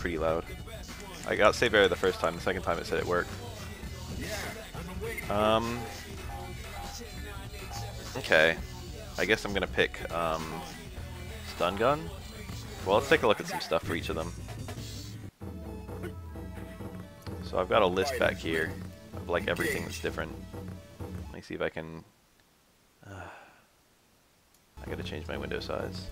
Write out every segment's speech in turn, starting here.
pretty loud. I got save error the first time, the second time it said it worked. Okay. I guess I'm gonna pick stun gun. Well, let's take a look at some stuff for each of them. So I've got a list back here of like everything that's different. Let me see if I can. I gotta change my window size.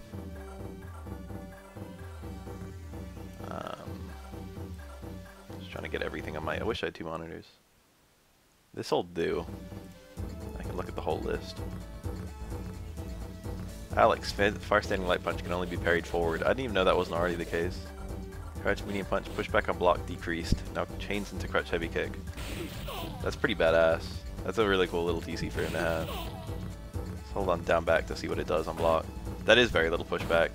Just trying to get everything on my. I wish I had 2 monitors. This'll do. I can look at the whole list. Alex, far standing light punch can only be parried forward. I didn't even know that wasn't already the case. Crouch medium punch, push back on block decreased. Now chains into crutch heavy kick. That's pretty badass. That's a really cool little TC for him to have. Let's hold on down back to see what it does on block. That is very little pushback.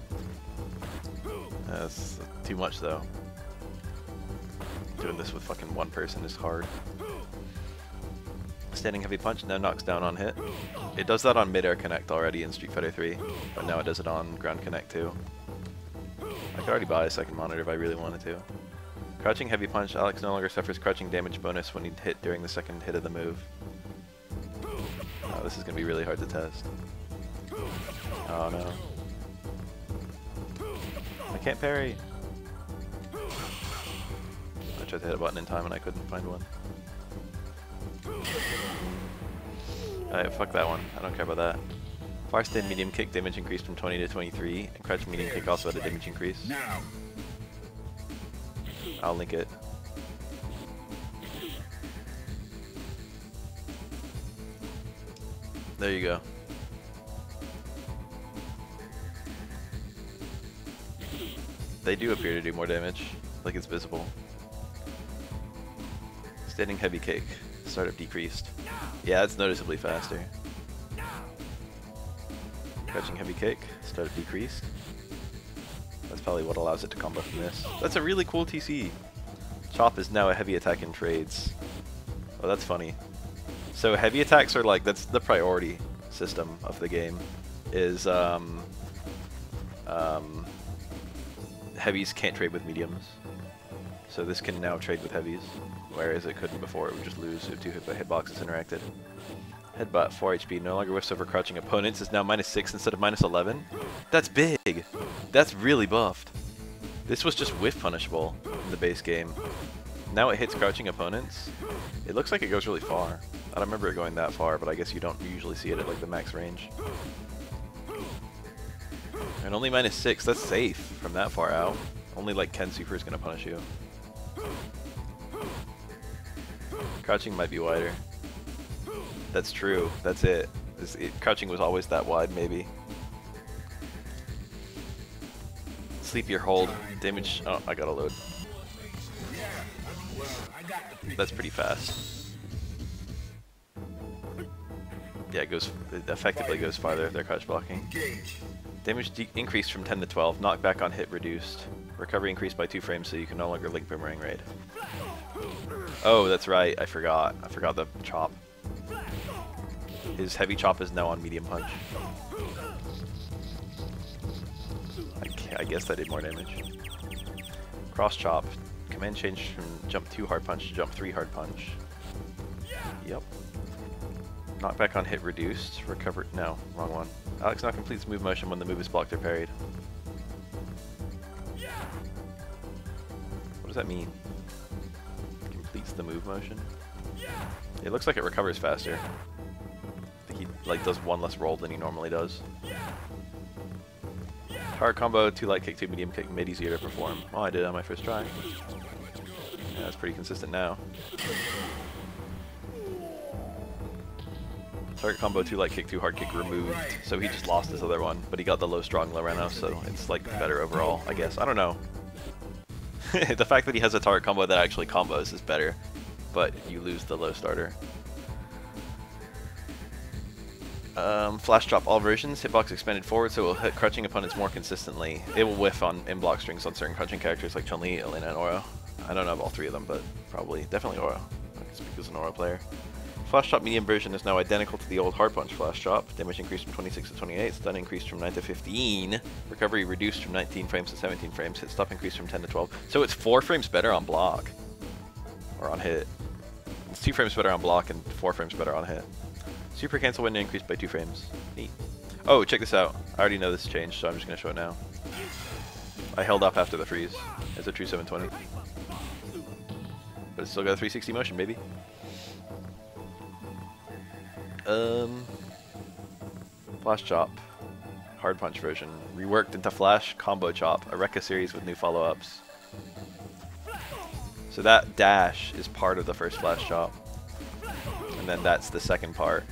That's too much though. Doing this with fucking one person is hard. Standing heavy punch now knocks down on hit. It does that on mid-air connect already in Street Fighter 3, but now it does it on ground connect too. I could already buy a second monitor if I really wanted to. Crouching heavy punch, Alex no longer suffers crouching damage bonus when he hit during the second hit of the move. Oh, this is going to be really hard to test. Oh no. I can't parry! I tried to hit a button in time and I couldn't find one. Alright, fuck that one. I don't care about that. Far stand medium kick damage increased from 20 to 23, and crouch medium kick also had a damage increase. I'll link it. There you go. They do appear to do more damage, like it's visible. Standing heavy kick, startup decreased. Yeah, it's noticeably faster. Crouching heavy kick, startup decreased. That's probably what allows it to combo from this. That's a really cool TC. Chop is now a heavy attack in trades. Oh, that's funny. So heavy attacks are like, that's the priority system of the game. Is heavies can't trade with mediums. So this can now trade with heavies, whereas it couldn't before. It would just lose if 2 hitboxes interacted. Headbutt 4 HP, no longer whiffs over crouching opponents, is now -6 instead of -11. That's big! That's really buffed. This was just whiff punishable in the base game. Now it hits crouching opponents. It looks like it goes really far. I don't remember it going that far, but I guess you don't usually see it at like the max range. And only -6, that's safe from that far out. Only like Ken Super is going to punish you. Crouching might be wider. That's true. That's it. Crouching was always that wide, maybe. Sleepier hold. Damage. Oh, I gotta load. That's pretty fast. Yeah, it effectively goes farther. They're crouch blocking. Damage increased from 10 to 12. Knockback on hit reduced. Recovery increased by 2 frames, so you can no longer link boomerang raid. Oh, that's right. I forgot. I forgot the chop. His heavy chop is now on medium punch. I guess that did more damage. Cross chop. Command changed from jump 2 hard punch to jump 3 hard punch. Yep. Knockback on hit reduced. Recover. No, wrong one. Alex now completes move motion when the move is blocked or parried. What does that mean? Completes the move motion? It looks like it recovers faster. I think he like does 1 less roll than he normally does. Hard combo, 2 light kick, 2 medium kick, made easier to perform. Oh, I did it on my first try. Yeah, that's pretty consistent now. Target combo, 2 light kick, 2 hard kick removed. So he just lost his other one, but he got the low strong Loreno, so it's like better overall, I guess. I don't know. The fact that he has a target combo that actually combos is better, but you lose the low starter. Flash drop all versions. Hitbox expanded forward, so it will hit crouching opponents more consistently. It will whiff on in block strings on certain crouching characters like Chun-Li, Elena, and Oro. I don't know of all 3 of them, but probably definitely Oro. I can speak as an Oro player. Flash Chop medium version is now identical to the old Hard Punch Flash Chop. Damage increased from 26 to 28, stun increased from 9 to 15, recovery reduced from 19 frames to 17 frames, hit stop increased from 10 to 12. So it's 4 frames better on block. Or on hit. It's 2 frames better on block and 4 frames better on hit. Super cancel window increased by 2 frames. Neat. Oh, check this out. I already know this changed, so I'm just going to show it now. I held up after the freeze. It's a true 720. But it's still got a 360 motion, baby. Flash Chop, Hard Punch version, reworked into Flash Combo Chop, a Rekka series with new follow-ups. So that dash is part of the first Flash Chop, and then that's the second part.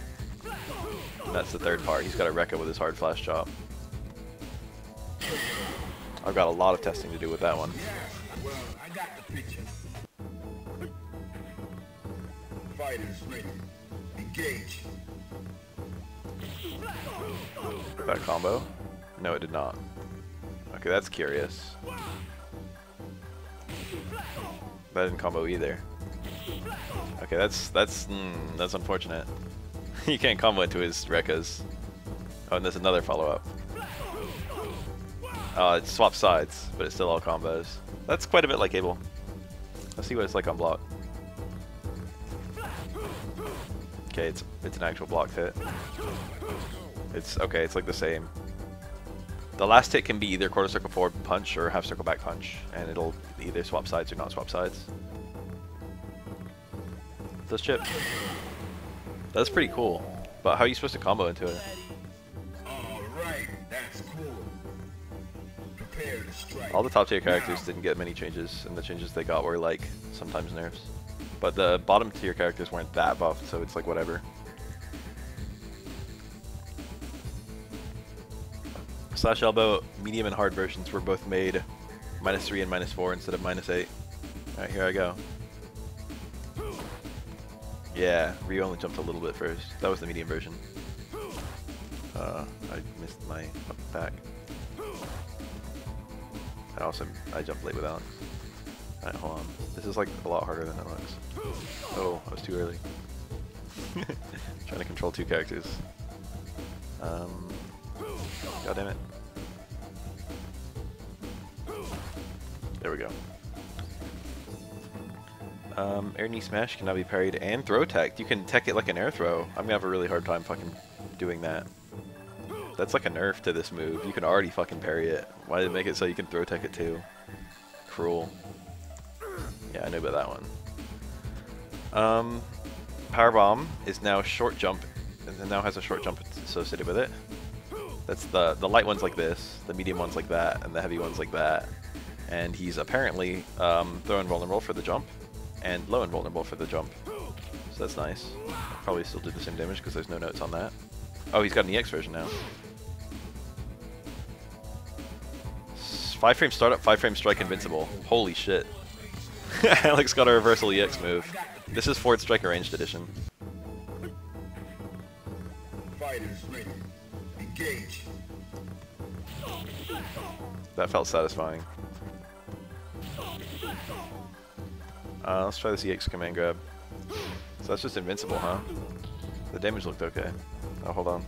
And that's the third part. He's got a Rekka with his hard Flash Chop. I've got a lot of testing to do with that one. Well, I got the picture. Fighters ready. Engage. That combo? No, it did not. Okay, that's curious. That didn't combo either. Okay, that's unfortunate. You can't combo into his Rekkas. Oh, and there's another follow-up. It swaps sides, but it's still all combos. That's quite a bit like Abel. Let's see what it's like on block. Okay, it's an actual blocked hit. It's okay, it's like the same. The last hit can be either quarter circle forward punch or half circle back punch, and it'll either swap sides or not swap sides. Does chip. That's pretty cool. But how are you supposed to combo into it? Alright, that's cool. Prepare to strike. All the top tier characters didn't get many changes, and the changes they got were like sometimes nerfs. But the bottom tier characters weren't that buffed, so it's like whatever. Slash Elbow medium and hard versions were both made -3 and -4 instead of -8. Alright, here I go. Yeah, Ryu only jumped a little bit first. That was the medium version. I missed my back. And also, I jumped late with Alex. Alright, hold on. This is like a lot harder than it looks. Oh, I was too early. Trying to control 2 characters. God damn it. There we go. Air knee smash can now be parried and throw teched. You can tech it like an air throw. I'm gonna have a really hard time fucking doing that. That's like a nerf to this move. You can already fucking parry it. Why did it make it so you can throw tech it too? Cruel. Yeah, I know about that one. Power Bomb is now short jump, and it now has a short jump associated with it. That's the light one's like this, the medium one's like that, and the heavy one's like that. And he's apparently throw invulnerable for the jump, and low invulnerable for the jump. So that's nice. Probably still do the same damage because there's no notes on that. Oh, he's got an EX version now. 5 frame startup, 5 frame strike invincible. Holy shit. Alex got a reversal EX move. This is Ford Strike Arranged Edition. Fighters ready. Engage. That felt satisfying. Let's try this EX command grab. So that's just invincible, huh? The damage looked okay. Oh, hold on.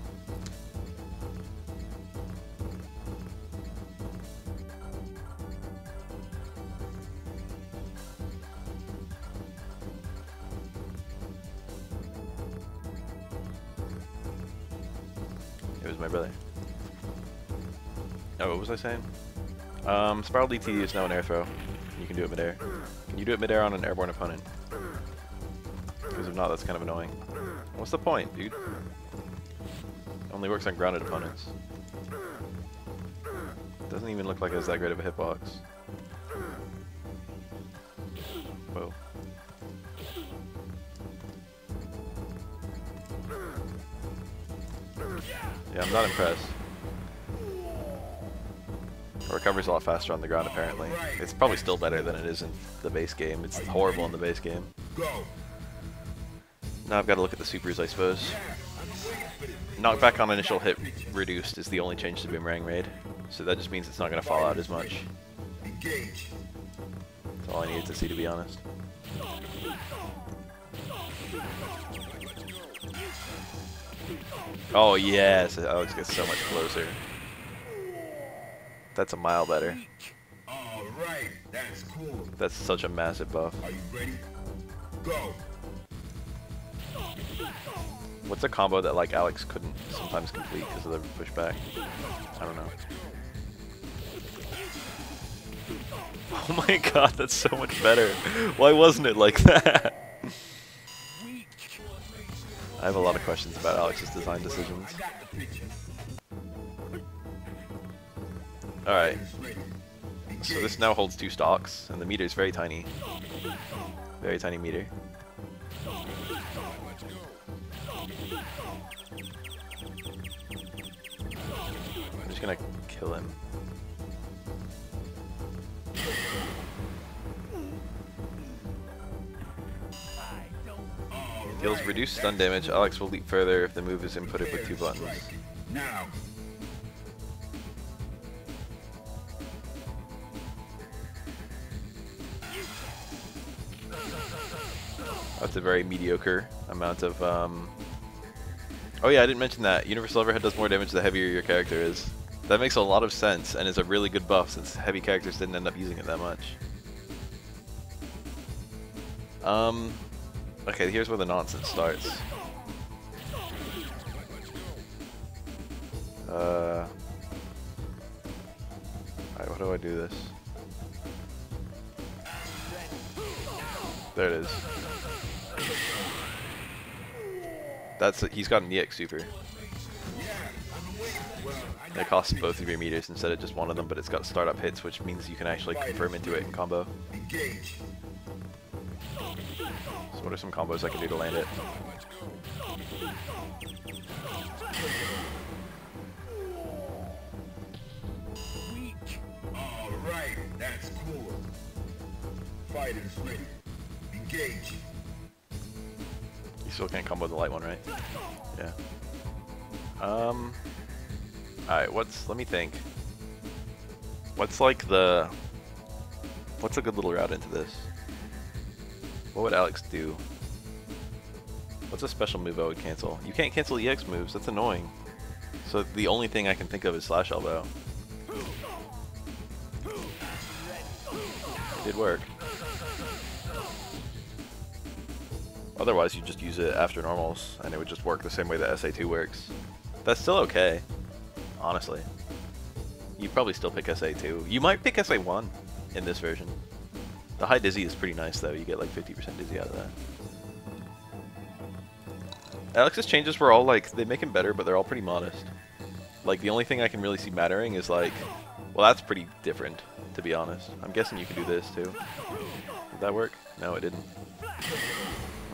It was my brother. Oh, what was I saying? Spiral DT is now an air throw. You can do it midair. Can you do it midair on an airborne opponent? Because if not, that's kind of annoying. What's the point, dude? Only works on grounded opponents. Doesn't even look like it has that great of a hitbox. Whoa. Yeah, I'm not impressed. The recovery's a lot faster on the ground, apparently. It's probably still better than it is in the base game. It's horrible in the base game. Now I've got to look at the supers, I suppose. Knockback on initial hit reduced is the only change to Boomerang Raid, so that just means it's not going to fall out as much. That's all I needed to see, to be honest. Oh yes, Alex gets so much closer. That's a mile better. All right, that's cool. That's such a massive buff. Are you ready? Go. What's a combo that like Alex couldn't sometimes complete because of the pushback? I don't know. Oh my god, that's so much better. Why wasn't it like that? I have a lot of questions about Alex's design decisions. Alright. So this now holds 2 stocks, and the meter is very tiny. Very tiny meter. I'm just gonna kill him. Deals reduced stun damage. Alex will leap further if the move is inputted with 2 buttons. Now. That's a very mediocre amount of, Oh yeah, I didn't mention that. Universal Overhead does more damage the heavier your character is. That makes a lot of sense, and is a really good buff since heavy characters didn't end up using it that much. Okay, here's where the nonsense starts. Alright, how do I do this? There it is. He's got an EX super. It costs both of your meters instead of just one of them, but it's got startup hits, which means you can actually confirm into it in combo. So what are some combos I can do to land it? Alright, that's cool. Fighters ready. Engage. You still can't combo the light one, right? Yeah. Alright, let me think. What's a good little route into this? What would Alex do? What's a special move I would cancel? You can't cancel EX moves, that's annoying. So the only thing I can think of is Slash Elbow. It did work. Otherwise you just use it after normals, and it would just work the same way that SA2 works. That's still okay, honestly. You'd probably still pick SA2. You might pick SA1 in this version. The high dizzy is pretty nice though, you get like 50% dizzy out of that. Alex's changes were all like, they make him better, but they're all pretty modest. Like the only thing I can really see mattering is like, well that's pretty different, to be honest. I'm guessing you can do this too. Did that work? No, it didn't.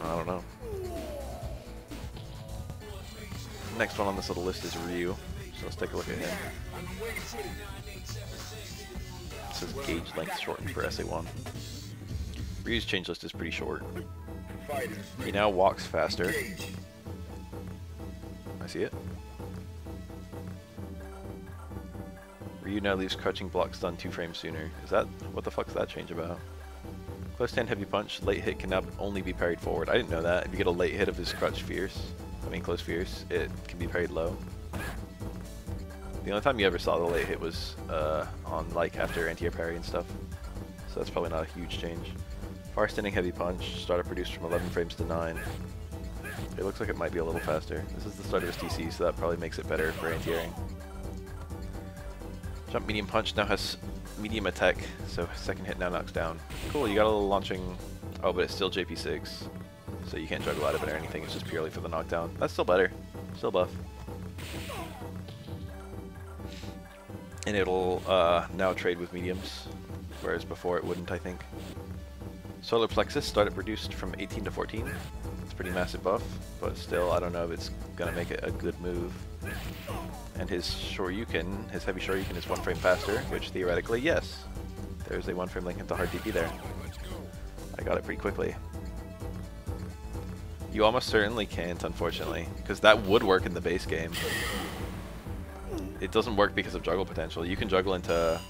I don't know. Next one on this little list is Ryu, so let's take a look at him. It says gauge length shortened for SA1. Ryu's change list is pretty short. He now walks faster. I see it. Ryu now leaves crouching block stun 2 frames sooner. Is that, what the fuck is that change about? Close stand heavy punch, late hit can now only be parried forward. I didn't know that. If you get a late hit of his crouch close fierce, it can be parried low. The only time you ever saw the late hit was on like after anti-air parry and stuff. So that's probably not a huge change. Far standing heavy punch, startup reduced from 11 frames to 9. It looks like it might be a little faster. This is the start of his TC, so that probably makes it better for anti-airing. Jump medium punch now has medium attack, so second hit now knocks down. Cool, you got a little launching... Oh, but it's still JP6, so you can't juggle out of it or anything, it's just purely for the knockdown. That's still better. Still buff. And it'll now trade with mediums, whereas before it wouldn't, I think. Solar Plexus startup reduced from 18 to 14. It's a pretty massive buff, but still I don't know if it's going to make it a good move. And his Shoryuken, his heavy Shoryuken is 1 frame faster, which theoretically, yes. There's a 1 frame link into hard DP there. I got it pretty quickly. You almost certainly can't, unfortunately, because that would work in the base game. It doesn't work because of juggle potential. You can juggle into...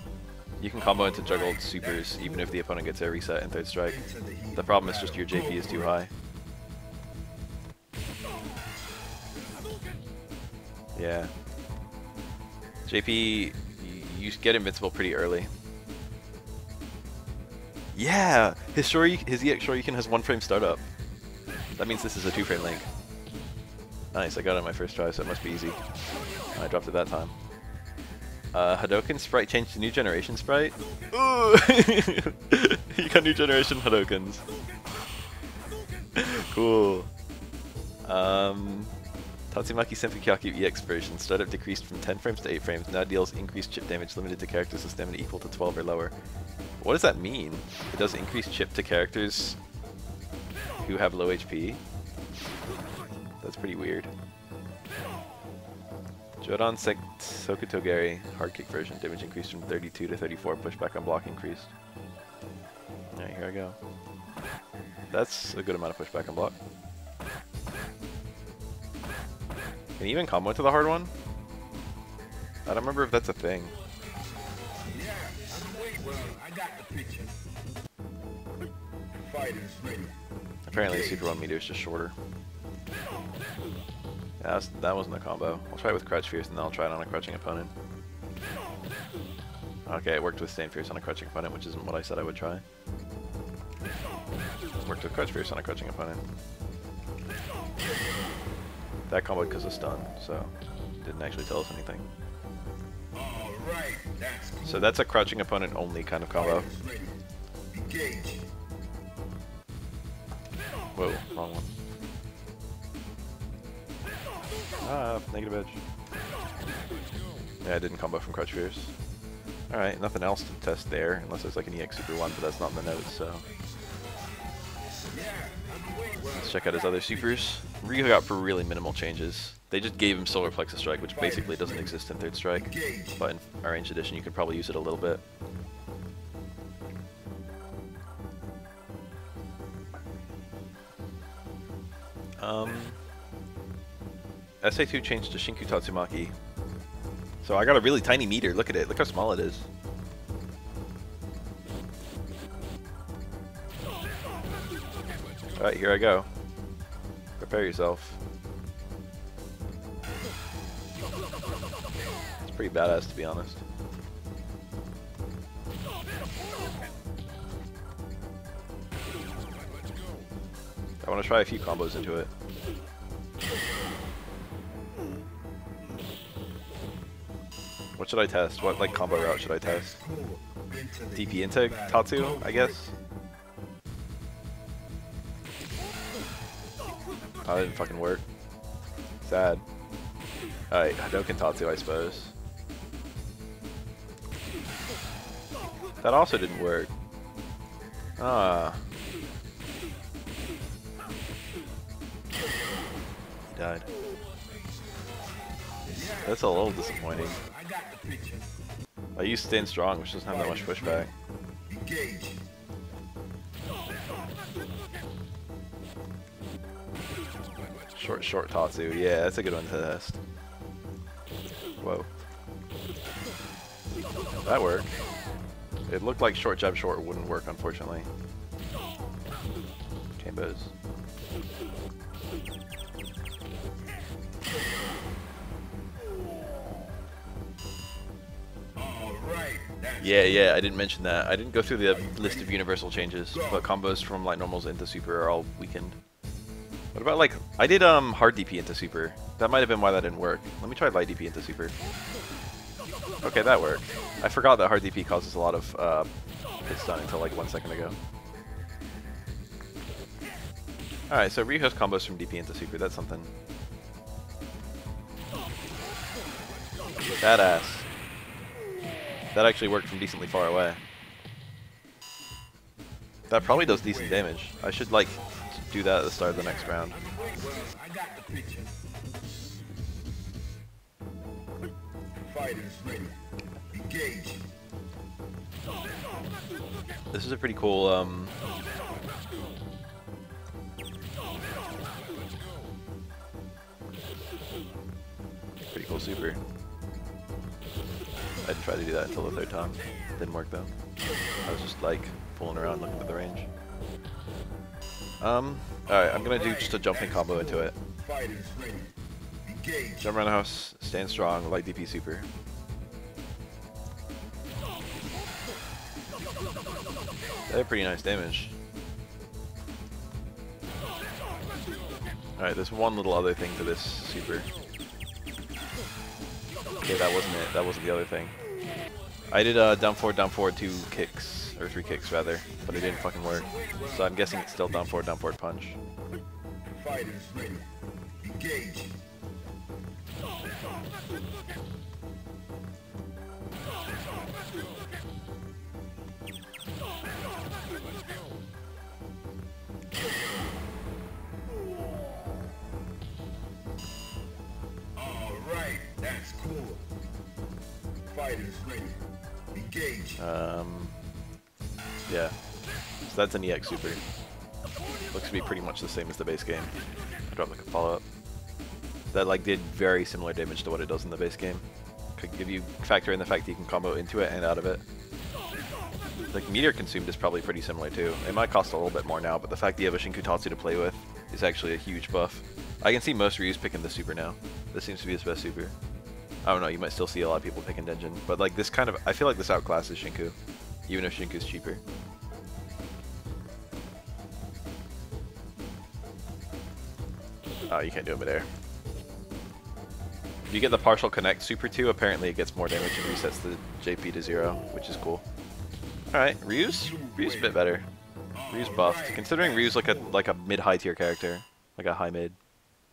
You can combo into juggled supers even if the opponent gets a reset in third strike. The problem is just your JP is too high. Yeah. JP, you get invincible pretty early. Yeah! His EX Shoryuken has 1 frame startup. That means this is a 2-frame link. Nice, I got it on my first try, so it must be easy. I dropped it that time. Hadoken sprite changed to new generation sprite? Ooh! You got new generation Hadokens. Cool. Tatsumaki Senpukyaku EX version. Startup decreased from 10 frames to 8 frames. Now deals increased chip damage limited to characters with stamina equal to 12 or lower. What does that mean? It does increased chip to characters who have low HP? That's pretty weird. Jodan Sokutogari, hard kick version. Damage increased from 32 to 34. Pushback on block increased. Alright, here I go. That's a good amount of pushback on block. Can you even combo into the hard one? I don't remember if that's a thing. Yeah, well, I got the picture. Fighters ready. Apparently the Super 1 meter is just shorter. Yeah, that wasn't a combo. I'll try it with Crouch Fierce and then I'll try it on a crouching opponent. Okay, it worked with Stand Fierce on a crouching opponent, which isn't what I said I would try. Worked with Crouch Fierce on a crouching opponent. That combo because of stun, so didn't actually tell us anything. Alright, that's cool. So that's a crouching opponent only kind of combo. Engage. Whoa, wrong one. Ah, negative edge. Yeah, I didn't combo from Crouch Fierce. Alright, nothing else to test there, unless there's like an EX Super 1, but that's not in the notes, so. Let's check out his other supers. Ryu got for really minimal changes. They just gave him Solar Plexus Strike, which basically doesn't exist in 3rd Strike. But in Arranged Edition, you could probably use it a little bit. SA2 changed to Shinku Tatsumaki. So I got a really tiny meter. Look at it. Look how small it is. Alright, here I go. Prepare yourself. It's pretty badass, to be honest. I want to try a few combos into it. What should I test? What like combo route should I test? DP into Tatsu, I guess? Oh, that didn't fucking work. Sad. Alright, Hadoken Tatsu, I suppose. That also didn't work. Ah. He died. That's a little disappointing. I used Stand Strong, which doesn't have that much pushback. Short Tatsu. Yeah, that's a good one to test. Whoa. That worked. It looked like short jab short wouldn't work, unfortunately. Combos. Yeah, I didn't mention that. I didn't go through the list of universal changes, but combos from light normals into super are all weakened. What about like, I did hard DP into super. That might have been why that didn't work. Let me try light DP into super. Okay, that worked. I forgot that hard DP causes a lot of hit stun until like 1 second ago. Alright, so Ryu has combos from DP into super, that's something. Badass. That actually worked from decently far away. That probably does decent damage. I should like do that at the start of the next round. Fighters ready. Engage. This is a pretty cool pretty cool super. I didn't try to do that until the 3rd time. Didn't work though. I was just like fooling around looking at the range. Alright, I'm gonna do just a jumping combo into it. Jump around the house, stand strong, light DP super. They have pretty nice damage. Alright, there's one little other thing to this super. Okay, that wasn't it. That wasn't the other thing. I did down forward 2 kicks, or 3 kicks rather, but it didn't fucking work. So I'm guessing it's still down forward punch. Fighters ready. Engage. Alright, that's cool. Fighters ready. Engage. Yeah. So that's an EX super. Looks to be pretty much the same as the base game. I dropped like a follow-up. That like did very similar damage to what it does in the base game. Could give you factor in the fact that you can combo into it and out of it. Like Meteor Consumed is probably pretty similar too. It might cost a little bit more now, but the fact that you have a Shinkutatsu to play with is actually a huge buff. I can see most Ryus picking the super now. This seems to be his best super. I don't know, you might still see a lot of people picking Denjin, but like this kind of, I feel like this outclasses Shinku, even if Shinku's cheaper. Oh, you can't do it midair. If you get the partial connect super too, apparently it gets more damage and resets the JP to 0, which is cool. Alright, Ryu's a bit better. Ryu's buffed. Considering Ryu's like a mid-high tier character, like a high mid.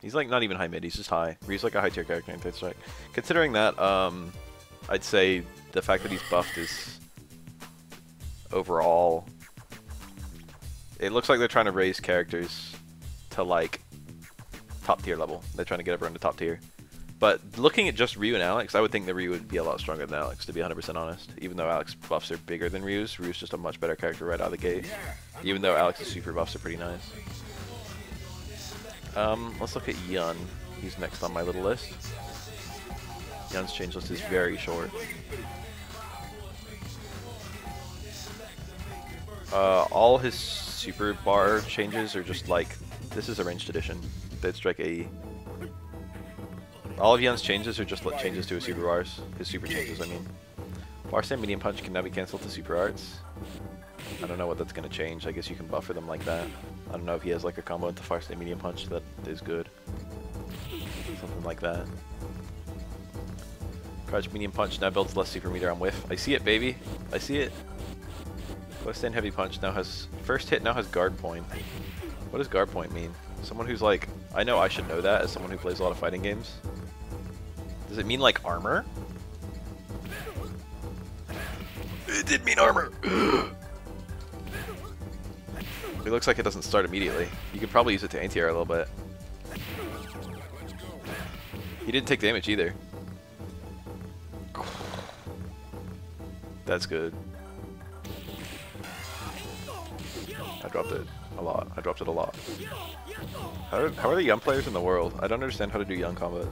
He's like not even high mid, he's just high. Ryu's like a high tier character in Third Strike. Considering that, I'd say the fact that he's buffed is overall. It looks like they're trying to raise characters to like top tier level. They're trying to get everyone to top tier. But looking at just Ryu and Alex, I would think that Ryu would be a lot stronger than Alex, to be 100% honest. Even though Alex buffs are bigger than Ryu's, Ryu's just a much better character right out of the gate. Even though Alex's super buffs are pretty nice. Let's look at Yun. He's next on my little list. Yun's change list is very short. All his super bar changes are just like, this is Arranged Edition. Third Strike AE. All of Yun's changes are just changes to his super bars. His super changes, I mean. Bar Stand Medium Punch can now be cancelled to super arts. I don't know what that's going to change. I guess you can buffer them like that. I don't know if he has like a combo into Far Stand Medium Punch that is good. Something like that. Crouch Medium Punch now builds less super meter on whiff. I see it, baby. I see it. Close Stand Heavy Punch now has... First hit now has guard point. What does guard point mean? Someone who's like... I know I should know that as someone who plays a lot of fighting games. Does it mean like armor? It did mean armor! It looks like it doesn't start immediately. You could probably use it to anti-air a little bit. He didn't take damage either. That's good. I dropped it a lot. I dropped it a lot. How are the young players in the world? I don't understand how to do young combos.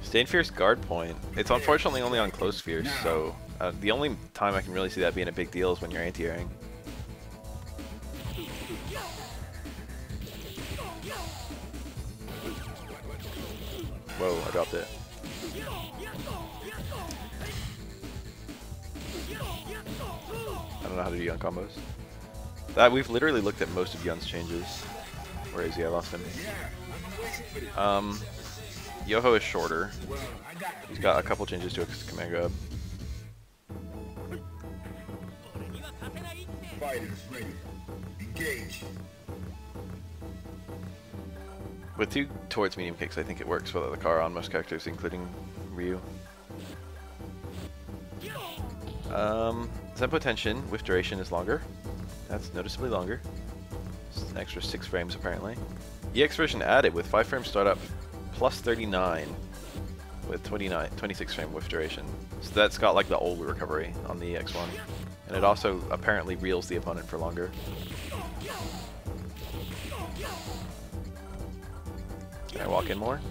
Staying Fierce guard point. It's unfortunately only on close Fierce, so the only time I can really see that being a big deal is when you're anti-airing. Whoa, I dropped it. I don't know how to do Yun combos. We've literally looked at most of Yun's changes. Where is he? I lost him. Yoho is shorter. He's got a couple changes to his command grab. Fighters ready. Engage. With 2 towards medium kicks, I think it works without the car on most characters, including Ryu. Senpo Tension with duration is longer. That's noticeably longer. It's an extra 6 frames apparently. EX version added with 5 frame startup plus 39 with 26 frame with duration. So that's got like the old recovery on the EX one. And it also apparently reels the opponent for longer. Can I walk in more?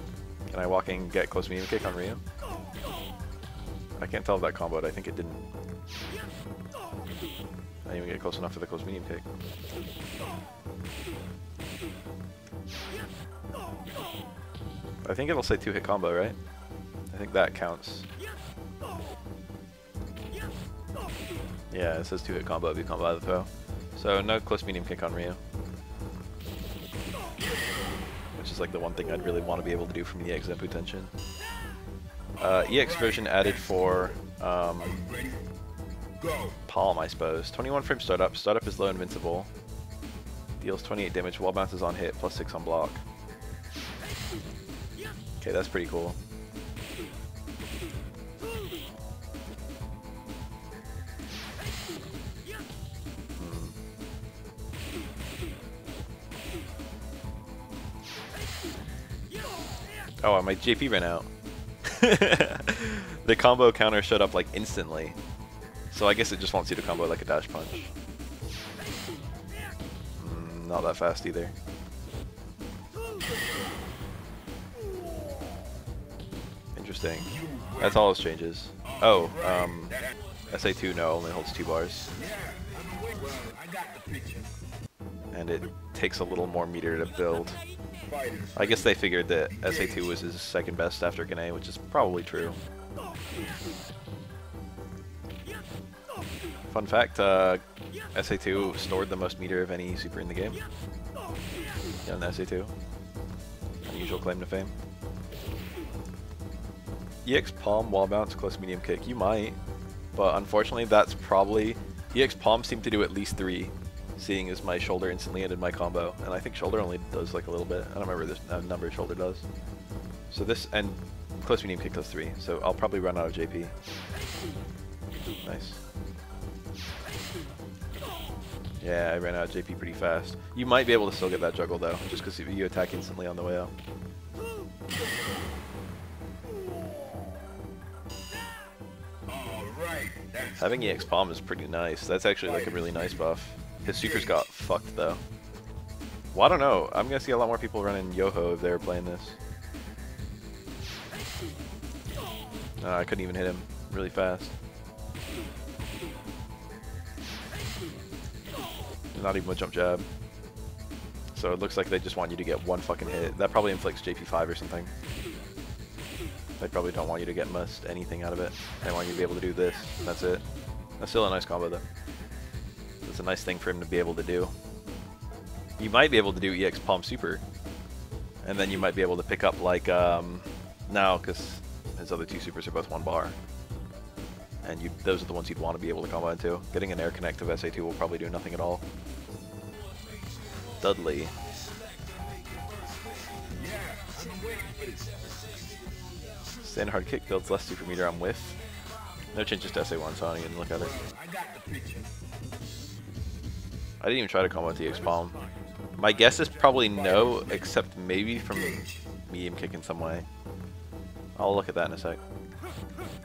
Can I walk in, get close medium kick on Ryu? I can't tell if that comboed. I think it didn't. I didn't even get close enough to the close medium kick. I think it'll say 2-hit combo, right? I think that counts. Yeah, it says 2-hit combo if you combo out of the throw. So no close medium kick on Ryu. Which is like the one thing I'd really want to be able to do from the EX Zenpu Tenshin. EX version added for Palm, I suppose. 21 frame startup. Startup is low invincible. Deals 28 damage, wall bounces on hit, plus 6 on block. Okay, that's pretty cool. Oh, my JP ran out. The combo counter showed up like instantly. So I guess it just wants you to combo like a dash punch. Not that fast either. Interesting. That's all those changes. Oh, SA2 no, only holds 2 bars. And it takes a little more meter to build. I guess they figured that SA2 was his second best after Gane, which is probably true. Fun fact, SA2 stored the most meter of any super in the game. Yeah, on the SA2. Unusual claim to fame. EX Palm, wall bounce, close medium kick. You might, but unfortunately that's probably... EX Palm seemed to do at least 3. Seeing as my shoulder instantly ended my combo, and I think shoulder only does like a little bit. I don't remember this number shoulder does. So this, and close medium kick does 3, so I'll probably run out of JP. Nice. Yeah, I ran out of JP pretty fast. You might be able to still get that juggle though, just because you attack instantly on the way out. Having EX Palm is pretty nice. That's actually like a really nice buff. His supers got fucked though. Well, I don't know. I'm gonna see a lot more people running Yoho if they were playing this. I couldn't even hit him really fast. Not even a jump jab. So it looks like they just want you to get one fucking hit. That probably inflicts JP5 or something. They probably don't want you to get most anything out of it. They want you to be able to do this. That's it. That's still a nice combo though. It's a nice thing for him to be able to do. You might be able to do EX Palm Super, and then you might be able to pick up like no, because his other 2 supers are both 1 bar, and those are the ones you'd want to be able to combo into. Getting an air connect of SA2 will probably do nothing at all. Dudley. Stand hard kick builds less super meter on whiff. No changes to SA1, so I don't even look at it. I didn't even try to combo with the EX Palm. My guess is probably no, except maybe from medium kick in some way. I'll look at that in a sec.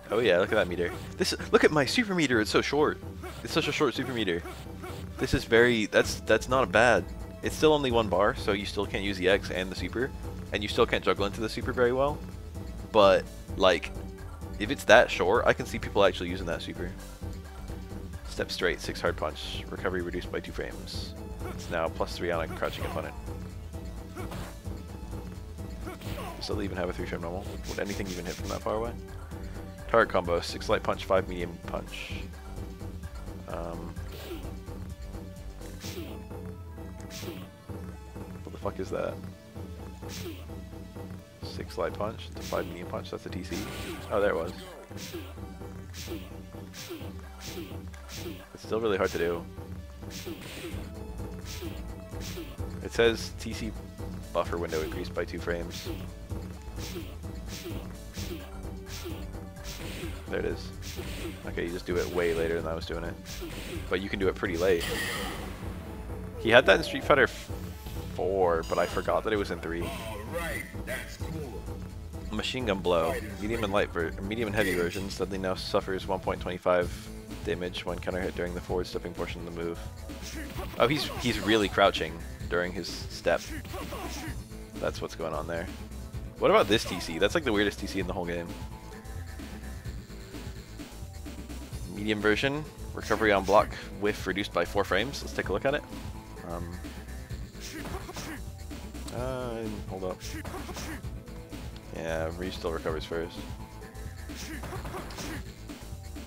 Oh yeah, look at that meter. Look at my super meter, it's so short. It's such a short super meter. This is that's not bad. It's still only 1 bar, so you still can't use EX and the super, and you still can't juggle into the super very well. But, like, if it's that short, I can see people actually using that super. Step straight, 6 hard punch. Recovery reduced by 2 frames. It's now +3 on a crouching opponent. Does it even have a 3 frame normal? Would anything even hit from that far away? Target combo, 6 light punch, 5 medium punch. What the fuck is that? 6 light punch to 5 medium punch, that's a TC. Oh, there it was. It's still really hard to do. It says TC buffer window increased by 2 frames. There it is. Okay, you just do it way later than I was doing it. But you can do it pretty late. He had that in Street Fighter 4, but I forgot that it was in 3. Machine gun blow. Medium and heavy version. Dudley now suffers 1.25 damage when counter hit during the forward stepping portion of the move. Oh, he's really crouching during his step. That's what's going on there. What about this TC? That's like the weirdest TC in the whole game. Medium version. Recovery on block whiff reduced by 4 frames. Let's take a look at it. Hold up. Yeah, Ryu still recovers first.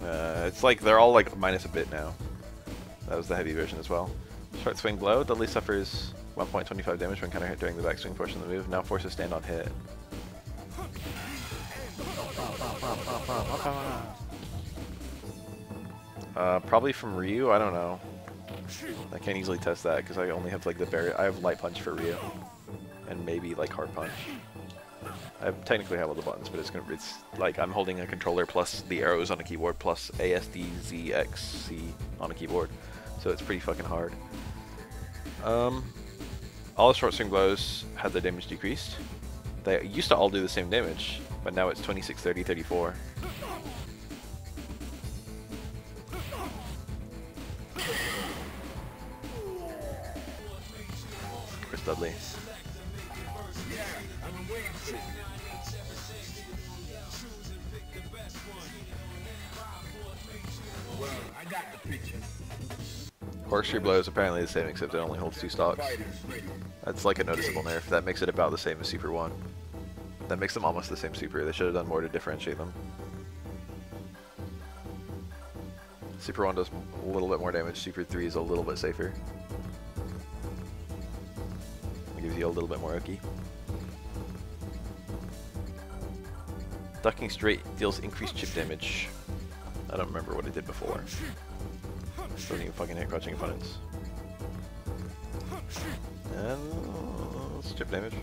It's like they're all like minus a bit now. That was the heavy version as well. Short swing blow. Dudley suffers 1.25 damage when counter hit during the backswing portion of the move. Now forces stand on hit. Probably from Ryu. I don't know. I can't easily test that because I only have like the barrier. I have light punch for Ryu, and maybe like hard punch. I technically have all the buttons, but it's like I'm holding a controller plus the arrows on a keyboard plus ASDZXC on a keyboard, so it's pretty fucking hard. All the short swing blows had their damage decreased. They used to all do the same damage, but now it's 26, 30, 34. Where's Dudley? Well, I got the picture. Corkscrew blow is apparently the same, except it only holds 2 stocks. That's like a noticeable nerf. That makes it about the same as Super 1. That makes them almost the same super. They should have done more to differentiate them. Super 1 does a little bit more damage. Super 3 is a little bit safer. It gives you a little bit more Oki. Ducking straight deals increased chip damage. I don't remember what it did before. Doesn't even fucking hit crouching opponents. And let's chip damage.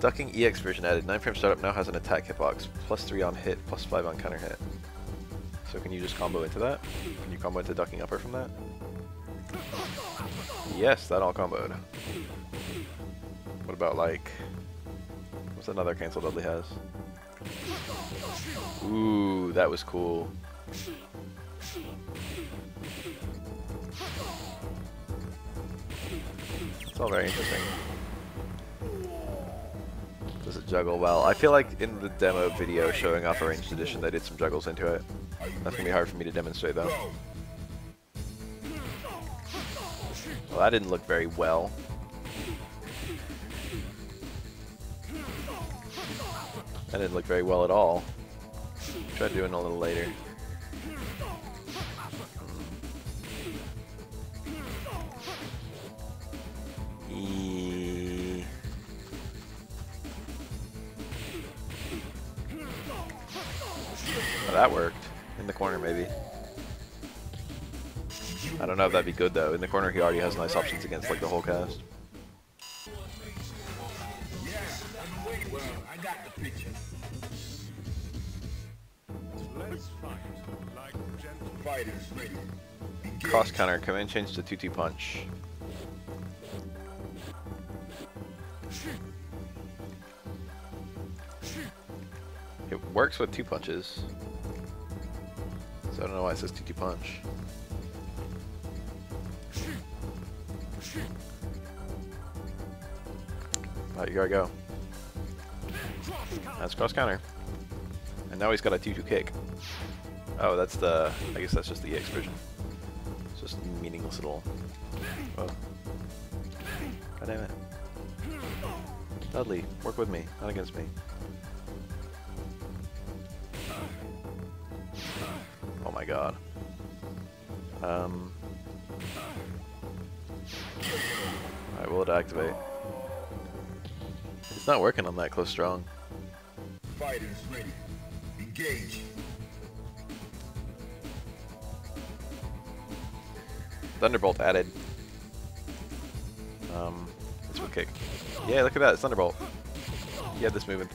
Ducking EX version added. 9 frame startup now has an attack hitbox. +3 on hit, +5 on counter hit. So can you just combo into that? Can you combo into ducking upper from that? Yes, that all comboed. What about like... what's another cancel Dudley has? Ooh, that was cool. It's all very interesting. Does it juggle well? I feel like in the demo video showing off Arranged Edition they did some juggles into it. That's gonna be hard for me to demonstrate though. Well, that didn't look very well. That didn't look very well at all. Try doing it a little later. Oh, that worked. In the corner, maybe. I don't know if that'd be good though. In the corner, he already has nice options against like the whole cast. Well, I got the picture. Let's fight like gentle fighters ready. Cross counter, command change to 2-2 punch. It works with 2 punches. So I don't know why it says 2-2 punch. Alright, you gotta go. That's cross counter. And now he's got a 2-2 kick. Oh, that's the... I guess that's just the EX version. It's just meaningless little... Oh. God damn it. Dudley, work with me, not against me. Oh my god. Alright, will it activate? It's not working on that close strong. Fighters ready. Engage. Thunderbolt added. This will kick. Yeah, look at that, it's Thunderbolt. He had this move in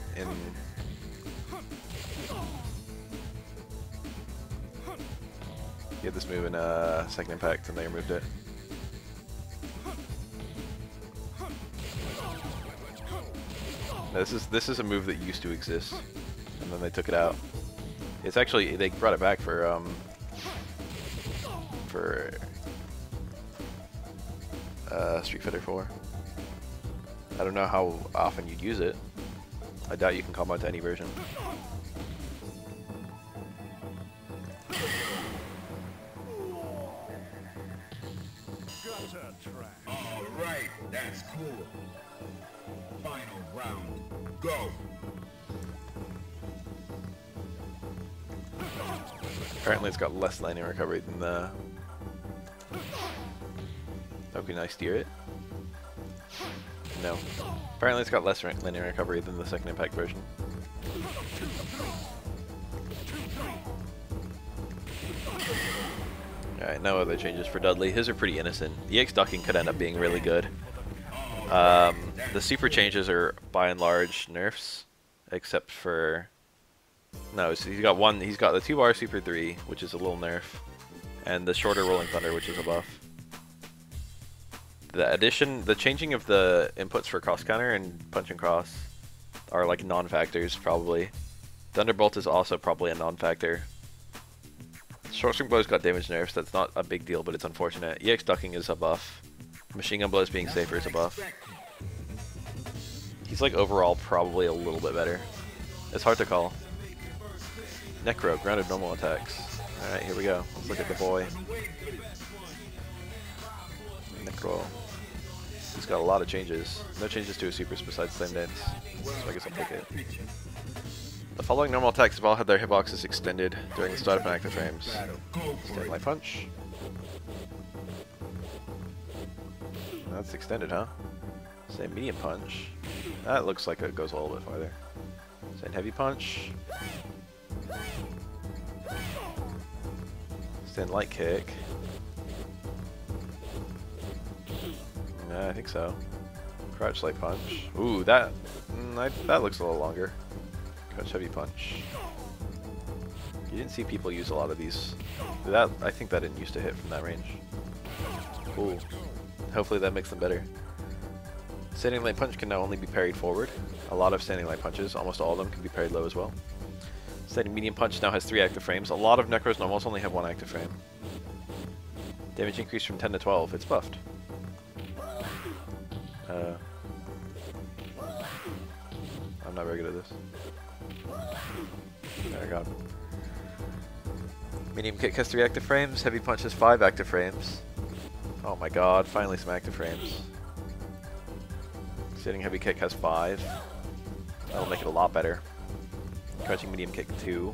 he had this move in Second Impact and they removed it. No, this is a move that used to exist, and then they took it out. It's actually, they brought it back for Street Fighter 4. I don't know how often you'd use it. I doubt you can combo into any version. That's cool. Final round. Go. Apparently it's got less landing recovery than the... Oh, can I steer it? No. Apparently it's got less landing recovery than the second impact version. Alright, no other changes for Dudley. His are pretty innocent. EX ducking could end up being really good. The super changes are by and large nerfs, except for... No, so he's got the 2-bar Super 3, which is a little nerf, and the shorter Rolling Thunder, which is a buff. The changing of the inputs for cross counter and punch and cross are like non-factors, probably. Thunderbolt is also probably a non-factor. Short swing blow's got damage nerfs, that's not a big deal, but it's unfortunate. EX ducking is a buff. Machine gun blows being safer is a buff. He's like overall probably a little bit better. It's hard to call. Necro, grounded normal attacks. Alright, here we go. Let's look at the boy. Necro. He's got a lot of changes. No changes to his supers besides Slam Dance. So I guess I'll take it. The following normal attacks have all had their hitboxes extended during the start of an active frames. Stand Light Punch. That's extended, huh? Stand Medium Punch. That looks like it goes a little bit farther. Stand Heavy Punch. Stand Light Kick. Yeah, I think so. Crouch Light Punch. Ooh, that looks a little longer. Crouch Heavy Punch. You didn't see people use a lot of these. I think that didn't used to hit from that range. Cool. Hopefully that makes them better. Standing Light Punch can now only be parried forward. A lot of Standing Light Punches, almost all of them, can be parried low as well. Standing Medium Punch now has 3 active frames. A lot of Necro's normals only have 1 active frame. Damage increase from 10 to 12. It's buffed. I'm not very good at this. There I got him. Medium Kick has 3 active frames. Heavy Punch has 5 active frames. Oh my god, finally some active frames. Standing Heavy Kick has 5. That'll make it a lot better. Crouching Medium Kick 2.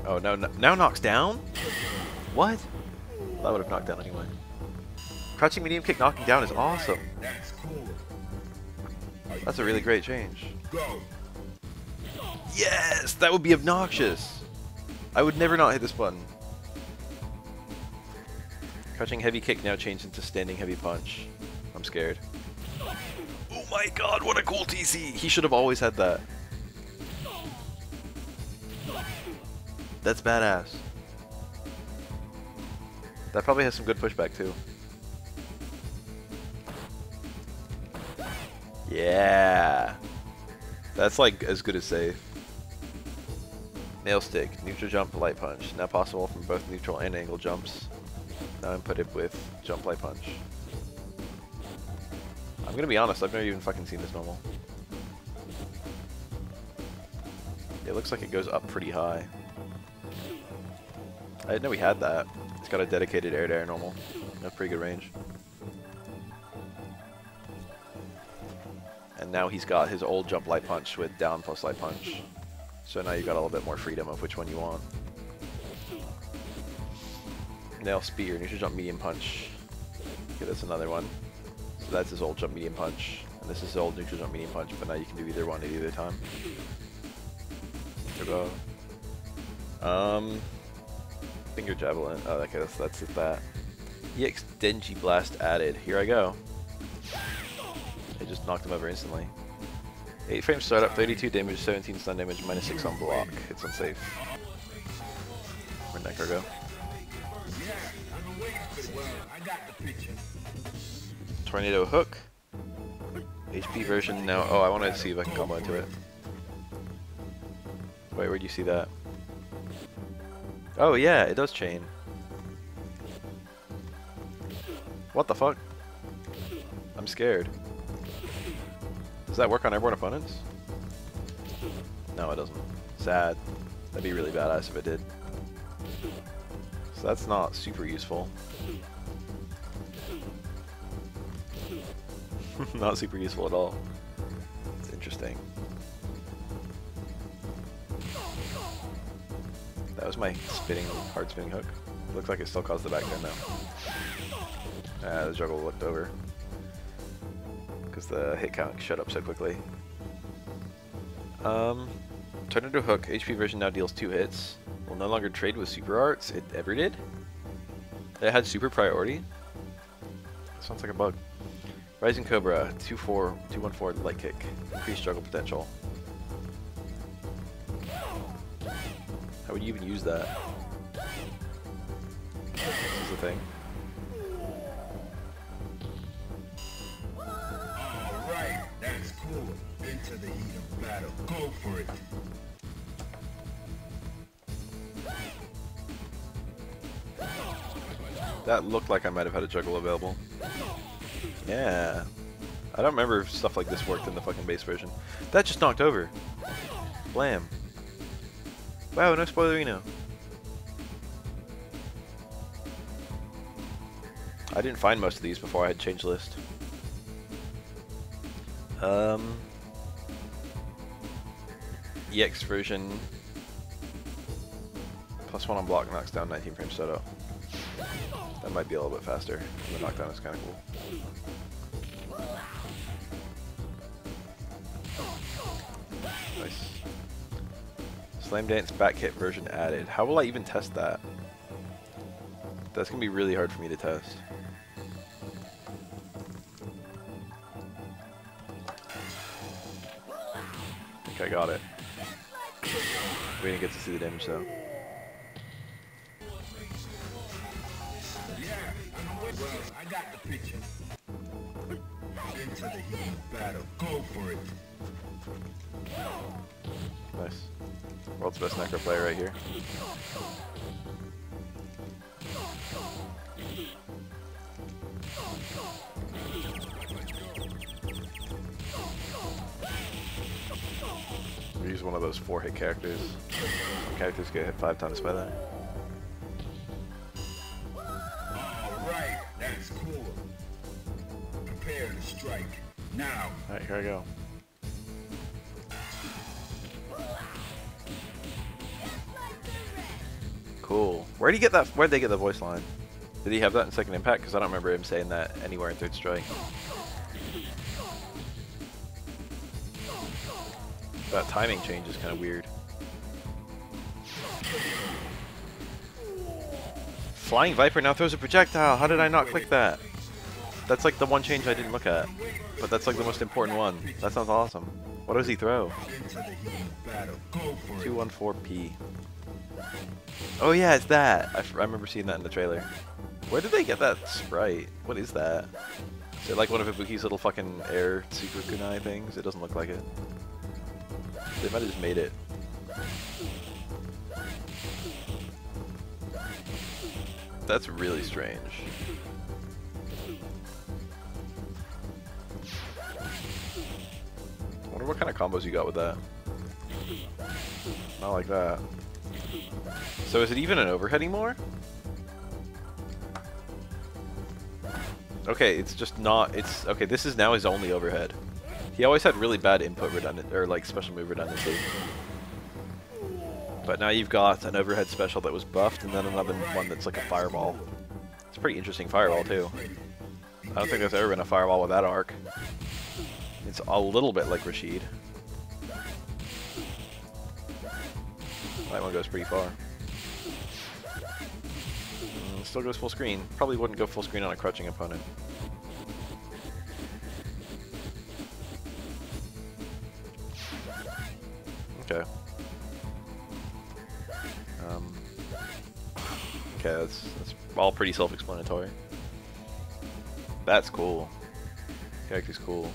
Oh no, now knocks down? What? That would have knocked down anyway. Crouching Medium Kick knocking down is awesome. That's a really great change. Yes! That would be obnoxious! I would never not hit this button. Crouching Heavy Kick now changed into Standing Heavy Punch. I'm scared. Oh my god, what a cool TC! He should have always had that. That's badass. That probably has some good pushback too. Yeah! That's like as good as safe. Nail Stick, neutral jump, light punch. Now possible from both neutral and angle jumps. Now inputted with jump, light punch. I'm gonna be honest, I've never even fucking seen this normal. It looks like it goes up pretty high. I didn't know we had that. It's got a dedicated air-to-air normal. That's pretty good range. And now he's got his old jump light punch with down plus light punch. So now you got a little bit more freedom of which one you want. Nail Spear, neutral jump medium punch. Okay, that's another one. So that's his old jump medium punch. And this is his old neutral jump medium punch, but now you can do either one at either time. Turbo. Finger Javelin. Oh, okay, that's that. EX Denji Blast added. Here I go. It just knocked him over instantly. 8 frames startup, 32 damage, 17 stun damage, -6 on block. It's unsafe. Where'd Necro go? Tornado Hook. HP version now. Oh, I wanted to see if I can combo into it. Wait, where'd you see that? Oh yeah, it does chain. What the fuck? I'm scared. Does that work on airborne opponents? No, it doesn't. Sad. That'd be really badass if it did. So that's not super useful. Not super useful at all. It's interesting. That was my hard spinning hook. Looks like it still caused the back end though. The juggle looked over. Because the hit count shut up so quickly. Turn into a hook. HP version now deals 2 hits. Will no longer trade with super arts. It ever did? It had super priority? Sounds like a bug. Rising Cobra, 214 light kick. Increased juggle potential. How would you even use that? This is the thing. Alright, that's cool. Into the heat of battle. Go for it. That looked like I might have had a juggle available. Yeah. I don't remember if stuff like this worked in the fucking base version. That just knocked over. Blam. Wow, no spoilerino. I didn't find most of these before I had changed list. EX version. +1 on block knocks down 19 frames setup. That might be a little bit faster. The knockdown is kind of cool. Nice. Slam Dance back hit version added. How will I even test that? That's going to be really hard for me to test. I think I got it. We didn't get to see the damage though. Well, I got the picture. Into the heat of battle. Go for it. Nice. World's best Necro player right here. Use one of those 4-hit characters. Some characters get hit 5 times by that. Alright, that's cool. Prepare to strike. Now. Alright, here I go. Cool. Where'd he get that? Where'd they get the voice line? Did he have that in Second Impact? Because I don't remember him saying that anywhere in Third Strike. That timing change is kind of weird. Flying Viper now throws a projectile. How did I not click that? That's like the one change I didn't look at. But that's like the most important one. That sounds awesome. What does he throw? 214p. Oh yeah, it's that. I remember seeing that in the trailer. Where did they get that sprite? What is that? Is it like one of Ibuki's little fucking air super kunai things? It doesn't look like it. They might have just made it. That's really strange. I wonder what kind of combos you got with that. Not like that. So is it even an overhead anymore? Okay, it's just not, it's, okay, this is now his only overhead. He always had really bad input redundant, or like special move redundancy. But now you've got an overhead special that was buffed, and then another one that's like a fireball. It's a pretty interesting fireball too. I don't think there's ever been a fireball with that arc. It's a little bit like Rashid. That one goes pretty far. Still goes full screen. Probably wouldn't go full screen on a crouching opponent. Okay. Okay, that's all pretty self-explanatory. That's cool. Character's cool.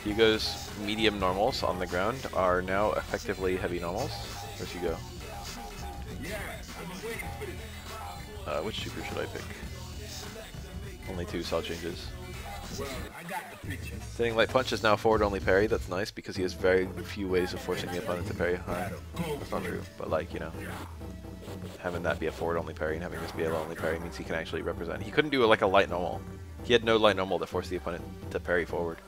Hugo's medium normals on the ground are now effectively heavy normals. Where's Hugo? Which super should I pick? Only 2 saw changes. Well, I got the picture. Standing light punch is now forward only parry. That's nice because he has very few ways of forcing the opponent to parry high. That's not true, but like, you know, having that be a forward only parry and having this be a low only parry means he can actually represent. He couldn't do like a light normal. He had no light normal that forced the opponent to parry forward.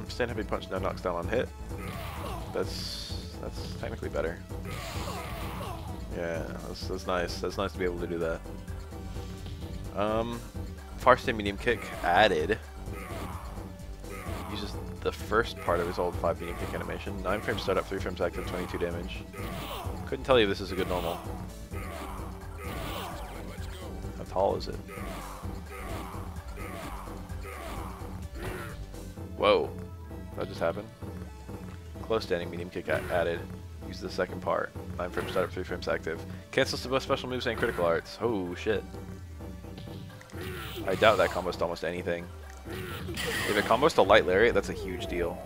Stand heavy punch now knocks down on hit. That's technically better. Yeah, that's nice. That's nice to be able to do that. Far stand medium kick added. Uses the first part of his old 5 medium kick animation. 9 frames startup, 3 frames active, 22 damage. Couldn't tell you if this is a good normal. How tall is it? Whoa, that just happened. Close standing medium kick added. Use the second part. 9 frames startup, 3 frames active. Cancels to both special moves and critical arts. Oh shit. I doubt that combos to almost anything. If it combos to light lariat, that's a huge deal.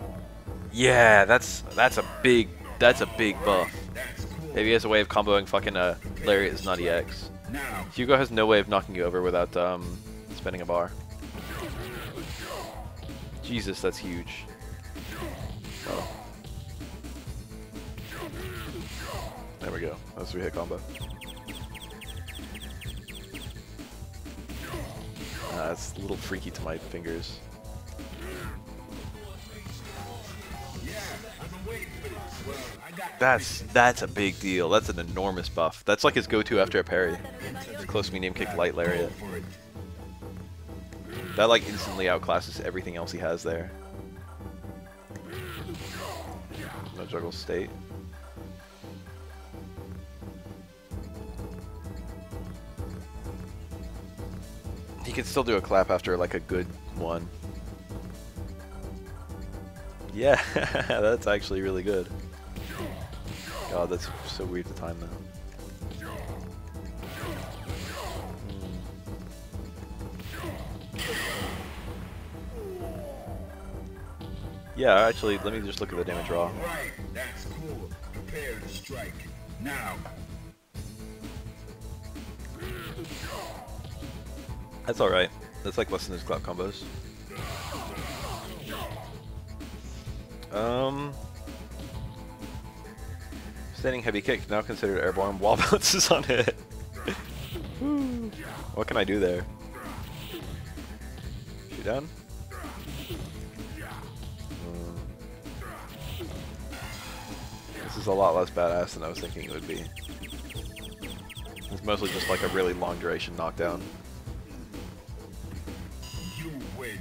Yeah, that's a big buff. If he has a way of comboing fucking lariat is not EX. Hugo has no way of knocking you over without spending a bar. Jesus, that's huge. Oh. There we go. That's a 3-hit combo. It's a little freaky to my fingers. That's a big deal. That's an enormous buff. That's like his go-to after a parry. Close medium kick, light lariat. That like instantly outclasses everything else he has there. No juggle state. He can still do a clap after like a good one. Yeah, that's actually really good. God, that's so weird to time though. Yeah, actually, let me just look at the damage raw. Right, that's cool. Prepare to strike. Now. That's alright. That's like less than his clap combos. Standing heavy kick, now considered airborne. Wall bounces on hit. What can I do there? Shoot down? This is a lot less badass than I was thinking it would be. It's mostly just like a really long duration knockdown. You win.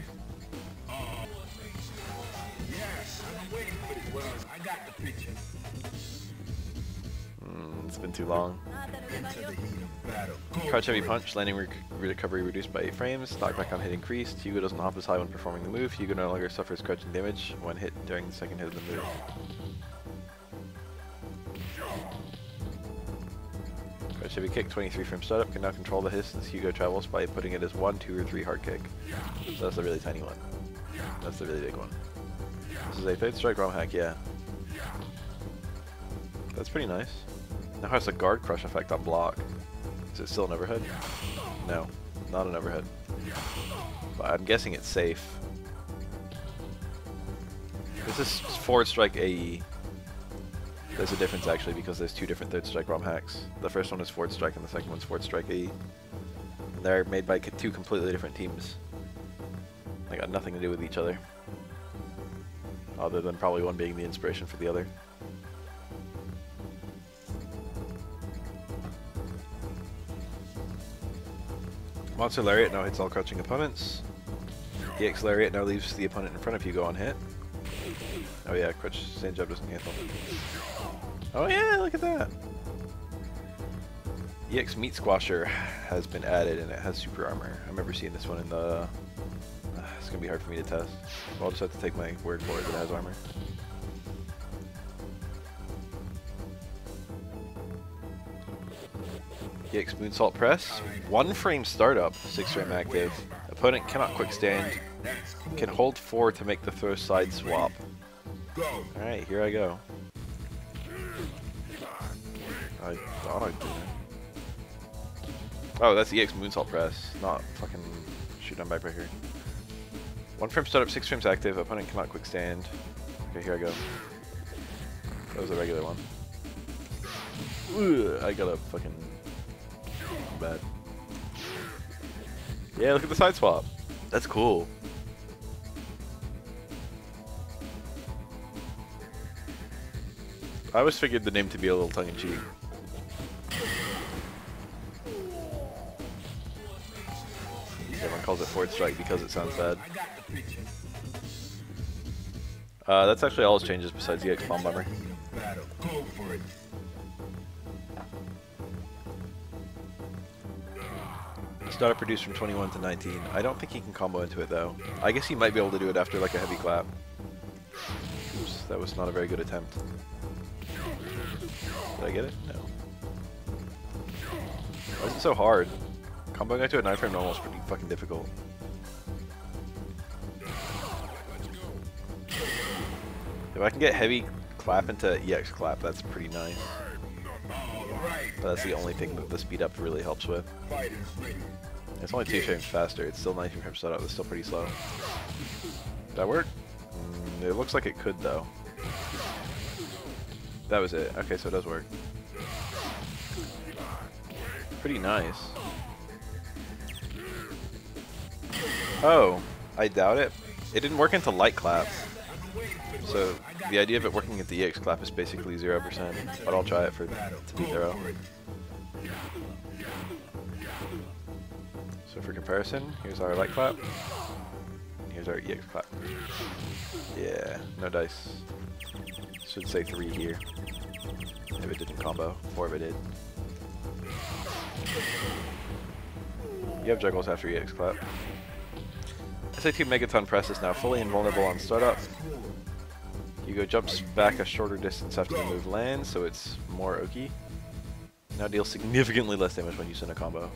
Yes, I've been waiting for this. Well, I got the picture. It's been too long. Into the heat of battle. Crouch heavy punch, landing recovery reduced by 8 frames, knockback on hit increased. Hugo doesn't hop as high when performing the move. Hugo no longer suffers crouching damage when hit during the second hit of the move. Crouch heavy kick, 23 frame startup, can now control the hiss as Hugo travels by putting it as 1, 2, or 3 hard kick. So that's the really tiny one. That's the really big one. This is a 3rd strike ROM hack, yeah. That's pretty nice. Now has a guard crush effect on block. Is it still an overhead? No, not an overhead. But I'm guessing it's safe. This is forward strike AE. There's a difference actually because there's 2 different 3rd strike ROM hacks. The first one is forward strike and the second one's forward strike AE. And they're made by 2 completely different teams. They got nothing to do with each other. Other than probably one being the inspiration for the other. Monster Lariat now hits all crouching opponents. EX Lariat now leaves the opponent in front of Hugo on hit. Oh yeah, crouch sand jab doesn't cancel. Oh yeah, look at that! EX Meat Squasher has been added and it has super armor. I remember seeing this one in the... it's gonna be hard for me to test. Well, I'll just have to take my word for it that it has armor. EX Moonsault Press, 1 frame startup, 6 frame active. Opponent cannot quick stand. Can hold 4 to make the throw side swap. Alright, here I go. I thought I'd do it. Oh, that's EX Moonsault Press, not fucking shoot on backbreaker. 1 frame startup, 6 frames active. Opponent cannot quick stand. Okay, here I go. That was a regular one. Ugh, I got a fucking bad. Yeah, look at the side swap. That's cool. I always figured the name to be a little tongue-in-cheek. Everyone calls it Forward Strike because it sounds bad. That's actually all its changes besides EX Bomb Bomber. Startup reduced from 21 to 19. I don't think he can combo into it though. I guess he might be able to do it after like a heavy clap. Oops, that was not a very good attempt. Did I get it? No. Why is it so hard? Comboing into a 9 frame normal is pretty fucking difficult. If I can get heavy clap into EX clap, that's pretty nice. But that's the only thing that the speed up really helps with. It's only 2 frames faster. It's still 19 frames startup. It's still pretty slow. Did that work? It looks like it could though. That was it. Okay, so it does work. Pretty nice. Oh, I doubt it. It didn't work into light clap. So the idea of it working at the EX clap is basically 0%, but I'll try it to be thorough. So for comparison, here's our light clap, here's our EX clap. Yeah, no dice. Should say 3 here, if it didn't combo, 4 if it did. You have juggles after EX clap. SF3 Megaton Press is now fully invulnerable on startup. Hugo jumps back a shorter distance after the move lands, so it's more oaky. Now deals significantly less damage when used in a combo.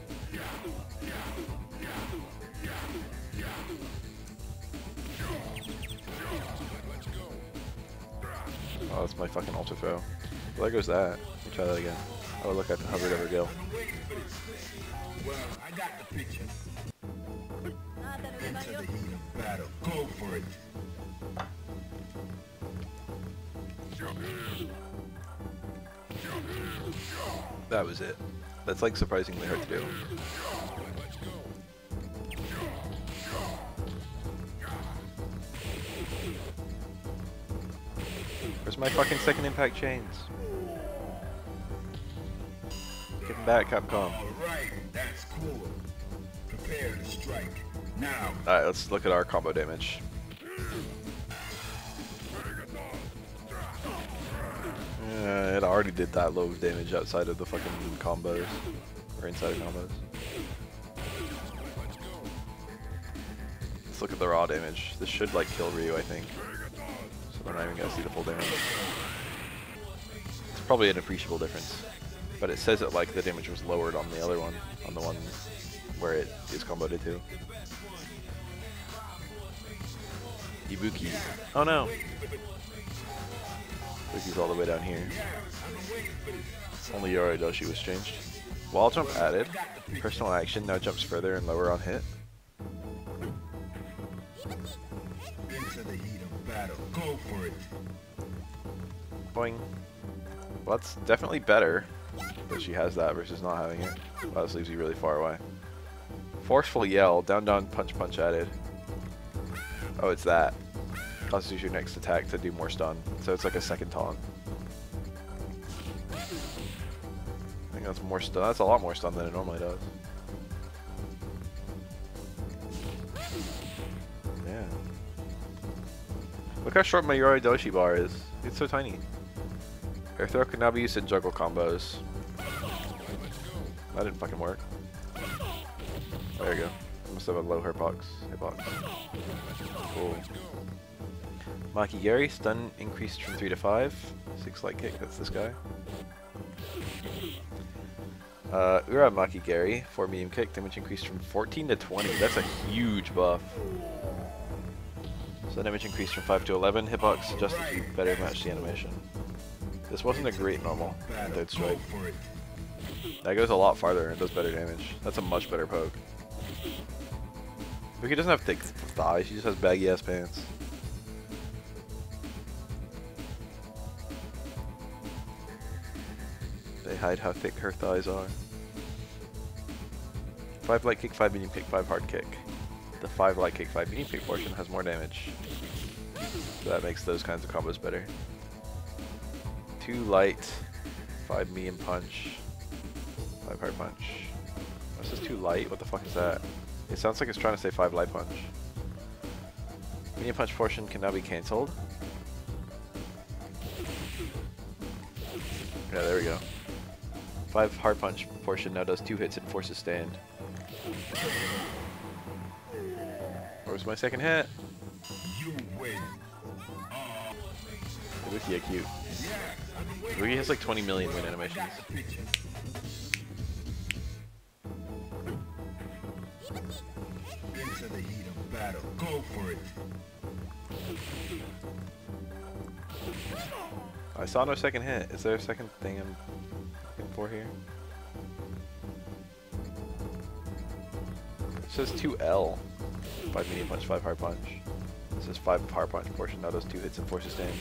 Oh, that's my fucking ultra throw. Well, there goes that. Let me try that again. Oh, look, I hovered over Gil. Well, I got the picture. Into the heat of battle. Go for it. That was it. That's like surprisingly hard to do. Where's my fucking second impact chains? Give them back, Capcom. Alright, that's cool. Prepare to strike. Now. Alright, let's look at our combo damage. It already did that low of damage outside of the fucking combos. Or inside of combos. Let's look at the raw damage. This should like kill Ryu, I think. So we're not even gonna see the full damage. It's probably an appreciable difference. But it says that like the damage was lowered on the other one. On the one where it is comboed to. Ibuki. Oh no! Ibuki's all the way down here. Only Yoridoshi was changed. Wall jump added. Personal action now jumps further and lower on hit. Into the heat of battle. Go for it. Boing. Well, that's definitely better that she has that versus not having it. Well, this leaves you really far away. Forceful yell. Down, down, punch, punch added. Oh, it's that. Causes your next attack to do more stun. So it's like a second taunt. I think that's more stun. That's a lot more stun than it normally does. Yeah. Look how short my Yoridoshi bar is. It's so tiny. Air throw can now be used in juggle combos. That didn't fucking work. There you go. I must have a low hitbox. Cool. Makigiri, stun increased from 3 to 5. 6 light kick, that's this guy. Ura Makigiri, 4 medium kick, damage increased from 14 to 20. That's a huge buff. So damage increased from 5 to 11. Hitbox adjusted to better match the animation. This wasn't a great normal in third strike. That goes a lot farther and does better damage. That's a much better poke. Ibuki doesn't have thick thighs, she just has baggy ass pants. They hide how thick her thighs are. 5 light kick, 5 medium kick, 5 hard kick. The 5 light kick, 5 medium kick portion has more damage. So that makes those kinds of combos better. 2 light, 5 medium punch, 5 hard punch. What's this 2 light? What the fuck is that? It sounds like it's trying to say 5 light punch. Medium punch portion can now be cancelled. Yeah, there we go. 5 hard punch portion now does 2 hits and forces stand. Where's my second hit? You win. Ibuki, cute. Ibuki has like 20 million win animations. Into the heat of battle. Go for it. I saw no second hit. Is there a second thing I'm looking for here? It says 2L. 5 medium punch, 5 hard punch. This is 5 hard punch portion. Now does 2 hits and forces stand.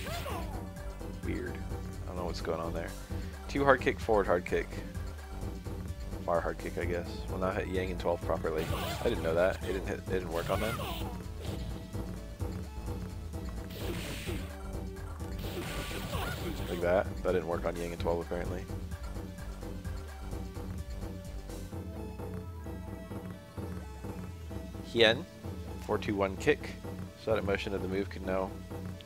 Weird. I don't know what's going on there. 2 hard kick, forward hard kick. Far hard kick, I guess. Will now hit Yang and 12 properly. I didn't know that. It didn't work on them. Like that. That didn't work on Yang and 12 apparently. Hien, 4-2-1 kick. Static motion of the move can now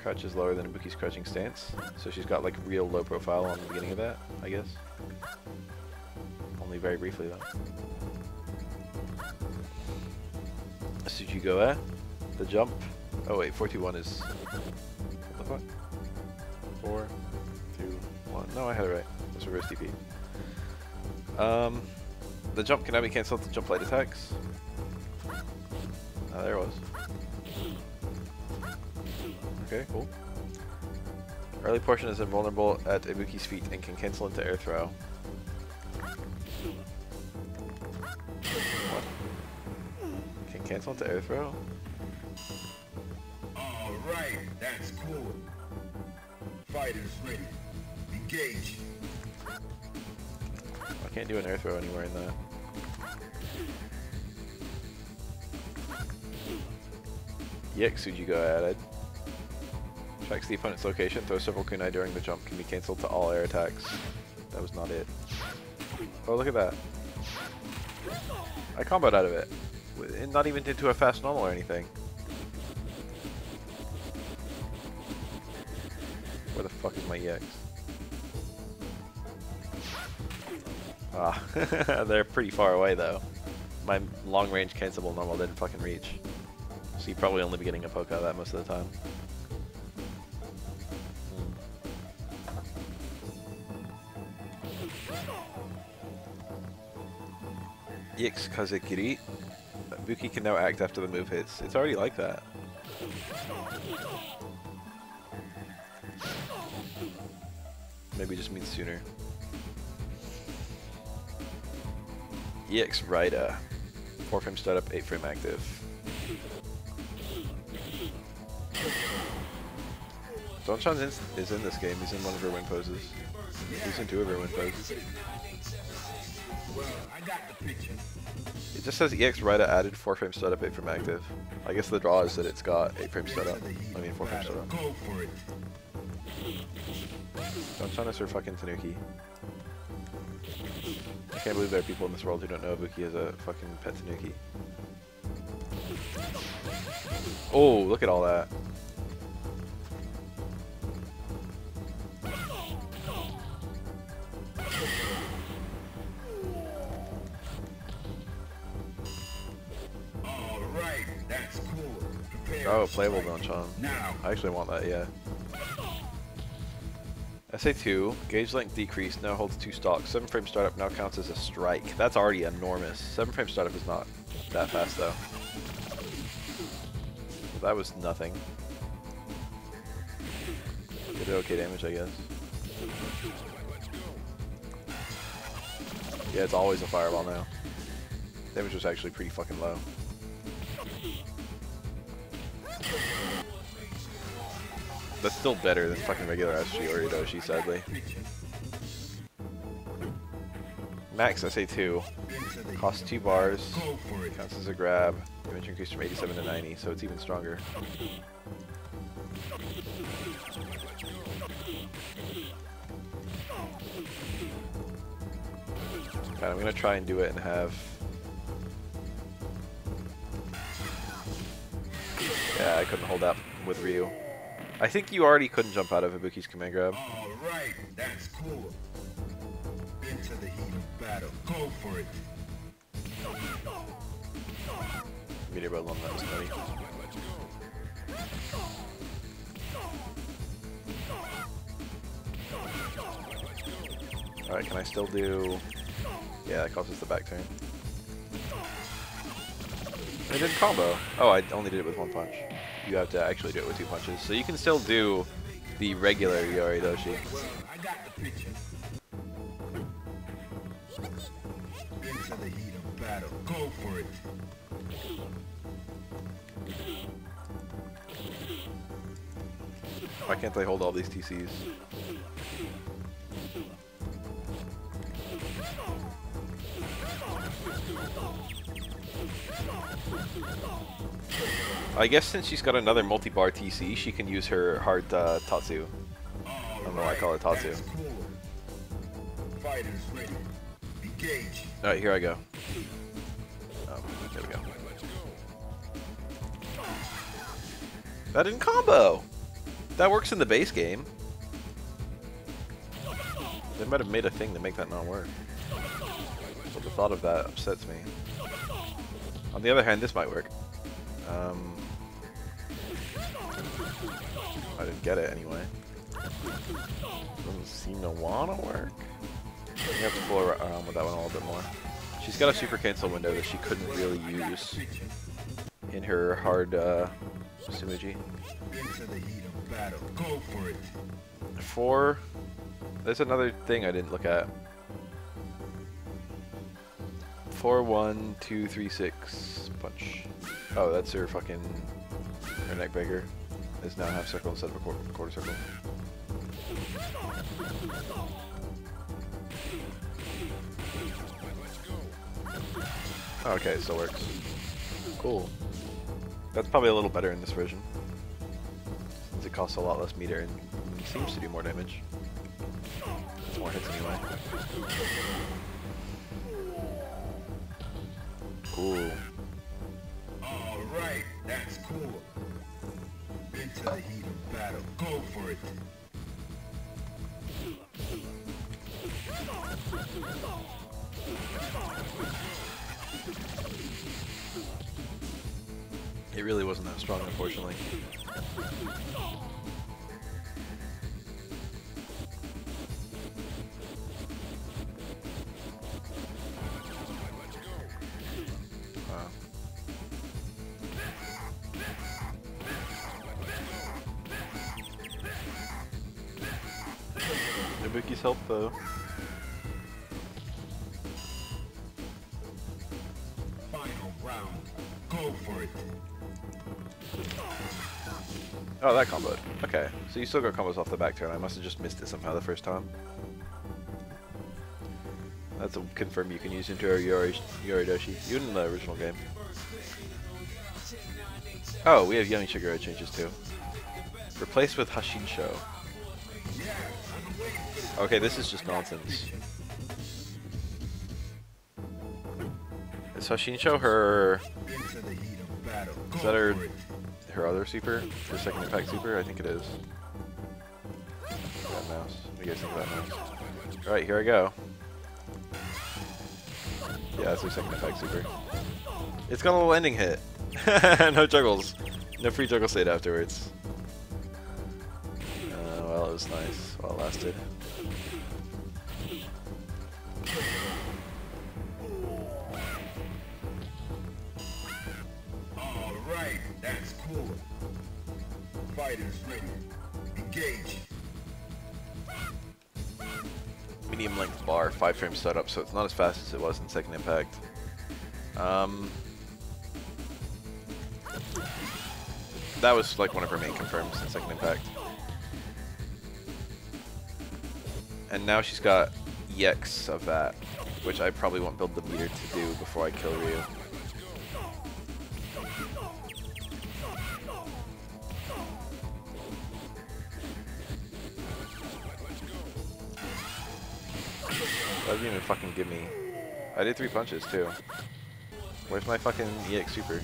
crouch is lower than Ibuki's crouching stance. So she's got like real low profile on the beginning of that, I guess. Only very briefly though. Tsuchigoe, the jump. Oh wait, 4-2-1 is... What the fuck? 4, 2, 1. No, I had it right. That's reverse DP. The jump can now be cancelled to jump light attacks. Oh, there it was. Okay, cool. Early portion is invulnerable at Ibuki's feet and can cancel into air throw. What? Can cancel into air throw? Alright, that's cool. Fighters ready. Engage. I can't do an air throw anywhere in that. EX Tsuchigoe added. Tracks the opponent's location, throws several kunai during the jump, can be cancelled to all air attacks. That was not it. Oh, look at that. I comboed out of it. And not even into a fast normal or anything. Where the fuck is my EX? Ah, they're pretty far away though. My long range cancelable normal didn't fucking reach. So you'd probably only be getting a poke out of that most of the time. EX Kazekiri. Ibuki can now act after the move hits. It's already like that. Maybe it just means sooner. EX Raida. 4-frame startup, 8-frame active. Donchan is in this game. He's in one of her win poses. He's in 2 of her win poses. Well, I got the picture. It just says EX Raida added 4-frame startup, 8-frame active. I guess the draw is that it's got 8-frame startup. I mean 4-frame startup. Go for it. Donchan is her fucking Tanuki. I can't believe there are people in this world who don't know Ibuki is a fucking pet Tanuki. Oh, look at all that. Alright, that's cool. Prepare Oh, to playable strike. Donchan. Now. I actually want that, yeah. SA2, gauge length decreased, now holds 2 stocks. 7-frame startup now counts as a strike. That's already enormous. 7-frame startup is not that fast though. Well, that was nothing. Did okay damage, I guess. Yeah, it's always a fireball now. Damage was actually pretty fucking low. That's still better than fucking regular SG or Hidoshi, sadly. Max SA2. Costs 2 bars. Counts as a grab. Damage increased from 87 to 90, so it's even stronger. Alright, I'm gonna try and do it and have... Yeah, I couldn't hold up with Ryu. I think you already couldn't jump out of Ibuki's command grab. Alright, that's cool. Into the heat of battle. Go for it. Meteor Bubble on that was nutty. Alright, can I still do... Yeah, that causes the back turn. I didn't combo. Oh, I only did it with 1 punch. You have to actually do it with 2 punches. So you can still do the regular Yoridoshi. I got the picture. Into the heat of battle. Go for it. Why can't I hold all these TCs? I guess since she's got another multi-bar TC, she can use her hard Tatsu. I don't know why I call it Tatsu. Fighters ready. Engage. Alright, here I go. Oh, there we go. That didn't combo! That works in the base game. They might have made a thing to make that not work. But the thought of that upsets me. On the other hand, this might work. I didn't get it anyway. Doesn't seem to wanna work. You have to fool around with that one a little bit more. She's got a super cancel window that she couldn't really use in her hard Sumuji. Into the heat of battle. Go for it. 4. There's another thing I didn't look at. 4, 1, 2, 3, 6 punch. Oh, that's her fucking her neck breaker. Is now half circle instead of a quarter circle. Oh, okay, it still works. Cool. That's probably a little better in this version, since it costs a lot less meter and seems to do more damage. It's more hits anyway. Cool. Alright, that's cool. Into the heat of battle. Go for it. It really wasn't that strong, unfortunately. Wow. Ibuki's help though. Final round. Go for it. Oh, that comboed. Okay, so you still got combos off the back turn. I must have just missed it somehow the first time. That's a confirm you can use into a Yoridoshi, even in the original game. Oh, we have Young Shiguro changes too. Replaced with Hashinsho. Okay, this is just nonsense. Is Hashinsho her... Is that her other super? Her second impact super? I think it is. That mouse. What do you guys think of that mouse? Alright, here I go. Yeah, that's her second impact super. It's got a little ending hit. No juggles. No free juggle state afterwards. Well, it was nice while it lasted. Alright, that's cool. Fighters ready. Engage. Medium length bar, 5 frame setup, so it's not as fast as it was in second impact. That was like one of her main confirms in Second Impact. And now she's got EX of that, which I probably won't build the meter to do before I kill Ryu. That didn't even fucking give me... I did 3 punches too. Where's my fucking EX super? Yeah,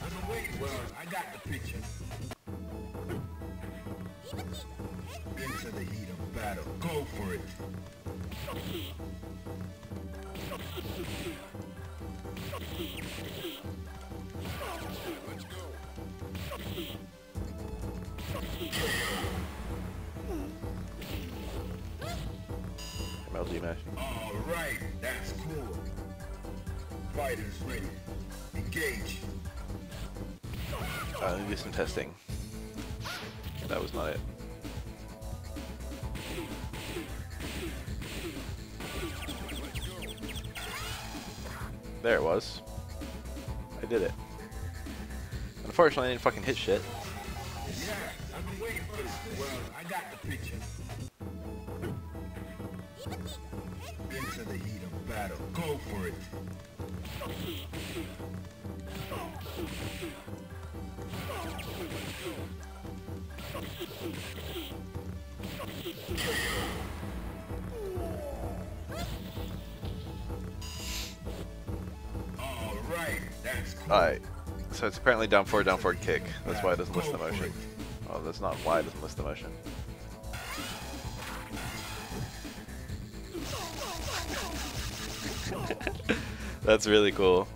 I've been waiting. Well, I got the picture. Into the heat of battle. Go for it. Let's go. MLG mashing. All right, that's cool. Fighters ready. Engage. Let me do some testing. That was not it. There it was. I did it. Unfortunately, I didn't fucking hit shit. Yeah, I've been waiting for this. Well, I got the picture. Into the heat of battle. Go for it. All right, that's cool. Alright. So it's apparently down forward kick. That's why it doesn't list the motion. Oh, that's not why it doesn't list the motion. That's really cool.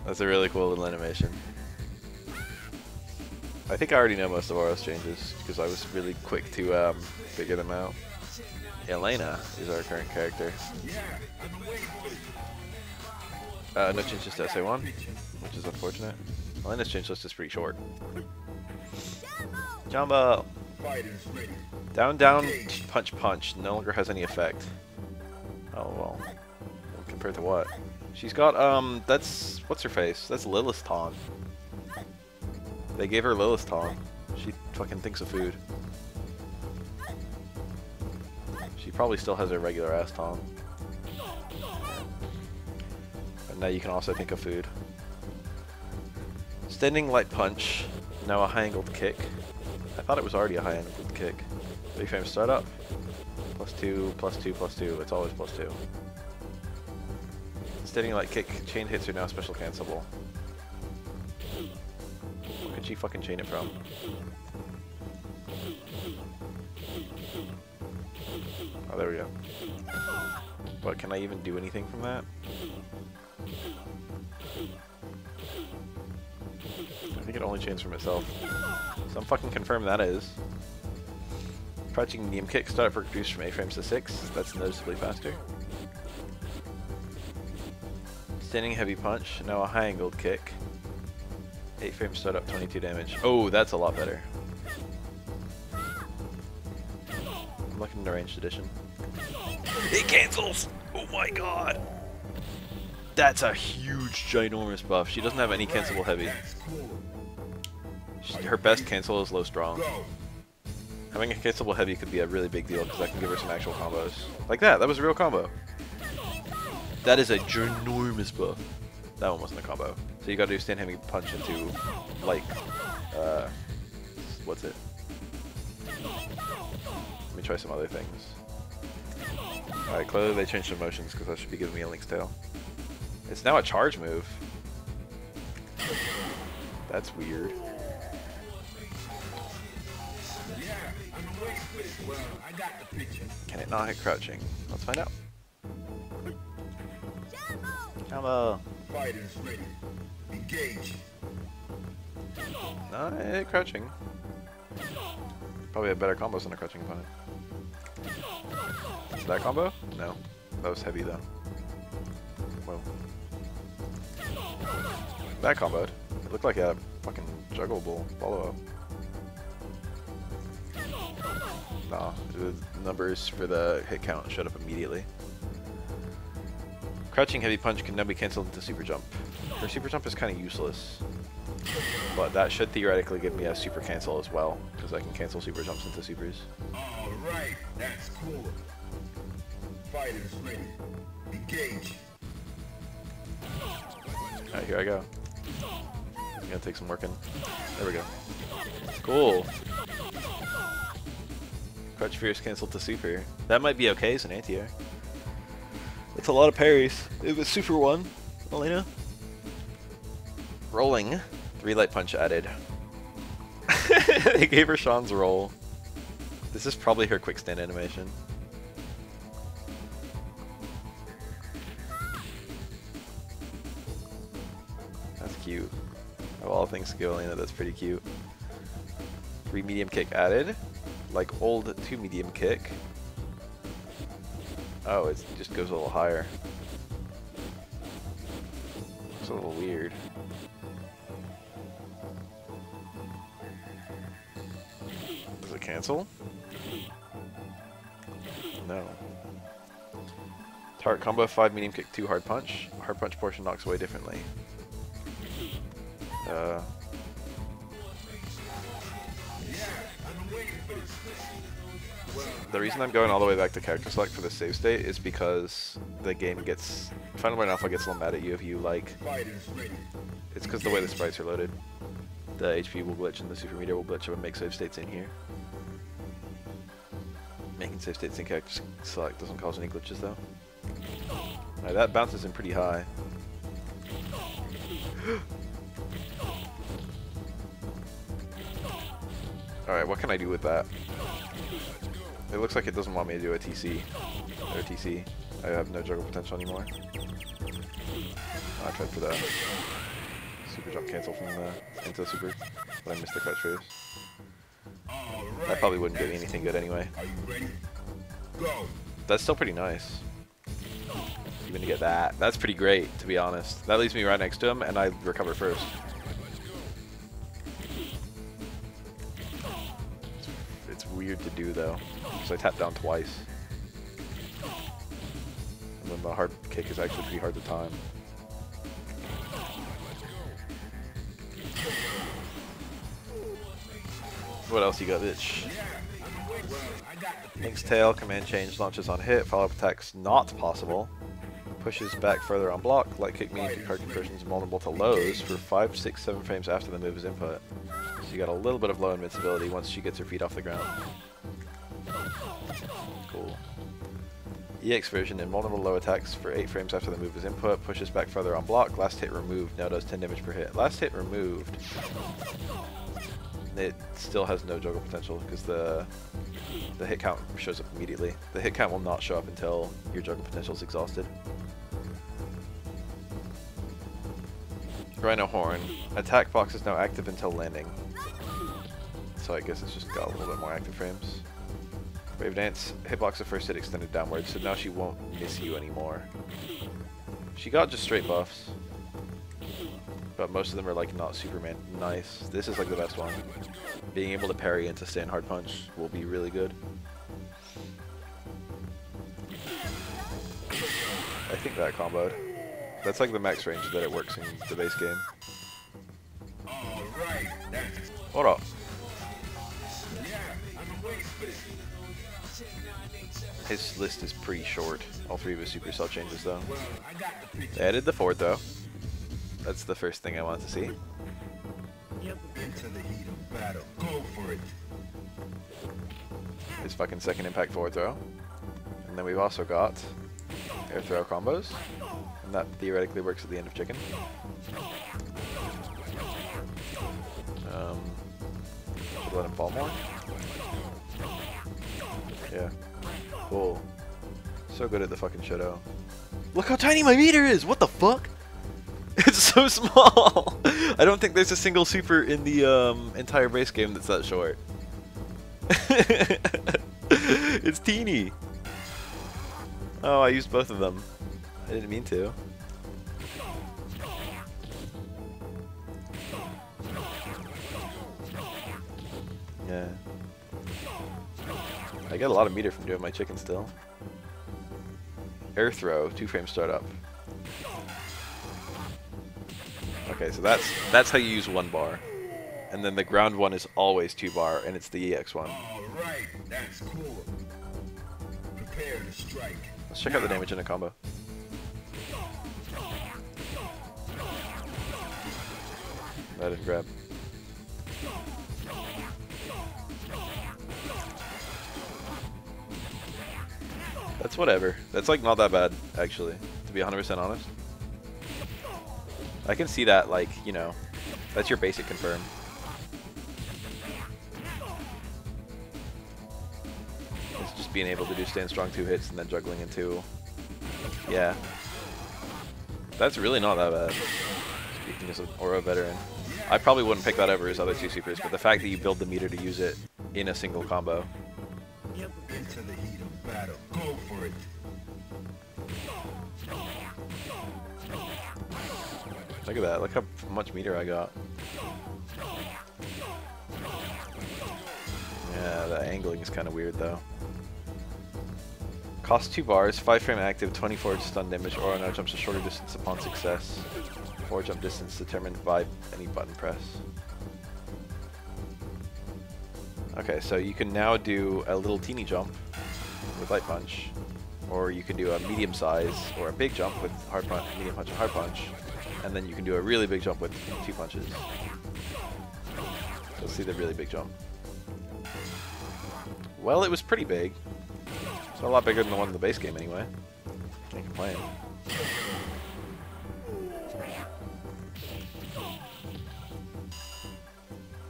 That's a really cool little animation. I think I already know most of Auro's changes because I was really quick to figure them out. Elena is our current character. No changes to SA1, which is unfortunate. Elena's change list is pretty short. Jumbo! Down, down, punch, punch. No longer has any effect. Oh, well. Compared to what? She's got, that's... What's her face? That's Lilith's taunt. They gave her Lilith's taunt. She fucking thinks of food. She probably still has her regular ass taunt. But now you can also think of food. Standing light punch. Now a high angled kick. I thought it was already a high angled kick. 3 frame startup. +2, +2, +2. It's always +2. Standing light kick. Chain hits are now special cancelable. Where could she fucking chain it from? Oh, there we go. But can I even do anything from that? I think it only chains from itself. So I'm fucking confirm that is. Crouching medium kick, start for reduced from 8 frames to 6. That's noticeably faster. Standing heavy punch, now a high angled kick. 8 frames start up, 22 damage. Oh, that's a lot better. I'm looking at Arranged Edition. It cancels! Oh my god! That's a huge, ginormous buff. She doesn't have any cancelable heavy. Her best cancel is low strong. Having a cancelable heavy could be a really big deal because that can give her some actual combos. Like that, that was a real combo. That is a ginormous buff. That one wasn't a combo. So you gotta do stand heavy punch into, like, what's it? Let me try some other things. Alright, clearly they changed the motions because that should be giving me a Link's Tail. It's now a charge move. That's weird. Can it not hit crouching? Let's find out. Combo! Fighters ready. Engage. No, it hit crouching. Probably have better combos than a crouching opponent. Is that combo? No. That was heavy though. Whoa. That comboed. It looked like a fucking juggleable follow-up. Nah, the numbers for the hit count showed up immediately. Crouching heavy punch can now be cancelled into super jump. Her super jump is kind of useless. But that should theoretically give me a super cancel as well, because I can cancel super jumps into supers. Alright, that's cool. Fighters ready. Engage. Alright, here I go. Gonna take some working. There we go. Cool. Crouch Fierce cancel to super. That might be okay as an anti-air. That's a lot of parries. It was super 1, Elena. Rolling. 3 light punch added. They gave her Sean's roll. This is probably her quick stand animation. That's cute. Of all things to go, Elena, that's pretty cute. 3 medium kick added. Like old 2 medium kick. Oh, it just goes a little higher. It's a little weird. Does it cancel? No. Target combo 5 medium kick 2 hard punch. Hard punch portion knocks away differently. The reason I'm going all the way back to character select for the save state is because the game gets... Final Burn Alpha gets a little mad at you if you like... It's because the way the sprites are loaded. The HP will glitch and the super meter will glitch if I make save states in here. Making save states in character select doesn't cause any glitches though. Alright, that bounces in pretty high. Alright, what can I do with that? It looks like it doesn't want me to do a TC. Or TC. I have no juggle potential anymore. I tried for that. Super jump cancel from the into super, but I missed the cut trace. That probably wouldn't get me anything good anyway. That's still pretty nice. Even to get that. That's pretty great, to be honest. That leaves me right next to him, and I recover first. It's weird to do, though, because I tap down twice. And then the hard kick is actually pretty hard to time. What else you got, bitch? Link's tail, command change, launches on hit, follow-up attacks not possible. Pushes back further on block, light kick means your card conversion is vulnerable to lows for 5, 6, 7 frames after the move is input. So you got a little bit of low invincibility once she gets her feet off the ground. Cool. EX version, invulnerable low attacks for 8 frames after the move is input, pushes back further on block, last hit removed, now does 10 damage per hit. Last hit removed. It still has no juggle potential because the hit count shows up immediately. The hit count will not show up until your juggle potential is exhausted. Rhino Horn. Attack box is now active until landing. So I guess it's just got a little bit more active frames. Wave Dance. Hitbox of first hit extended downwards, so now she won't miss you anymore. She got just straight buffs. But most of them are like not Superman nice. This is like the best one. Being able to parry into stand hard punch will be really good. I think that comboed. That's like the max range that it works in the base game. Hold up. His list is pretty short. All 3 of his supercell changes though. They added the forward throw. That's the first thing I want to see. Into the heat of battle. Go for it. His fucking second impact forward throw. And then we've also got air throw combos. And that theoretically works at the end of chicken. Should let him fall more. Yeah. Cool. So good at the fucking Shadow. Look how tiny my meter is! What the fuck? It's so small! I don't think there's a single super in the entire base game that's that short. It's teeny! Oh, I used both of them. I didn't mean to. Yeah. I get a lot of meter from doing my chicken still. Air throw, 2 frame startup. Okay, so that's how you use 1 bar. And then the ground one is always 2 bar, and it's the EX one. Alright, that's cool. Prepare to strike. Let's check out the damage in a combo. That didn't grab. That's whatever. That's like not that bad, actually, to be 100% honest. I can see that, like, you know, that's your basic confirm. It's just being able to do stand strong 2 hits and then juggling into, yeah. That's really not that bad, speaking as an Aura veteran. I probably wouldn't pick that over his other 2 supers, but the fact that you build the meter to use it in a single combo. Into the heat of battle. Go for it. Look at that, look how much meter I got. Yeah, the angling is kind of weird though. Costs 2 bars, 5 frame active, 24 stun damage, Aura now jumps a shorter distance upon success. 4 jump distance determined by any button press. Okay, so you can now do a little teeny jump with light punch, or you can do a medium size or a big jump with hard punch, medium punch and hard punch, and then you can do a really big jump with 2 punches. Let's see the really big jump. Well, it was pretty big. It's a lot bigger than the one in the base game anyway. Can't complain.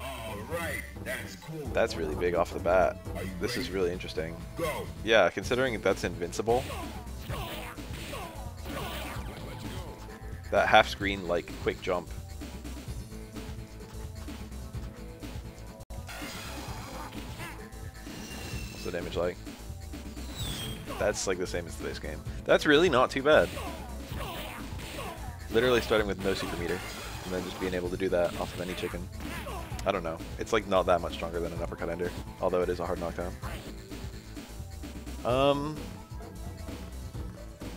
Alright, that's cool. That's really big off the bat. This is really interesting. Go. Yeah, considering that's invincible. That half screen, like, quick jump. What's the damage like? That's like the same as the base game. That's really not too bad. Literally starting with no super meter, and then just being able to do that off of any chicken. I don't know. It's like not that much stronger than an uppercut ender, although it is a hard knockdown.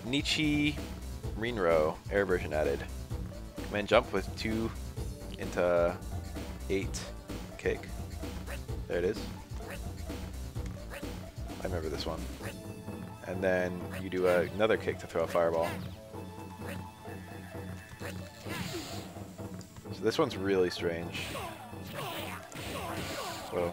Nichi Rinro, air version added. Command jump with 2 into 8 kick. There it is. I remember this one. And then you do another kick to throw a fireball. So this one's really strange. Whoa.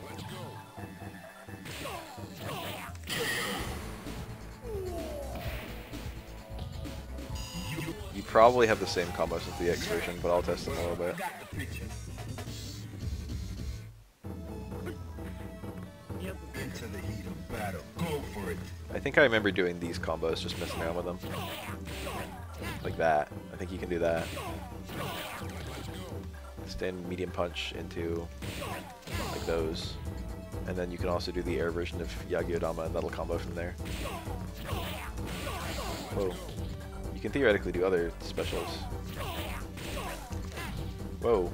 You probably have the same combos as the X version, but I'll test them a little bit. Into the heat of battle. Go for it. I think I remember doing these combos, just messing around with them. Like that. I think you can do that. Stand medium punch into like those. And then you can also do the air version of Yagi-Odama, and that'll combo from there. Whoa. You can theoretically do other specials. Whoa.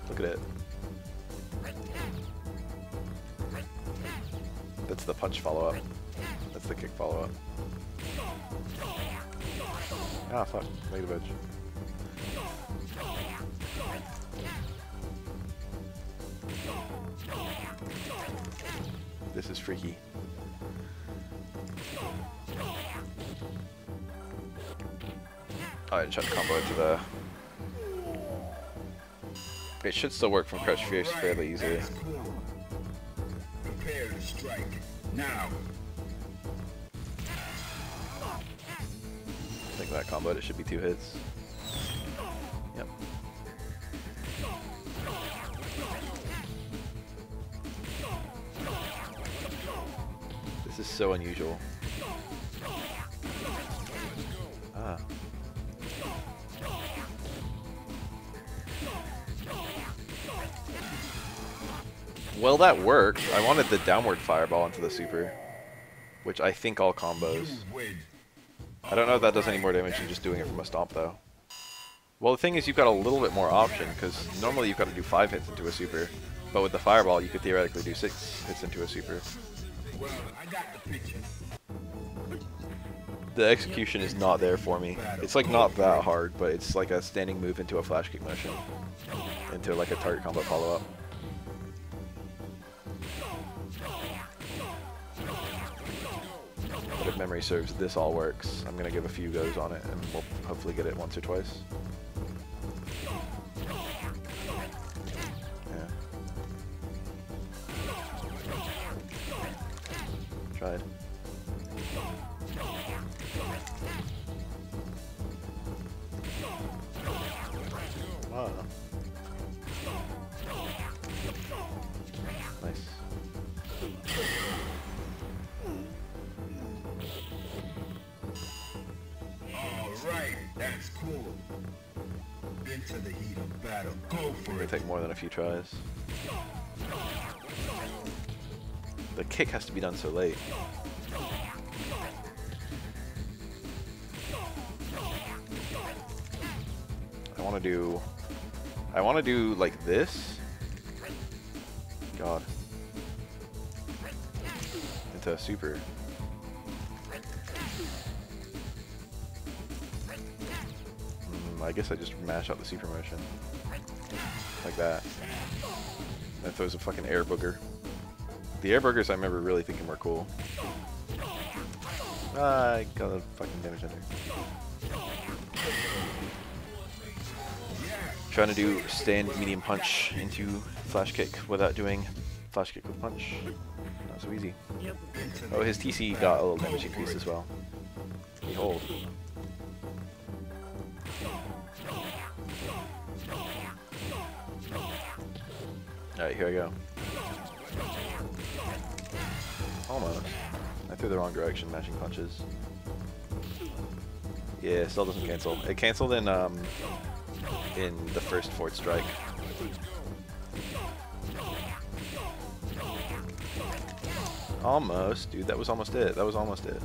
Look at it. That's the punch follow-up. That's the kick follow-up. Ah, fuck. Negative edge. This is freaky. Alright, try to combo it to the... It should still work from Crouch Fierce fairly easily. Prepare to strike. Now. I think that combo, it should be 2 hits. Yep. This is so unusual. Ah. Well, that worked. I wanted the downward fireball into the super, which I think all combos. I don't know if that does any more damage than just doing it from a stomp, though. Well, the thing is, you've got a little bit more option, because normally you've got to do 5 hits into a super, but with the fireball, you could theoretically do 6 hits into a super. Well, I got the picture. The execution is not there for me. It's like not that hard, but it's like a standing move into a flash kick motion. Into like a target combo follow-up. But if memory serves, this all works. I'm gonna give a few goes on it and we'll hopefully get it once or twice. Yeah. Tried. Wow. Nice. Alright, that's cool. Into the heat of battle. Go for It'll it. take more than a few tries. The kick has to be done so late. I want to do like this. God. Into a super. I guess I just mash out the super motion. Like that. That throws a fucking air booger. The air boogers I remember really thinking were cool. I got a fucking damage ender. Trying to do stand medium punch into flash kick without doing flash kick with punch. Not so easy. Oh, his TC got a little damage increase as well. Behold. Alright, here I go. Almost. I threw the wrong direction, mashing punches. Yeah, still doesn't cancel. It canceled in the first Fort Strike. Almost, dude. That was almost it. That was almost it.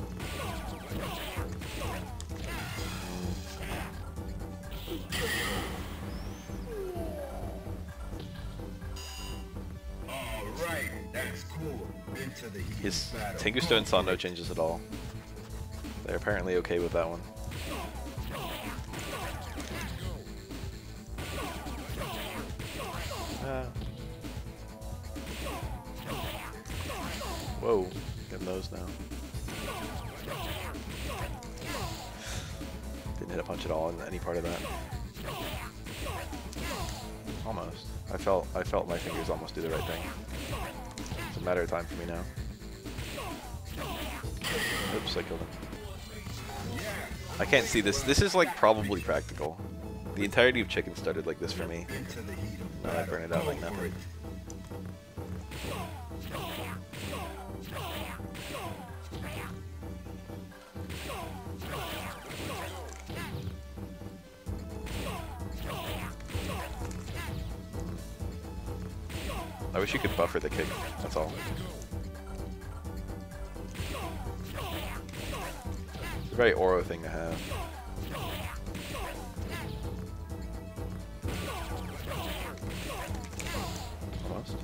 Alright, that's cool. Into the heat His of battle. Tengu Stone saw no changes at all. They're apparently okay with that one. Whoa, getting those now. Didn't hit a punch at all in any part of that. Almost. I felt my fingers almost do the right thing. It's a matter of time for me now. Oops, I killed him. I can't see this. This is like probably practical. The entirety of chicken started like this for me. Now I burn it out like nothing. I wish you could buffer the kick, that's all. It's a very Oro thing to have. Almost.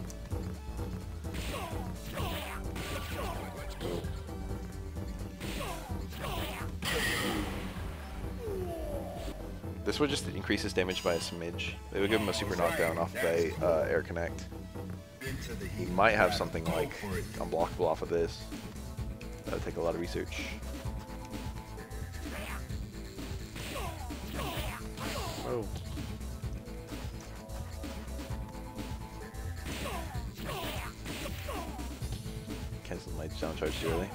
This would just increase his damage by a smidge. It would give him a super knockdown off of a air connect. He might have something like unblockable off of this. That would take a lot of research. Oh. Cancel my down charge too early.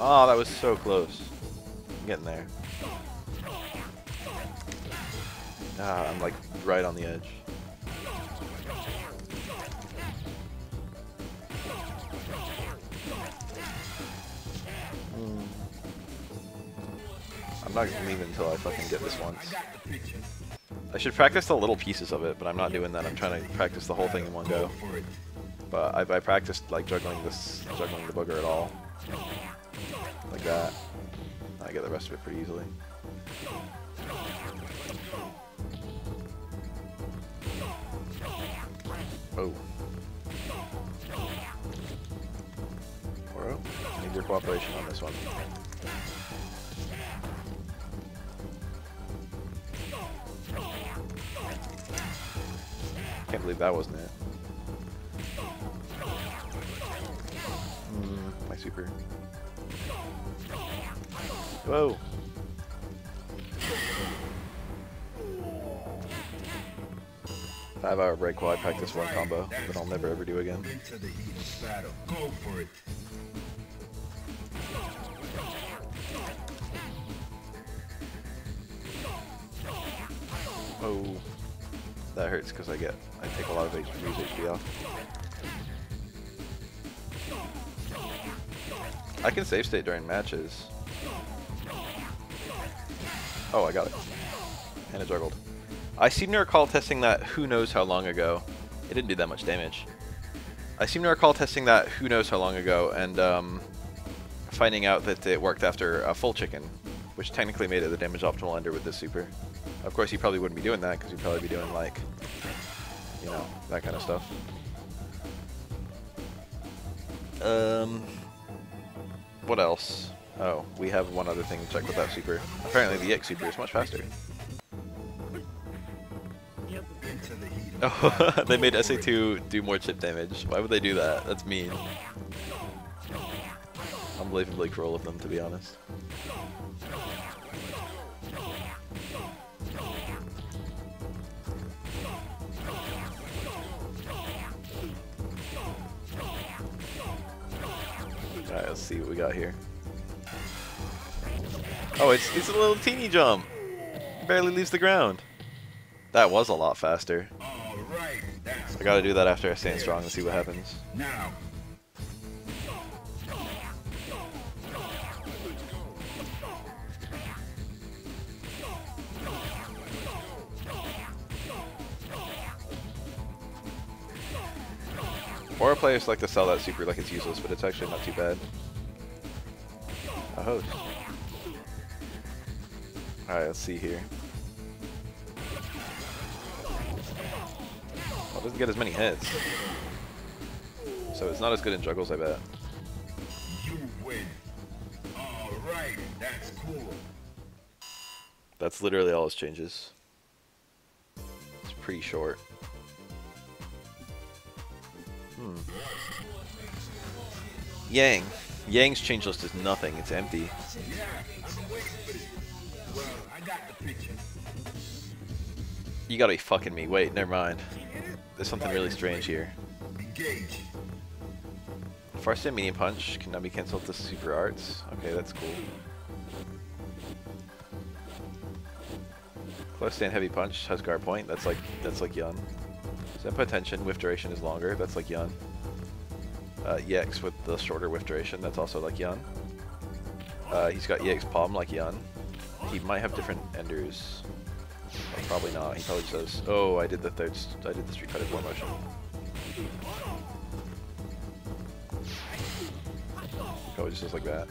Oh, that was so close. I'm getting there. Ah, I'm like right on the edge. I'm not leaving until I fucking get this once. I should practice the little pieces of it, but I'm not doing that. I'm trying to practice the whole thing in one go. But I practiced like juggling the booger at all. Like that. I get the rest of it pretty easily. cooperation on this one. Can't believe that wasn't it. My super. Whoa! 5-hour break while I practice one combo that I'll never ever do again. Into the heat of battle. Go for it. Oh, that hurts because I take a lot of HP off. I can save state during matches. Oh, I got it. And it juggled. I seem to recall testing that who knows how long ago. It didn't do that much damage. I seem to recall testing that who knows how long ago and finding out that it worked after a full chicken, which technically made it the damage optimal ender with this super. Of course, you probably wouldn't be doing that because you'd probably be doing like, you know, that kind of stuff. What else? Oh, we have one other thing to check with that super. Apparently the EX super is much faster. Oh, they made SA2 do more chip damage. Why would they do that? That's mean. Unbelievably cruel of them, to be honest. Alright, let's see what we got here. Oh, it's a little teeny jump. Barely leaves the ground. That was a lot faster. I gotta do that after I stand strong and see what happens. Now. Horror players like to sell that super like it's useless, but it's actually not too bad. A host. Alright, let's see here. Well, it doesn't get as many hits. So it's not as good in juggles, I bet. You win. Alright, that's cool. That's literally all its changes. It's pretty short. Yang. Yang's change list is nothing, it's empty. Yeah, I've been waiting for this. Well, I got the picture. You gotta be fucking me. Wait, never mind. There's something really strange here. Engage. First and medium punch can now be cancelled to super arts. Okay, that's cool. Close stand heavy punch has guard point. That's like Yun. Senpai tension whiff duration is longer. That's like Yun. EX with the shorter whiff duration. That's also like Yun. He's got EX palm like Yun. He might have different enders. Or probably not. He probably just does. Oh, I did the Street Fighter 4 motion. Probably just does like that.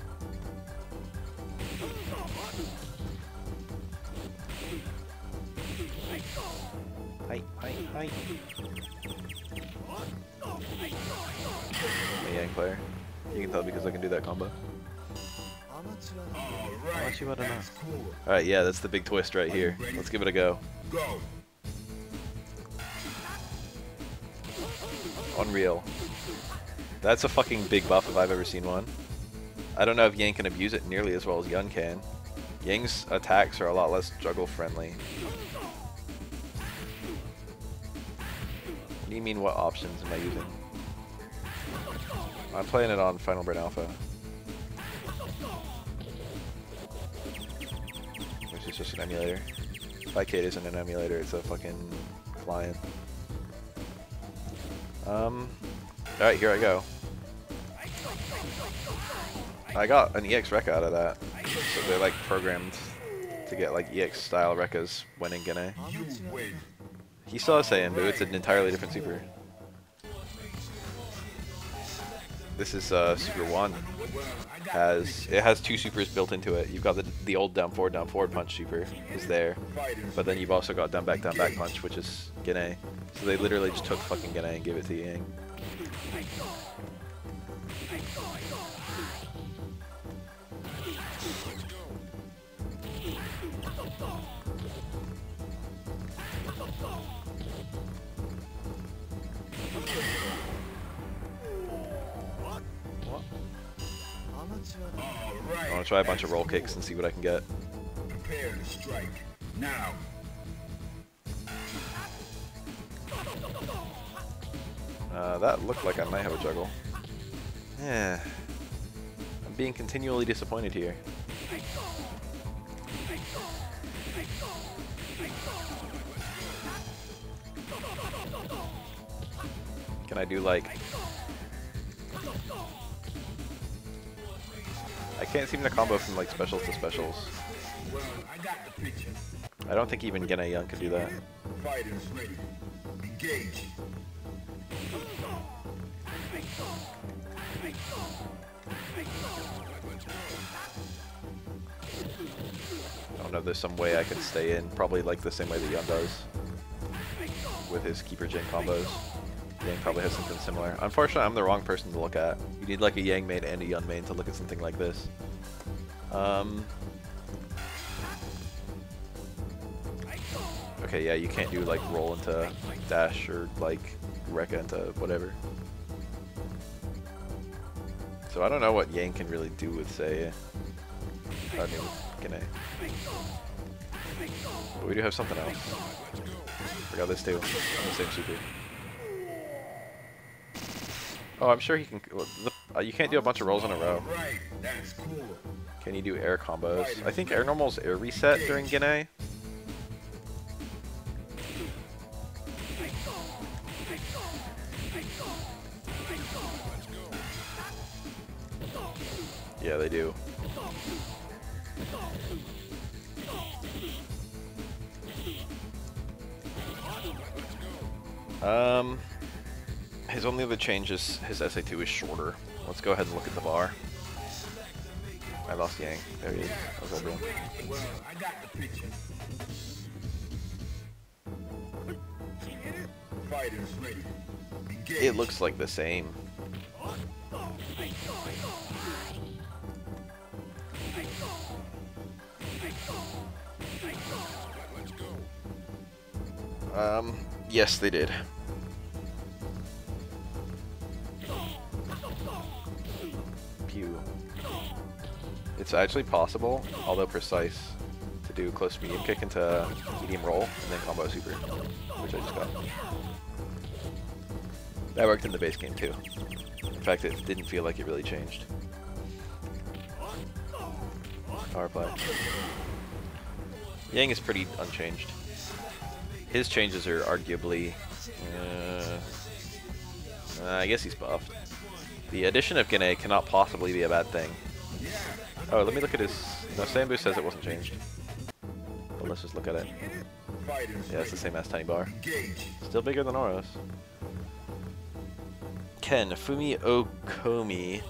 Hi. I'm a Yang player. You can tell because I can do that combo. Alright, yeah, that's the big twist right here. Let's give it a go. Go. Unreal. That's a fucking big buff if I've ever seen one. I don't know if Yang can abuse it nearly as well as Yun can. Yang's attacks are a lot less juggle friendly. What do you mean, what options am I using? I'm playing it on Final Burn Alpha. Which is just an emulator. Vikate isn't an emulator, it's a fucking client. Alright, here I go. I got an EX Rekka out of that. So they're like programmed to get like EX style Rekkas when in Gene. You win. He still has Saiyan, but it's an entirely different super. This is Super 1. It has two supers built into it. You've got the old down forward punch super is there, but then you've also got down back punch, which is Gene. So they literally just took fucking Gene and gave it to Yang. try a bunch of roll kicks and see what I can get. Prepare to strike. Now. That looked like I might have a juggle. Yeah. I'm being continually disappointed here. Can I do like... I can't seem to combo from like specials to specials. Well, I got the picture. I don't think even Gene Young could do that. Fighters ready. Engage. I don't know if there's some way I could stay in, probably like the same way that Young does with his Keeper Jin combos. Yang probably has something similar. Unfortunately, I'm the wrong person to look at. You need like a Yang main and a Yun main to look at something like this. Okay, yeah, you can't do like roll into dash or like Rekka into whatever. So I don't know what Yang can really do with, say, I mean, Gene. But we do have something else. Forgot this too. On the same super. Oh, I'm sure he can. Well, you can't do a bunch of rolls in a row. Right, that's cool. Can you do air combos? I think air normals air reset during Gene. Yeah, they do. His only other change is his SA2 is shorter. Let's go ahead and look at the bar. I lost Yang. There he is. That was everyone. Well, I got the picture. Fighters ready. Engage. It looks like the same. Yes, they did. Pew. It's actually possible, although precise, to do close to medium kick into medium roll and then combo super, which I just got. That worked in the base game too. In fact, it didn't feel like it really changed. Power play. Yang is pretty unchanged. His changes are arguably... I guess he's buffed. The addition of Gene cannot possibly be a bad thing. Oh, let me look at his... No, Sambu says it wasn't changed. But let's just look at it. Yeah, it's the same as Tiny Bar. Still bigger than Oros. Ken, Fumi Okomi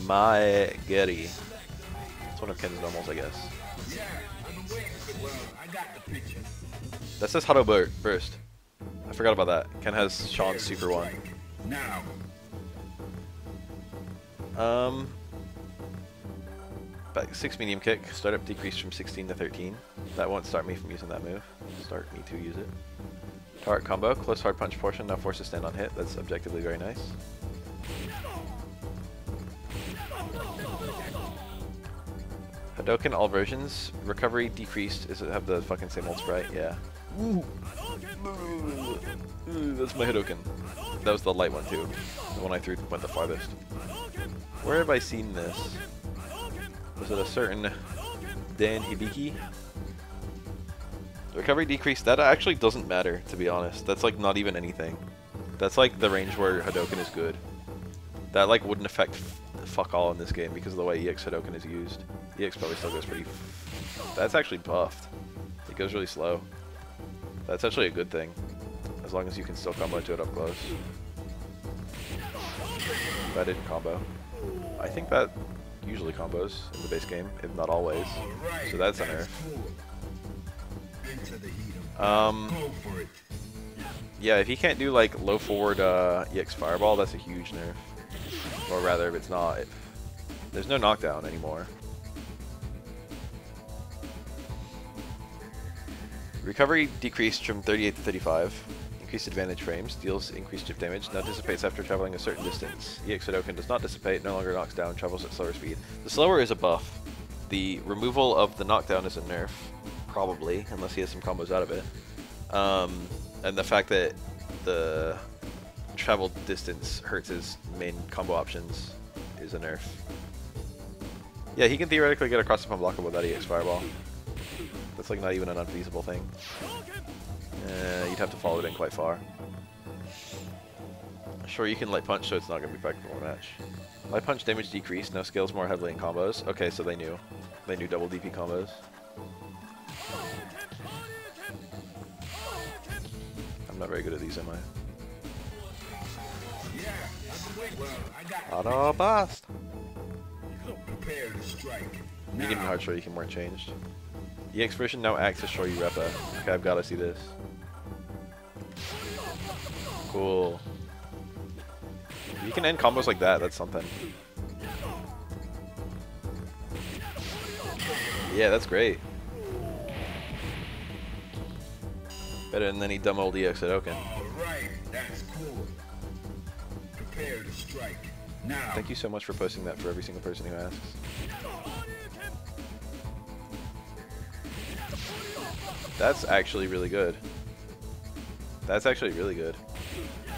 Mae Geri. It's one of Ken's normals, I guess. That says Hado Burst. I forgot about that. Ken has Sean's Super 1. Back 6 medium kick. Startup decreased from 16 to 13. That won't start me from using that move. Start me to use it. Target combo. Close hard punch portion. Now force to stand on hit. That's objectively very nice. Hadoken all versions. Recovery decreased. Does it have the fucking same old sprite? Yeah. Ooh. Ooh, that's my Hadoken. That was the light one too. The one I threw went the farthest. Where have I seen this? Was it a certain Dan Hibiki? Recovery decreased. That actually doesn't matter, to be honest. That's like not even anything. That's like the range where Hadoken is good. That like wouldn't affect fuck all in this game because of the way EX Hadoken is used. EX probably still goes pretty... That's actually buffed. It goes really slow. That's actually a good thing. As long as you can still combo to it up close. That didn't combo. I think that usually combos in the base game, if not always. So that's a nerf. Yeah, if he can't do like low forward EX Fireball, that's a huge nerf. Or rather, if it's not, there's no knockdown anymore. Recovery decreased from 38 to 35. Increased advantage frames. Deals increased chip damage. Now dissipates after traveling a certain distance. EX Hadoken does not dissipate. No longer knocks down. Travels at slower speed. The slower is a buff. the removal of the knockdown is a nerf, probably, unless he has some combos out of it. And the fact that the travel distance hurts his main combo options is a nerf. Yeah, he can theoretically get across the unblockable without EX Fireball. That's like not even an unfeasible thing. You'd have to follow it in quite far. Sure, you can Light Punch, so it's not going to be practical in a match. Light Punch damage decreased, now scales more heavily in combos. Okay, so they knew. They knew double DP combos. I'm not very good at these, am I? Auto Blast! Prepare to strike. Medium and hard Shoryuken weren't changed. EX version now acts as Shoryu Repa. Okay, I've got to see this. Cool. You can end combos like that, that's something. Yeah, that's great. Better than any dumb old EX at Oken. Alright, that's cool. Prepare to strike. Now. Thank you so much for posting that for every single person who asks. That's actually really good. That's actually really good.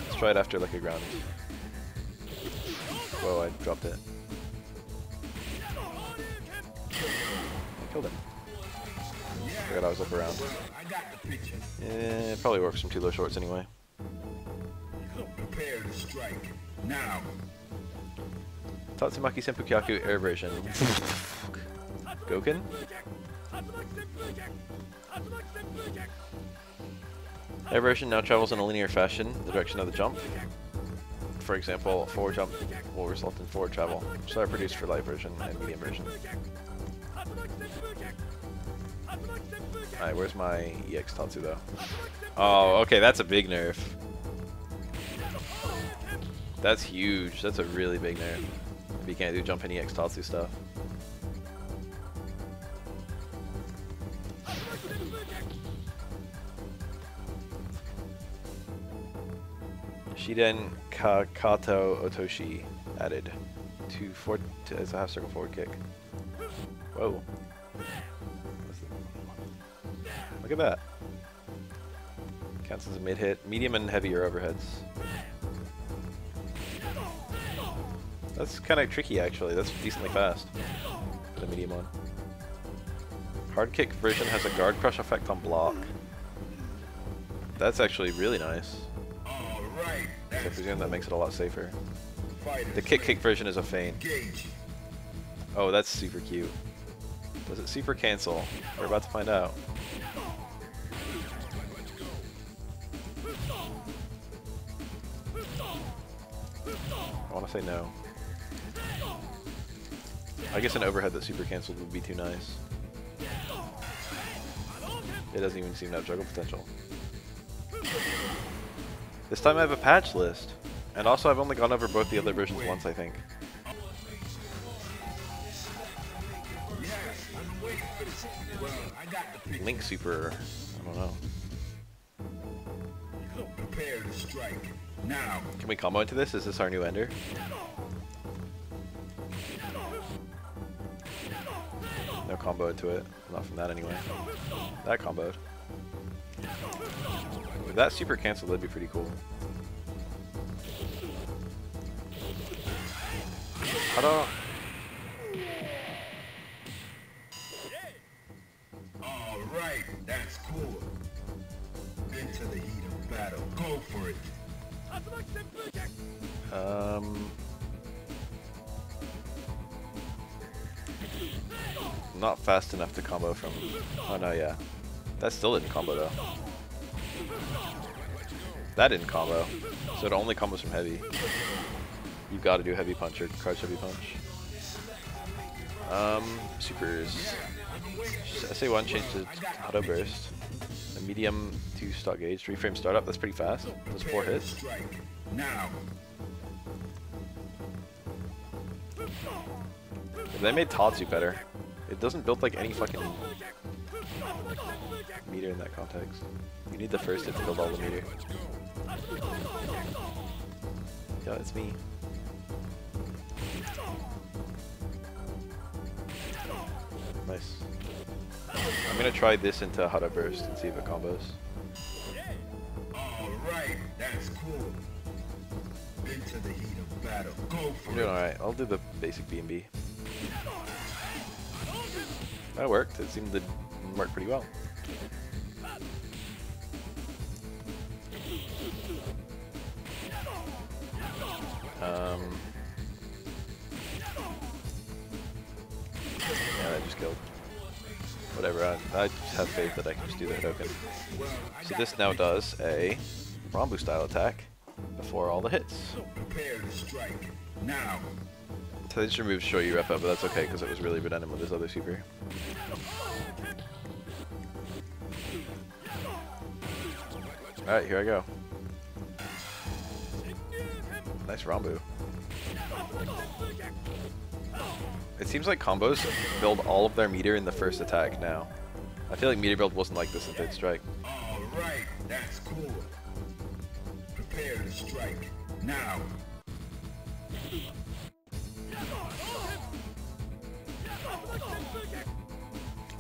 Let's try it after like a ground. Whoa, I dropped it. I killed him. Forgot I was up around. Yeah, it probably works from 2 low shorts anyway. Prepare to strike. Now. Tatsumaki Senpukyaku Air version. Goken? Air version now travels in a linear fashion, the direction of the jump. For example, forward jump will result in forward travel. So I produced for light version and medium version. Alright, where's my EX Tatsu though? Oh, okay, that's a big nerf. That's huge. That's a really big nerf. If you can't do jump and EX Tatsu stuff. Shiden Kato Otoshi added as a half circle forward kick. Whoa. Look at that. Counts as a mid hit. Medium and heavier overheads. That's kind of tricky actually. That's decently fast for the medium one. Hard kick version has a guard crush effect on block. That's actually really nice. So I presume that makes it a lot safer. The kick version is a feint. Oh, that's super cute. Does it super cancel? We're about to find out. I want to say no. I guess an overhead that super canceled would be too nice. It doesn't even seem to have juggle potential. This time I have a patch list. And also I've only gone over both the other versions once, I think. Link super, I don't know. Prepare to strike. Now. Can we combo into this? Is this our new ender? No combo into it. Not from that anyway. That comboed. If that super cancel, that'd be pretty cool. Ta-da! Alright, that's cool. Into the heat of battle. Go for it. Not fast enough to combo from... Oh no, yeah. That still didn't combo though. That didn't combo. So it only combos from heavy. You've got to do heavy punch or crouch heavy punch. Supers. SA1 changed to auto burst. A medium to stock gauge. 3-frame startup. That's pretty fast. Those 4 hits. Now. They made Tatsu better. It doesn't build like any fucking meter in that context. You need the first hit to build all the meter. Yeah, it's me. Nice. I'm gonna try this into Hada Burst and see if it combos. Alright, that's cool. Into the heat of battle. Go for I'm it. doing alright. I'll do the basic B&B. That worked. It seemed to work pretty well. Yeah, that just killed. Whatever, I just have faith that I can just do the Hadoken. So this now does a Rambu style attack before all the hits. Prepare to strike. Now. So they just removed Shoyu Repa, but that's okay because it was really redundant with his other super. Alright, here I go. Nice Rambu. It seems like combos build all of their meter in the first attack now. I feel like meter build wasn't like this in Third Strike. Alright, that's cool. Prepare to strike. Now.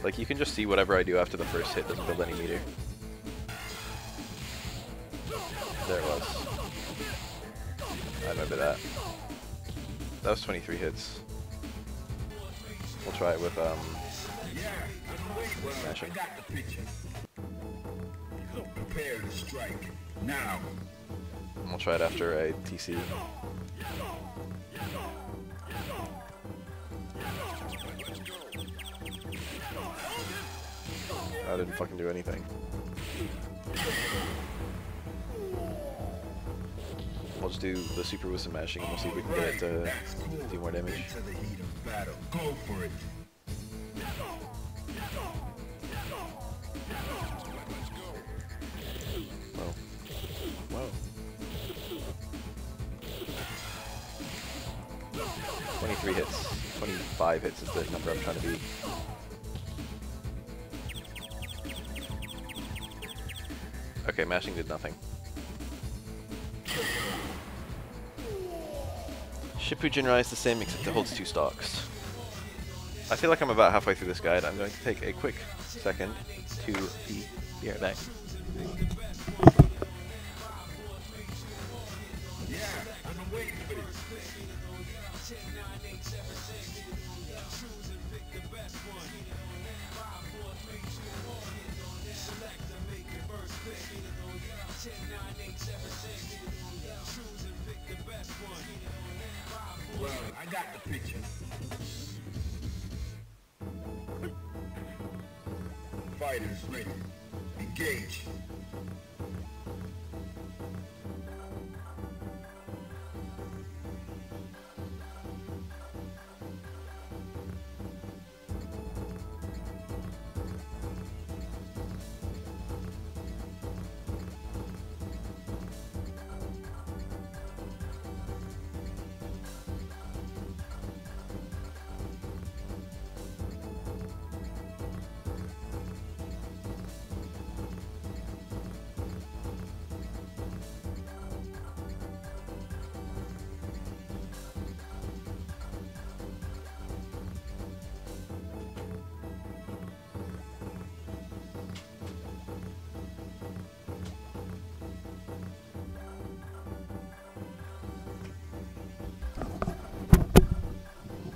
Like, you can just see whatever I do after the first hit doesn't build any meter. There it was. I remember that. That was 23 hits. We'll try it with, smashing. I got the picture. Prepare to strike. Now. And we'll try it after a TC. I didn't fucking do anything. We'll just do the super with some mashing and we'll see if we can get it to do more damage. Into the heat of battle. Go for it. Whoa. Whoa. 23 hits. 25 hits is the number I'm trying to beat. Okay, mashing did nothing. Shippuden is the same except it holds 2 stocks. I feel like I'm about halfway through this guide. I'm going to take a quick second to pee. Be right back. Yeah, I've been waiting for this. Well, I got the picture. Fighters ready. Engage.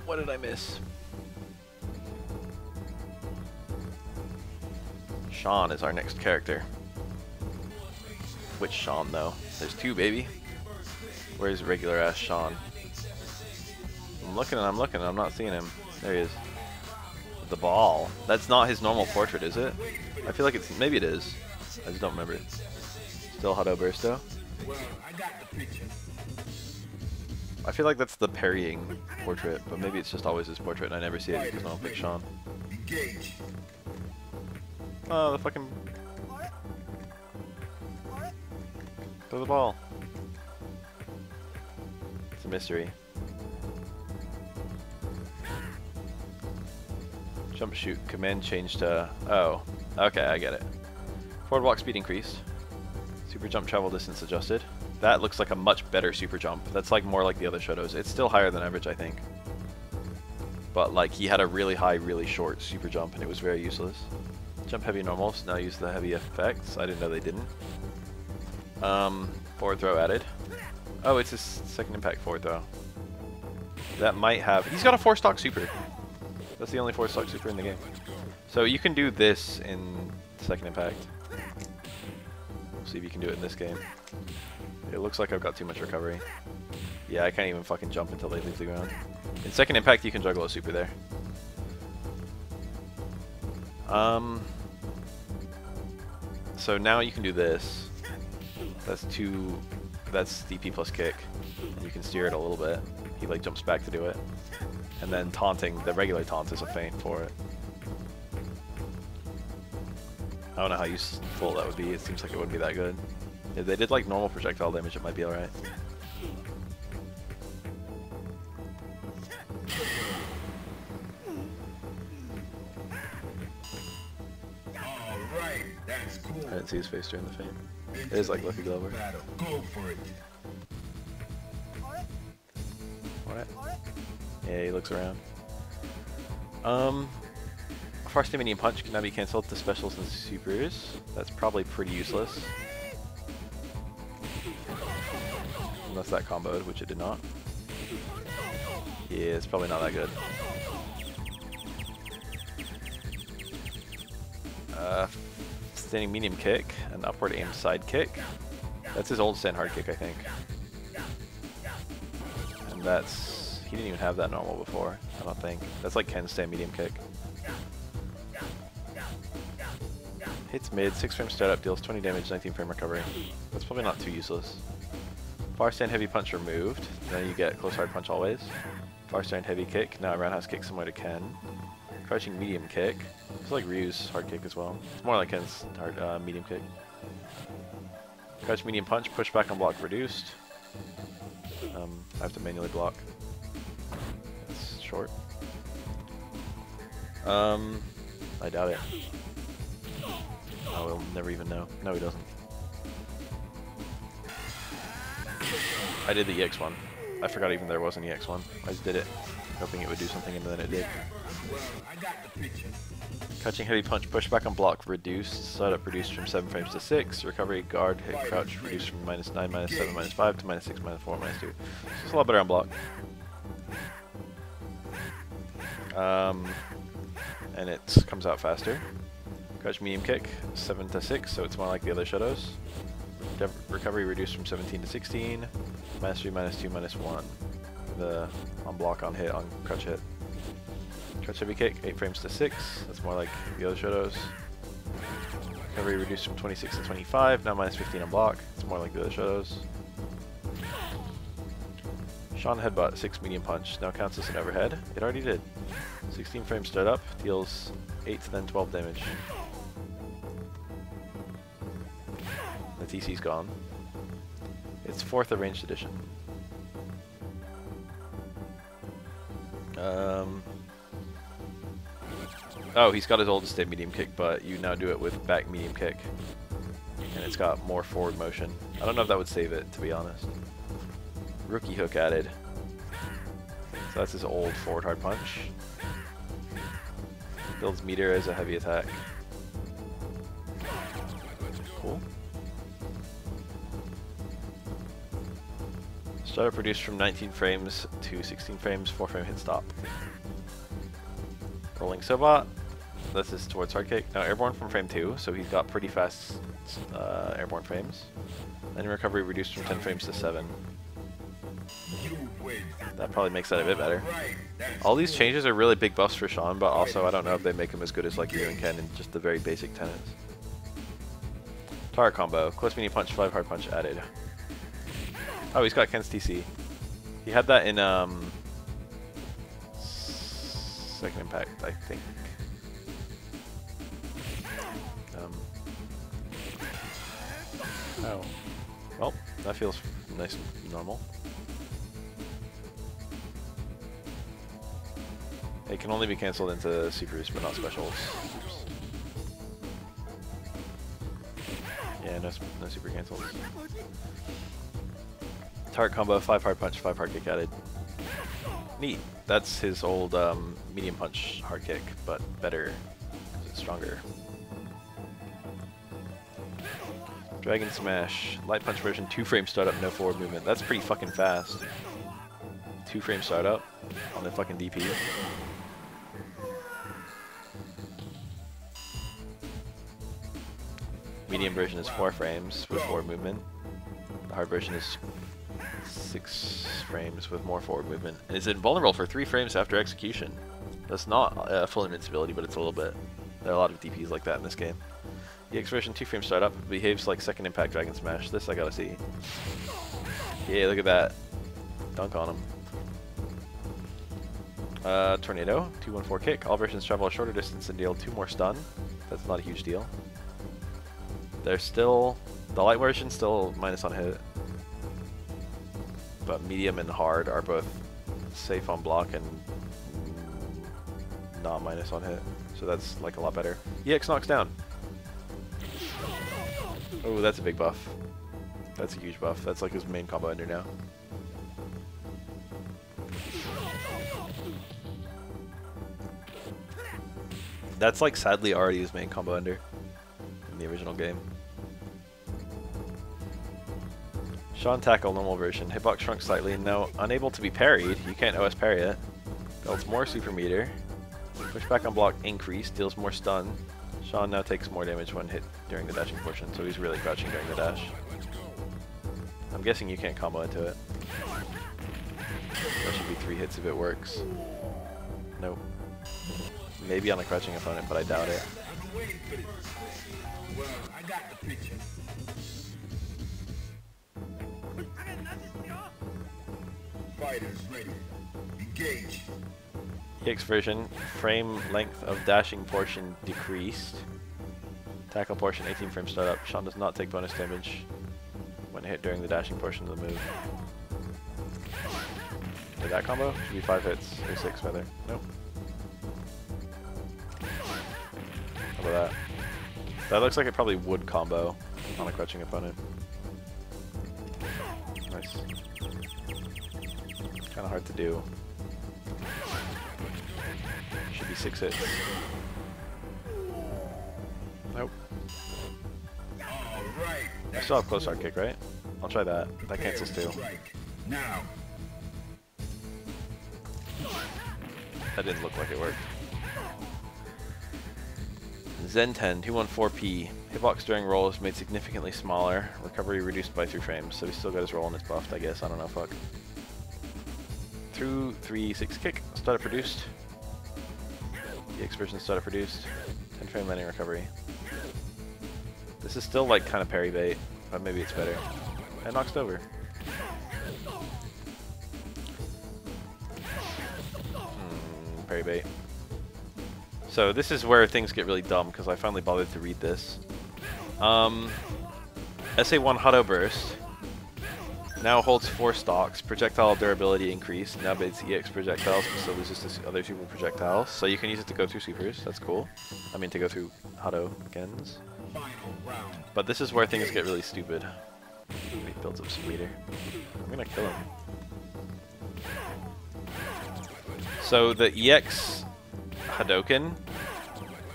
What did I miss? Sean is our next character. Which Sean though? There's 2, baby. Where's regular ass Sean? I'm looking and I'm looking and I'm not seeing him. There he is. The ball. That's not his normal portrait, is it? I feel like it's, maybe it is. I just don't remember. Still Hado Bursto? Well, I got the picture. I feel like that's the parrying portrait, but maybe it's just always his portrait and I never see it because I don't pick Sean. Engage. Oh, the fucking... Throw the ball. It's a mystery. Jump shoot. Command change to... Oh. Okay, I get it. Forward walk speed increased. Super jump travel distance adjusted. That looks like a much better super jump. That's like more like the other Shotos. It's still higher than average, I think. but like he had a really high, really short super jump, and it was very useless. Jump heavy normals, now use the heavy effects. I didn't know they didn't. Forward throw added. Oh, it's his second impact forward throw. That might have... He's got a 4-stock super. That's the only 4-stock super in the game. So you can do this in second impact. We'll see if you can do it in this game. It looks like I've got too much recovery. Yeah, I can't even fucking jump until they leave the ground. In second impact, you can juggle a super there. So now you can do this. That's DP plus kick. And you can steer it a little bit. He like jumps back to do it. And then taunting, the regular taunt is a feint for it. I don't know how useful that would be. It seems like it wouldn't be that good. If they did like normal projectile damage, it might be alright. Alright, that's cool. I didn't see his face during the feint. It is like Lucky Glover. Go for it. What? Yeah, he looks around. Far Medium Punch can now be cancelled to specials and supers. That's probably pretty useless. Unless that comboed, which it did not. Yeah, it's probably not that good. Standing medium kick, an upward aim side kick. That's his old stand hard kick, I think. And that's... he didn't even have that normal before, I don't think. That's like Ken's stand medium kick. Hits mid, 6 frame startup, deals 20 damage, 19 frame recovery. That's probably not too useless. Far stand heavy punch removed, then you get close hard punch always. Far stand heavy kick, now a roundhouse kick similar to Ken. Crouching medium kick. It's like Ryu's hard kick as well. It's more like Ken's hard medium kick. Crouch medium punch, push back on block reduced. I have to manually block. It's short. I doubt it. Oh, we'll never even know. No, he doesn't. I did the EX one. I forgot even there was an EX one. I just did it, hoping it would do something, and then it did. Crouching heavy punch, push back on block reduced. Startup reduced from 7 frames to 6. Recovery, guard, hit, crouch reduced from -9, -7, -5 to -6, -4, -2. So it's a lot better on block. And it comes out faster. Crouch medium kick, 7 to 6, so it's more like the other shadows. Recovery reduced from 17 to 16. -3, -2, -1. The on block, on hit, on crouch hit. Crouch heavy kick, 8 frames to 6. That's more like the other shadows. Recovery reduced from 26 to 25. Now -15 on block. It's more like the other shadows. Sean headbutt, 6 medium punch. Now counts as an overhead. It already did. 16 frames start up. Deals 8 to then 12 damage. The TC's gone. It's 4th Arranged Edition. Oh, he's got his old state medium kick, but you now do it with back medium kick. And it's got more forward motion. I don't know if that would save it, to be honest. Rookie hook added. So that's his old forward hard punch. Builds meter as a heavy attack. Cool. Startup reduced from 19 frames to 16 frames, 4 frame hit stop. Rolling Sobot. This is towards hard kick. Now airborne from frame 2, so he's got pretty fast airborne frames. Then recovery reduced from 10 frames to 7. That probably makes that a bit better. All these changes are really big buffs for Sean, but also I don't know if they make him as good as like you and Ken in just the very basic tenets. Tar combo. Close medium punch, 5 hard punch added. Oh, he's got Ken's TC. He had that in second impact, I think. Oh. Well, that feels nice and normal. It can only be cancelled into supers, but not specials. Oops. Yeah, no super cancels. Target combo, 5 hard punch, 5 hard kick added. Neat. That's his old medium punch hard kick, but better because it's stronger. Dragon Smash, light punch version, 2-frame startup, no forward movement. That's pretty fucking fast. 2-frame startup on the fucking DP. Medium version is 4 frames with forward movement. The hard version is 6 frames with more forward movement. And is invulnerable for 3 frames after execution. That's not full invincibility, but it's a little bit. There are a lot of DPs like that in this game. EX version 2-frame startup behaves like second impact Dragon Smash. This I gotta see. Yeah, look at that. Dunk on him. Tornado, 2-1-4 kick. All versions travel a shorter distance and deal 2 more stun. That's not a huge deal. There's still, the light version still minus on hit. But medium and hard are both safe on block and not minus on hit. So that's like a lot better. EX knocks down. Oh, that's a big buff. That's a huge buff. That's like his main combo ender now. That's like sadly already his main combo ender in the original game. Sean tackle normal version. Hitbox shrunk slightly. No, unable to be parried. You can't OS parry it. Builds more super meter. Pushback on block increased. Deals more stun. Sean now takes more damage when hit during the dashing portion, so he's really crouching during the dash. I'm guessing you can't combo into it. That should be 3 hits if it works. Nope. Maybe on a crouching opponent, but I doubt it. I've been waiting for this. Well, I got the picture. Fighters ready. Engage. EX version, frame length of dashing portion decreased. Tackle portion 18 frame startup. Sean does not take bonus damage when hit during the dashing portion of the move. Did that combo? Should be 5 hits or 6 rather. Nope. How about that? That looks like it probably would combo on a crouching opponent. Nice. Kinda hard to do. Should be 6 hits. Nope. I still have close hard kick, right? I'll try that. That cancels too. Now. That didn't look like it worked. Zen 10, 214p. Hitbox during roll is made significantly smaller. Recovery reduced by 3 frames. So he's still got his roll and it's buffed, I guess. I don't know, fuck. Through 3-6 kick. Startup produced. EX version startup produced. 10 frame landing recovery. This is still like kind of parry bait, but maybe it's better. And knocks over. Parry bait. So this is where things get really dumb because I finally bothered to read this. SA1 Hudo Burst now holds 4 stocks. Projectile durability increased. Now baits EX projectiles, but still loses to other super projectiles. So you can use it to go through supers. That's cool. I mean to go through Hudo gens. But this is where things get really stupid. He builds up some meter. I'm gonna kill him. So the EX Hadoken,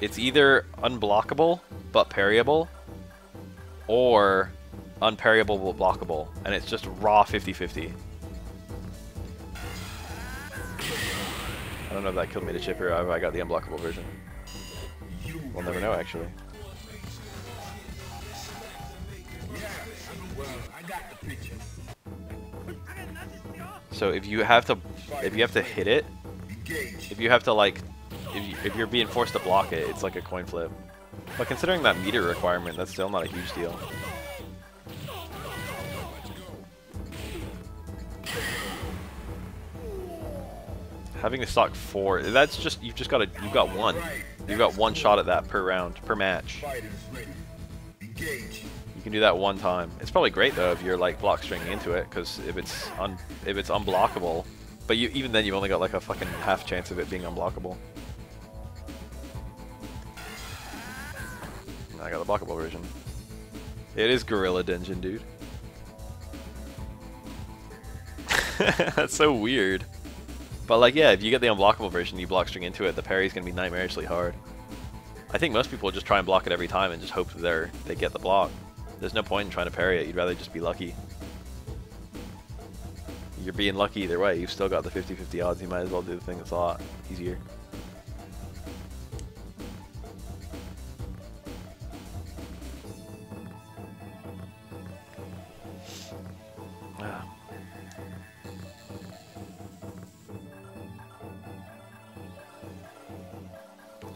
it's either unblockable but parryable, or unparryable but blockable, and it's just raw 50-50. I don't know if that killed me to chip or if I got the unblockable version. We'll never know, actually. So if you have to hit it, if you have to like, if you're being forced to block it, it's like a coin flip. But considering that meter requirement, that's still not a huge deal. Having to stock 4, that's just, you've got one shot at that per round, per match. You can do that one time. It's probably great though if you're like block stringing into it, because if it's unblockable, but even then you've only got like a fucking half chance of it being unblockable. I got the blockable version. It is Gorilla Dungeon, dude. That's so weird. But like, yeah, if you get the unblockable version, you block string into it, the parry's gonna be nightmarishly hard. I think most people just try and block it every time and just hope that they get the block. There's no point in trying to parry it, you'd rather just be lucky. You're being lucky either way, you've still got the 50-50 odds, you might as well do the thing that's a lot easier.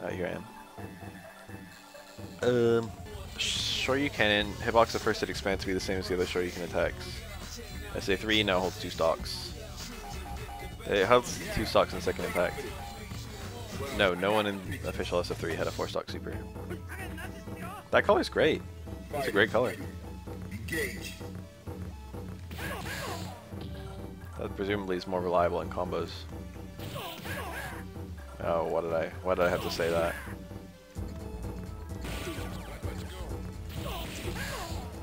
Oh, here I am. Shoryuken hitbox at first hit expands to be the same as the other Shoryuken attacks. SA3 now holds 2 stocks. It holds 2 stocks in second impact. No one in official SF3 had a 4-stock super. That color's great. It's a great color. That presumably is more reliable in combos. Oh, why did I have to say that?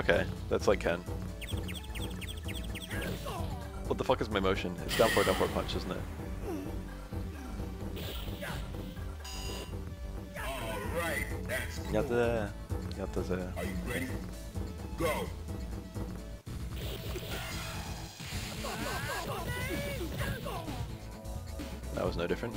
Okay, that's like Ken. What the fuck is my motion? It's down 4 punch, isn't it? Alright, that's cool. Yatta. Are you ready? Go! That was no different.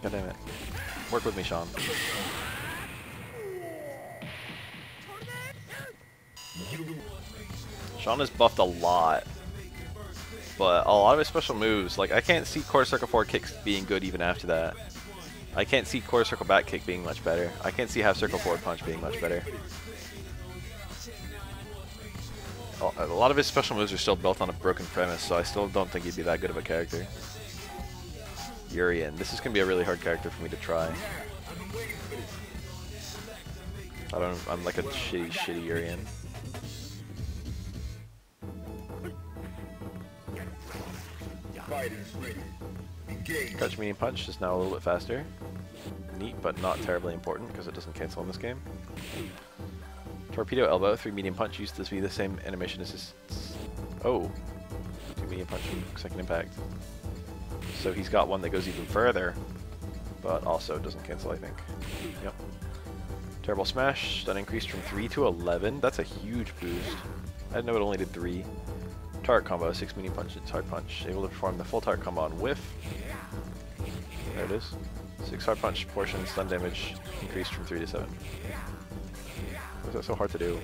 God damn it. Work with me, Sean. Sean is buffed a lot. But a lot of his special moves, like I can't see quarter circle forward kicks being good even after that. I can't see quarter circle back kick being much better. I can't see half circle forward punch being much better. A lot of his special moves are still built on a broken premise, so I still don't think he'd be that good of a character. Urien. This is going to be a really hard character for me to try. I'm like a shitty Urien. Crouch medium punch is now a little bit faster. Neat, but not terribly important because it doesn't cancel in this game. Torpedo elbow, 3 medium punch used to be the same animation as his... Oh! 2 medium punch from second impact. So he's got one that goes even further, but also doesn't cancel, I think. Yep. Terrible smash, stun increased from 3 to 11. That's a huge boost. I didn't know it only did 3. Tart combo, 6 medium punch and hard punch. Able to perform the full tart combo on whiff. There it is. 6 hard punch portion, stun damage increased from 3 to 7. Why is that so hard to do?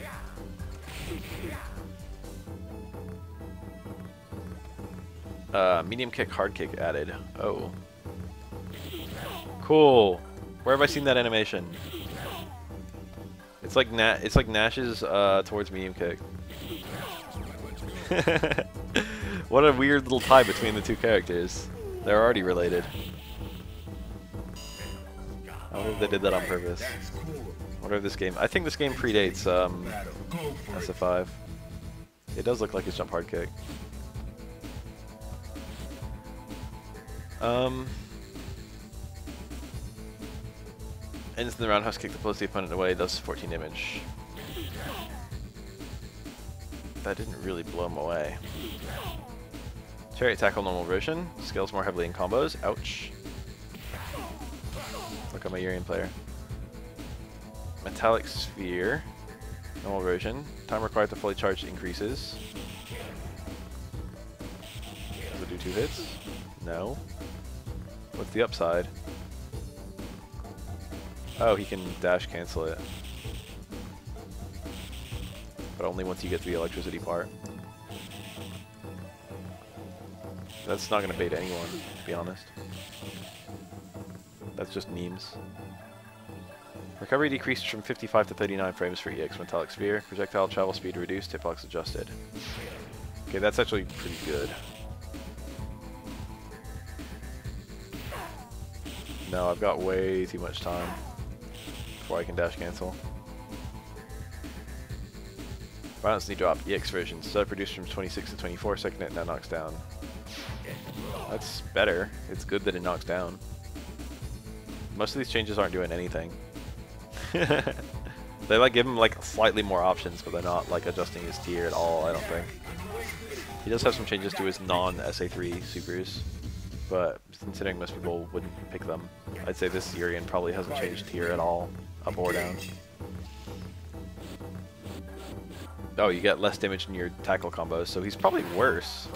Medium kick, hard kick added. Oh. Cool. Where have I seen that animation? It's like Nash's towards medium kick. What a weird little tie between the two characters. They're already related. I wonder if they did that on purpose. I wonder if this game... I think this game predates SF5. It does look like it's jump hard kick. Ends in the roundhouse kick that blows the opponent away, does 14 damage. That didn't really blow him away. Chariot tackle normal version. Scales more heavily in combos. Ouch. Look, I'm a Urien player. Metallic sphere. Normal version. Time required to fully charge increases. Does it do 2 hits? No. What's the upside? Oh, he can dash cancel it. But only once you get to the electricity part. That's not going to bait anyone, to be honest. That's just memes. Recovery decreased from 55 to 39 frames for EX Metallic Sphere. Projectile travel speed reduced, hitbox adjusted. Okay, that's actually pretty good. No, I've got way too much time before I can dash cancel. Violence knee drop, EX version. Stud produced from 26 to 24, second hit now knocks down. That's better. It's good that it knocks down. Most of these changes aren't doing anything. They like give him like slightly more options, but they're not like adjusting his tier at all, I don't think. He does have some changes to his non-SA3 supers, but considering most people wouldn't pick them, I'd say this Urien probably hasn't changed tier at all, up or down. Oh, you get less damage in your tackle combos, so he's probably worse.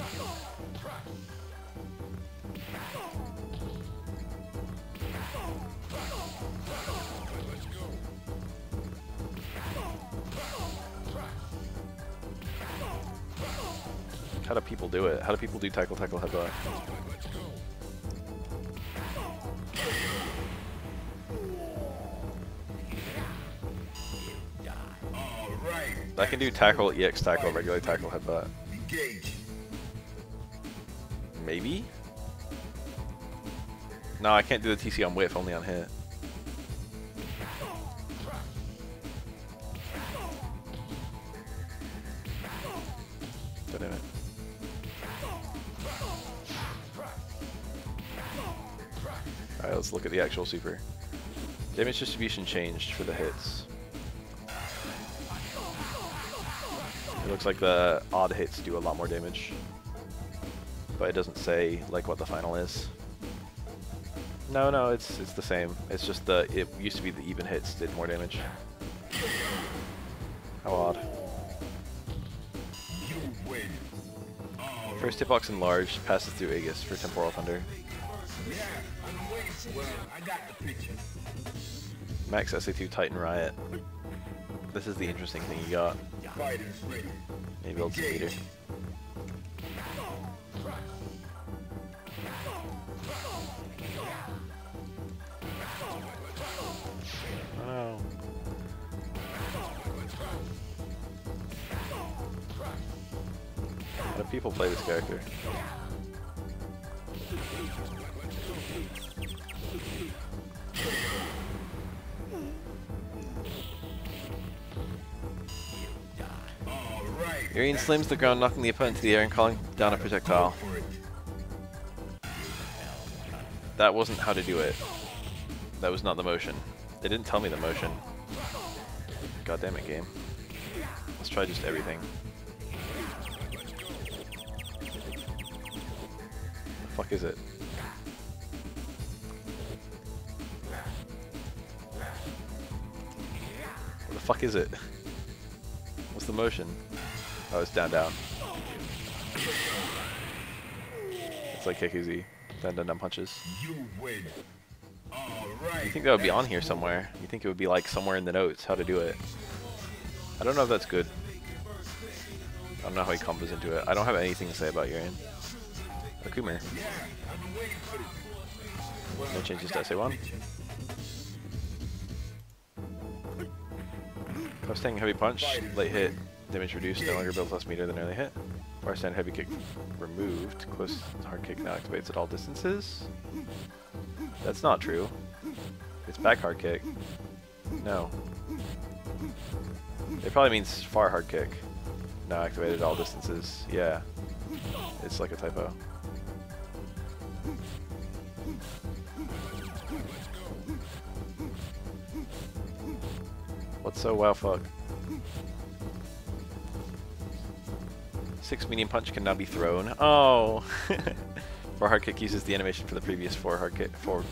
How do people do it? How do people do tackle, tackle, headbutt? I can do tackle, EX tackle, regular tackle, headbutt. Maybe? No, I can't do the TC on whiff, only on hit. Don't do it. Alright, let's look at the actual super. Damage distribution changed for the hits. It looks like the odd hits do a lot more damage, but it doesn't say like what the final is. No, it's the same. It's just it used to be the even hits did more damage. How odd. First hitbox enlarged passes through Aegis for Temporal Thunder. Max SA2 Titan Riot. This is the interesting thing you got. Maybe build some meter. Oh. How do people play this character? Urien slams the ground, knocking the opponent to the air and calling down a projectile. That wasn't how to do it. That was not the motion. They didn't tell me the motion. God damn it, game. Let's try just everything. The fuck is it? What the fuck is it? What's the motion? Oh, it's down, down. It's like Kikuzi. Down, down, down punches. You think that would be on here somewhere? You think it would be like somewhere in the notes how to do it? I don't know if that's good. I don't know how he combos into it. I don't have anything to say about Urien. Akuma. No changes to SA1. Close heavy punch, late hit. Damage reduced, no longer builds less meter than early hit. Far stand heavy kick removed. Close hard kick now activates at all distances. That's not true. It's back hard kick. No. It probably means far hard kick. Now activated at all distances. Yeah. It's like a typo. What's so wow fuck? 6 medium punch can now be thrown. Oh! 4 hard kick uses the animation for the previous 4 hard kick. Forward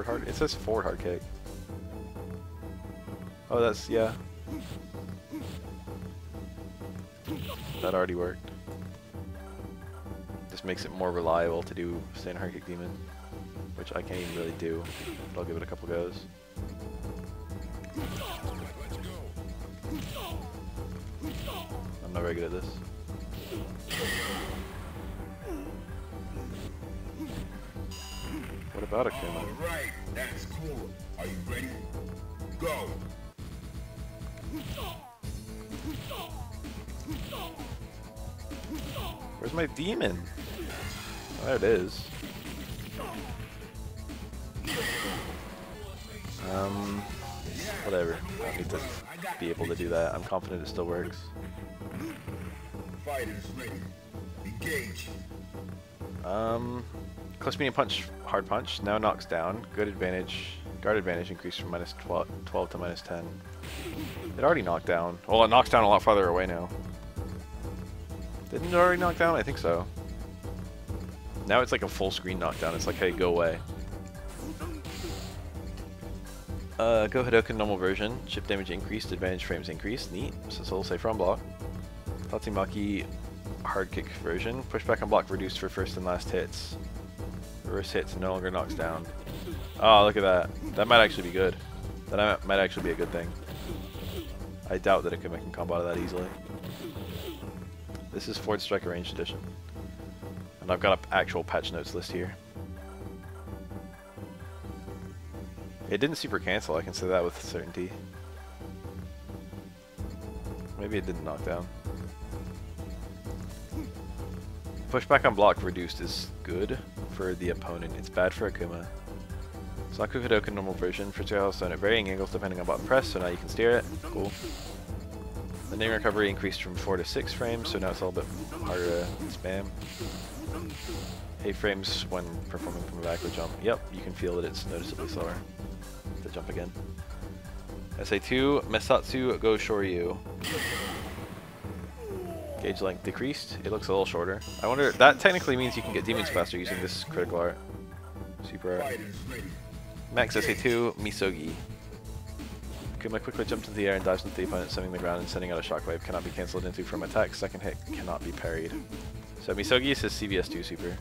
hard. It says forward hard kick. Oh, that's yeah. That already worked. Just makes it more reliable to do stand hard kick demon, which I can't even really do. But I'll give it a couple goes. I'm not very good at this. What about Akuma? Alright, that's cool. Are you ready? Go! Where's my demon? Oh, there it is. Whatever. I don't need to be able to do that. I'm confident it still works. Fighters ready. Engage. Close medium punch, hard punch, now knocks down. Good advantage, guard advantage increased from minus 12 to minus 10. It already knocked down. Well, it knocks down a lot farther away now. Didn't it already knock down? I think so. Now it's like a full screen knockdown. It's like, hey, go away. Go Hadoken normal version. Chip damage increased, advantage frames increased. Neat. So it'll say from block. Tatsumaki hard kick version. Pushback on block reduced for first and last hits. Reverse hits no longer knocks down. Oh, look at that. That might actually be good. That might actually be a good thing. I doubt that it could make a combo out of that easily. This is SF3 Arranged Edition. And I've got an actual patch notes list here. It didn't super cancel, I can say that with certainty. Maybe it didn't knock down. Pushback on block reduced is good for the opponent. It's bad for Akuma. Saku Hadoken normal version. Projectile stone at varying angles depending on button press, so now you can steer it. Cool. The name recovery increased from 4 to 6 frames, so now it's a little bit harder to spam. 8 frames when performing from a backward jump. Yep, you can feel that it's noticeably slower to jump again. SA2, Mesatsu Go Shoryu. Gauge length decreased. It looks a little shorter. I wonder, that technically means you can get demons faster using this critical art. Super art. Max SA2, Misogi. Akuma quickly jumps into the air and dives into the opponent, sending the ground and sending out a shockwave. Cannot be cancelled into from attack. Second hit cannot be parried. So Misogi is his CVS2 super.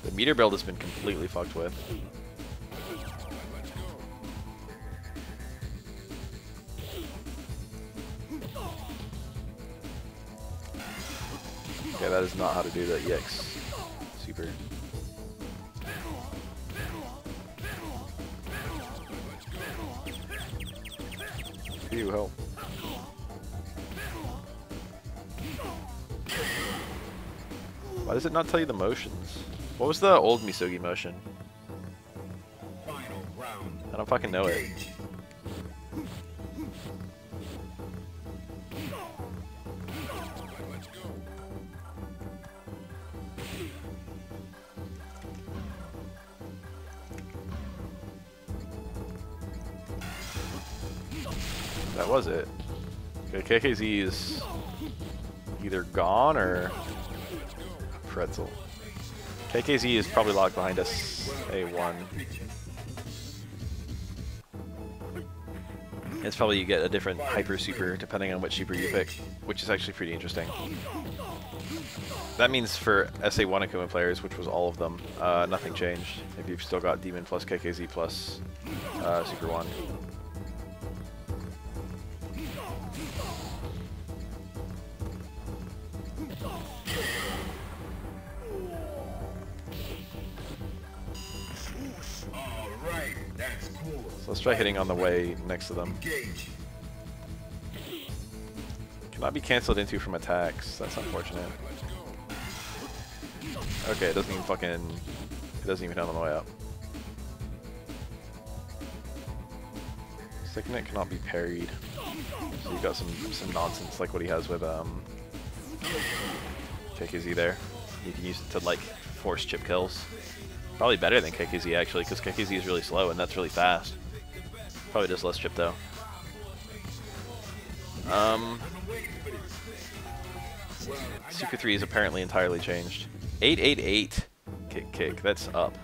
The meter build has been completely fucked with. Okay, that is not how to do the EX super. Phew, help. Why does it not tell you the motions? What was the old Misogi motion? I don't fucking know it. That was it. Okay, KKZ is either gone or pretzel. KKZ is probably locked behind us A1. It's probably you get a different hyper super depending on which super you pick, which is actually pretty interesting. That means for SA1 Akuma players, which was all of them, nothing changed. If you've still got Demon plus KKZ plus Super 1. So let's try hitting on the way next to them. Cannot be cancelled into from attacks. That's unfortunate. Okay, it doesn't even fucking... It doesn't even hit on the way up. Second hit cannot be parried. So you've got some nonsense like what he has with KKZ there. You can use it to like force chip kills. Probably better than KKZ actually, because KKZ is really slow and that's really fast. Probably does less chip though. Super 3 is apparently entirely changed. 888 kick, that's up.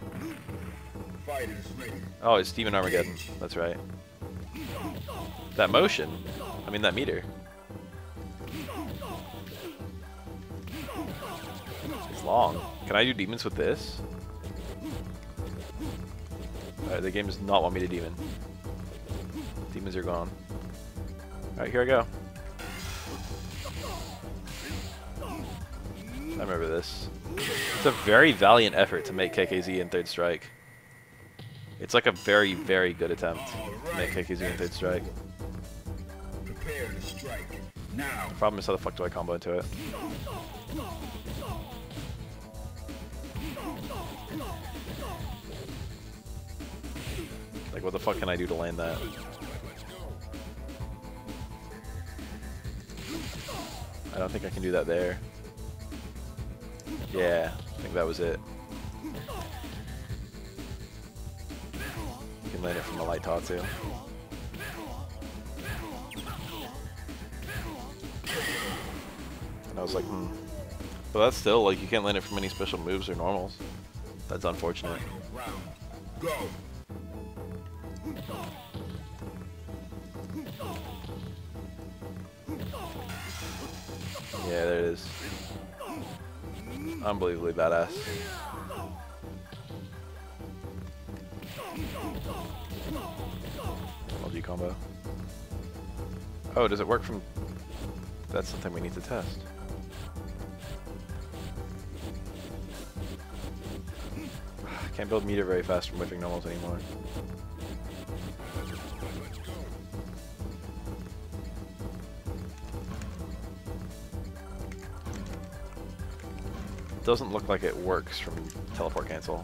Oh, it's Demon Armageddon, that's right. That motion, I mean that meter. It's long. Can I do demons with this? Alright, the game does not want me to demon. Demons are gone. Alright, here I go. I remember this. It's a very valiant effort to make KKZ in third strike. It's like a very, very good attempt to make KKZ in third strike. Prepare to strike now. The problem is how the fuck do I combo into it? Like what the fuck can I do to land that? I don't think I can do that there. Yeah, I think that was it. You can land it from the light Tatsu. And I was like, But that's still, like, you can't land it from any special moves or normals. That's unfortunate. Round. Go. Yeah, there it is. Unbelievably badass. LG combo. Oh, does it work from... That's something we need to test. Can't build meter very fast from whiffing normals anymore. Doesn't look like it works from teleport cancel.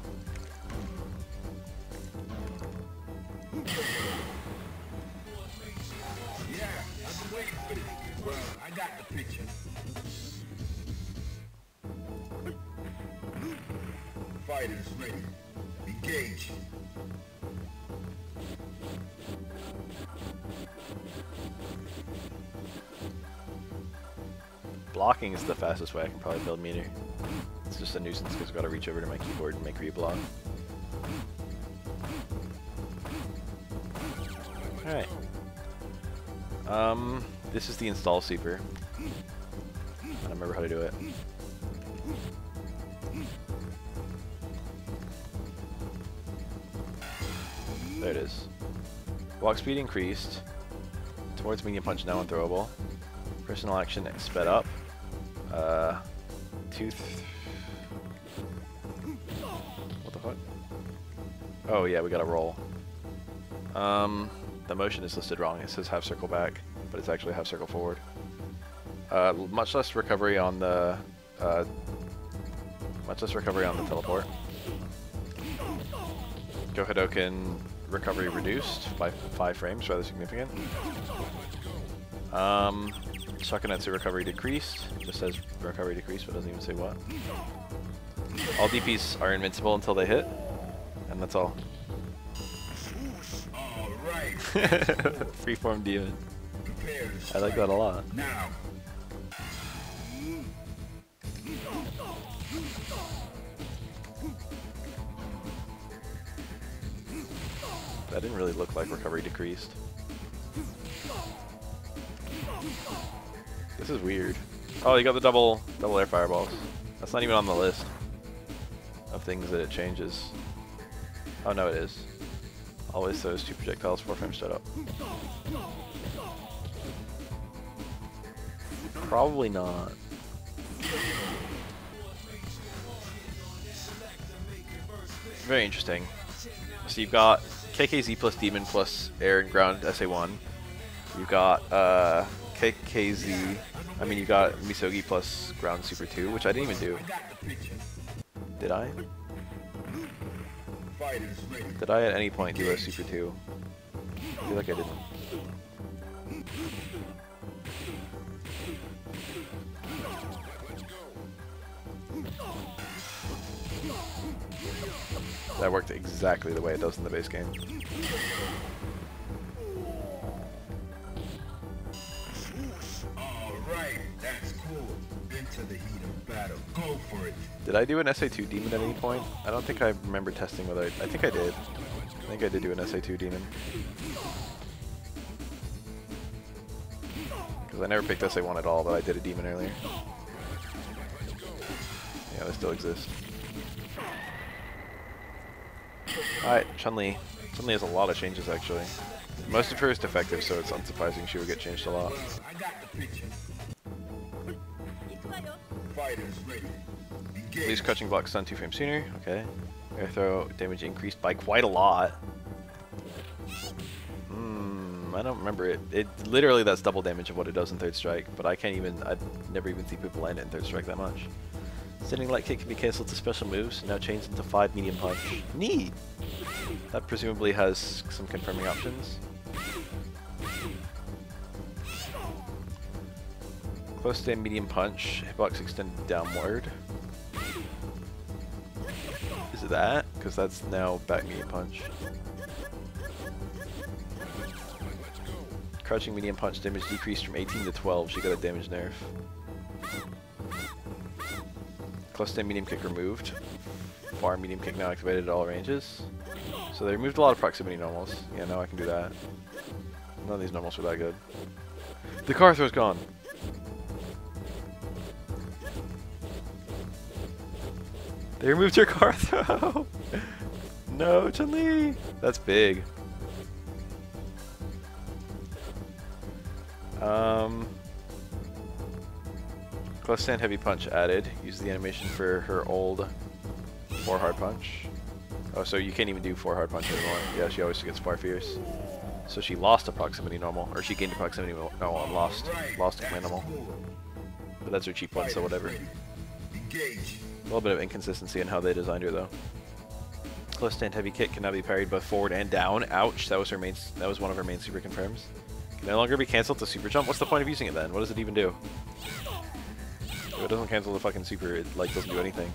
Yeah, I've been waiting for this. Well, I got the picture. Fighters ready. Engage. Blocking is the fastest way I can probably build meter. It's just a nuisance because I've got to reach over to my keyboard and make reblock. Alright. This is the install super. I don't remember how to do it. There it is. Walk speed increased. Towards medium punch now unthrowable. Personal action sped up. What the fuck? Oh yeah, we gotta roll. The motion is listed wrong. It says half circle back, but it's actually half circle forward. Much less recovery on the teleport. Go Hadoken recovery reduced by 5 frames, rather significant. Shakunetsu recovery decreased. Just says recovery decreased, but doesn't even say what. All DPs are invincible until they hit, and that's all. All right. Freeform demon. I like that a lot. Now. That didn't really look like recovery decreased. This is weird. Oh, you got the double air fireballs. That's not even on the list of things that it changes. Oh no, it is. Always throws 2 projectiles 4 frames straight up. Probably not. Very interesting. So you've got KKZ plus Demon plus Air and Ground SA1. You've got KKZ. I mean, you got Misogi plus Ground Super 2, which I didn't even do. Did I? Did I at any point do a Super 2? I feel like I didn't. That worked exactly the way it does in the base game. Alright, that's cool. Into the heat of battle. Go for it. Did I do an SA2 demon at any point? I don't think I remember testing whether I think I did. I think I did do an SA2 demon. Because I never picked SA1 at all, but I did a demon earlier. Yeah, they still exist. Alright, Chun-Li. Chun-Li has a lot of changes, actually. Most of her is defective, so it's unsurprising she would get changed a lot. I got the picture. Fighters ready. Engage. Least crouching block stun 2 frames sooner. Okay. Air throw damage increased by quite a lot. I don't remember it. It literally, that's double damage of what it does in Third Strike, but I've never even seen people land it in Third Strike that much. Standing light kick can be cancelled to special moves, now changed into 5 medium punch. Neat! That presumably has some confirming options. Close to medium punch, hitbox extended downward. Is it that? Because that's now back medium punch. Crouching medium punch damage decreased from 18 to 12. She got a damage nerf. Close stand medium kick removed. Far medium kick now activated at all ranges. So they removed a lot of proximity normals. Yeah, now I can do that. None of these normals are that good. The car throw's gone. They removed her car throw. No, Chun-Li. That's big. Close stand heavy punch added. Use the animation for her old 4 hard punch. Oh, so you can't even do 4 hard punch anymore. Yeah, she always gets far fierce. So she lost a proximity normal, or she gained a proximity normal and lost a command normal. But that's her cheap one, so whatever. A little bit of inconsistency in how they designed her, though. Close stand heavy kick can now be parried both forward and down. Ouch! That was her main. That was one of her main super confirms. Can no longer be cancelled to super jump. What's the point of using it then? What does it even do? If it doesn't cancel the fucking super, it like doesn't do anything.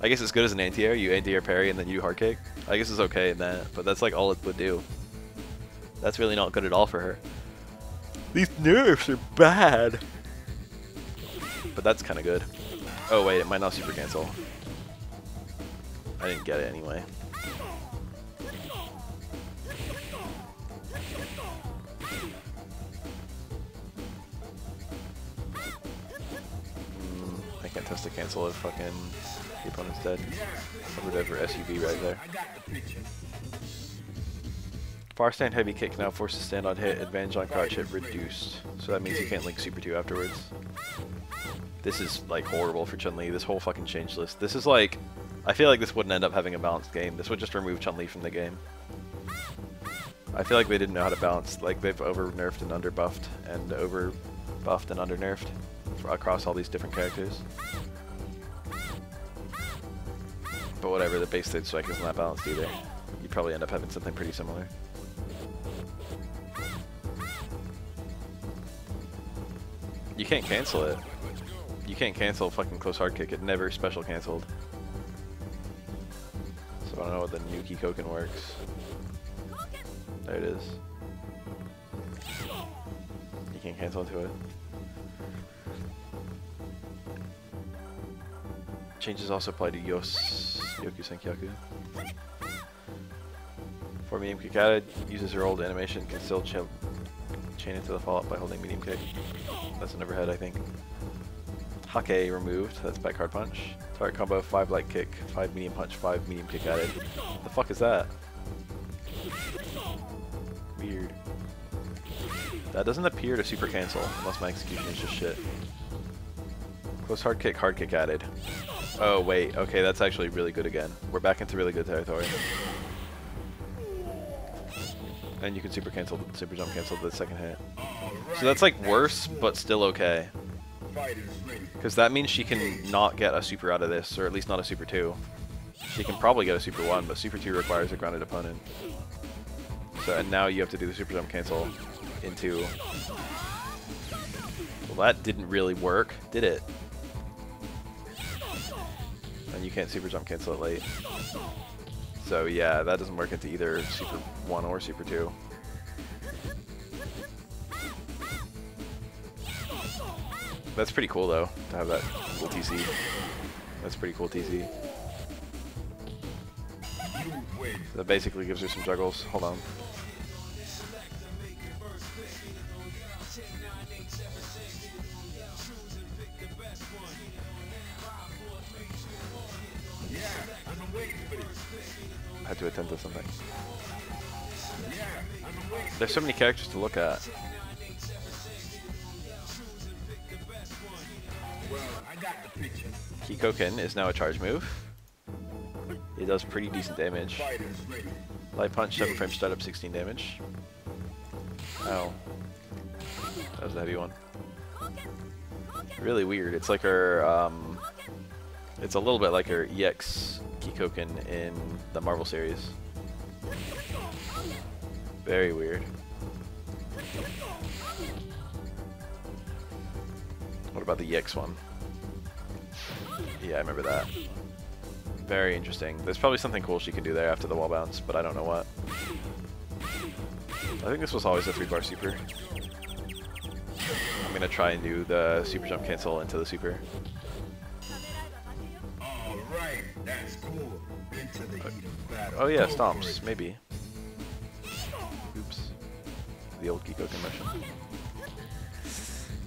I guess it's good as an anti-air. You anti-air parry and then you hard kick. I guess it's okay in that, but that's like all it would do. That's really not good at all for her. These nerfs are bad. But that's kind of good. Oh wait, it might not super cancel. I didn't get it anyway. I can't test a cancel if fucking the opponent's dead. Whatever SUV right there. Far stand heavy kick now forces stand on hit, advantage on crouch hit reduced. So that means you can't link super 2 afterwards. This is like horrible for Chun-Li, this whole fucking change list. This is like, I feel like this wouldn't end up having a balanced game. This would just remove Chun-Li from the game. I feel like they didn't know how to balance, like they've over-nerfed and under-buffed, and over-buffed and under-nerfed across all these different characters. But whatever, the base stage strike isn't that balanced either. You'd probably end up having something pretty similar. You can't cancel it. You can't cancel fucking close hard kick. It never special canceled. So I don't know what the new Kikoken works. There it is. You can't cancel into it. Changes also apply to Yoku Senkyaku. For medium kick added, uses her old animation, can still chain into the follow-up by holding medium kick. That's an overhead, I think. Hake removed, that's back hard punch. Target combo, 5 light kick, 5 medium punch, 5 medium kick added. The fuck is that? Weird. That doesn't appear to super cancel, unless my execution is just shit. Close hard kick added. Oh wait, okay, that's actually really good again. We're back into really good territory. And you can super jump cancel the second hit. So that's like worse, but still okay. Because that means she can not get a super out of this, or at least not a super 2. She can probably get a super 1, but super 2 requires a grounded opponent. So, and now you have to do the super jump cancel into... Well, that didn't really work, did it? And you can't super jump cancel it late. So yeah, that doesn't work into either super 1 or super 2. That's pretty cool though, to have that cool TC. That's pretty cool TC. That basically gives her some juggles. Hold on. I had to attend to something. There's so many characters to look at. Kikoken is now a charge move. It does pretty decent damage. Light punch, 7 frame startup, 16 damage. Ow. That was a heavy one. Really weird. It's like her, it's a little bit like her EX Kikoken in the Marvel series. Very weird. What about the EX one? Yeah, I remember that. Very interesting. There's probably something cool she can do there after the wall bounce, but I don't know what. I think this was always a 3-bar super. I'm gonna try and do the super jump cancel into the super. Alright, that's cool. Into the heat of battle. Oh yeah, Go stomps, for it. maybe. Oops. The old Gikoken motion.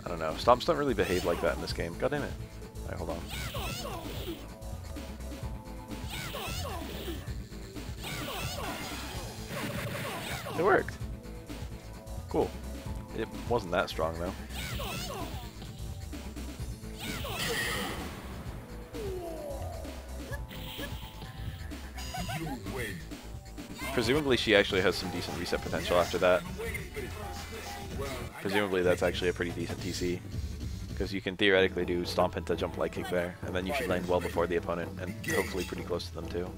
I don't know. Stomps don't really behave like that in this game. God damn it. Alright, hold on. It worked. Cool. It wasn't that strong though. You win. Presumably she actually has some decent reset potential after that. Presumably that's actually a pretty decent TC. Because you can theoretically do stomp into jump light kick there, and then you should land well before the opponent, and hopefully pretty close to them too.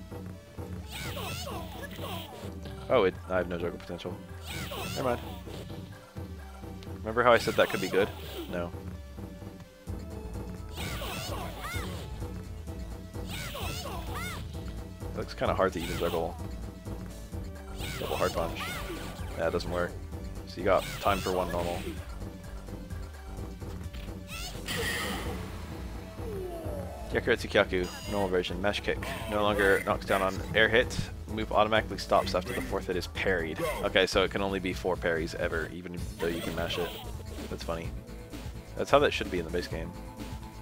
Oh, I have no juggle potential. Never mind. Remember how I said that could be good? No. It looks kind of hard to even juggle. Double hard punch. Yeah, it doesn't work. So you got time for one normal. Yakuretsu Kyaku, normal version, mesh kick. No longer knocks down on air hit. Move automatically stops after the 4th hit is parried. Okay, so it can only be 4 parries ever, even though you can mash it. That's funny. That's how that should be in the base game.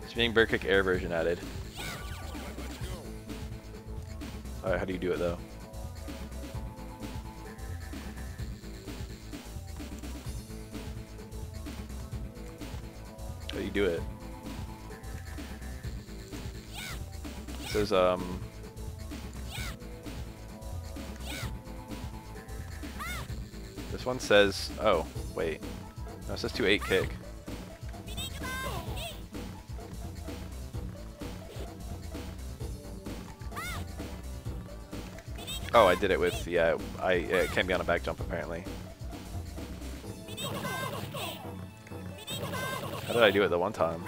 Spinning bird kick air version added. Alright, how do you do it though? How do you do it? It says, this one says, oh, wait. No, it says 2-8 kick. Oh, I did it with, yeah, it can be on a back jump apparently. How did I do it the one time?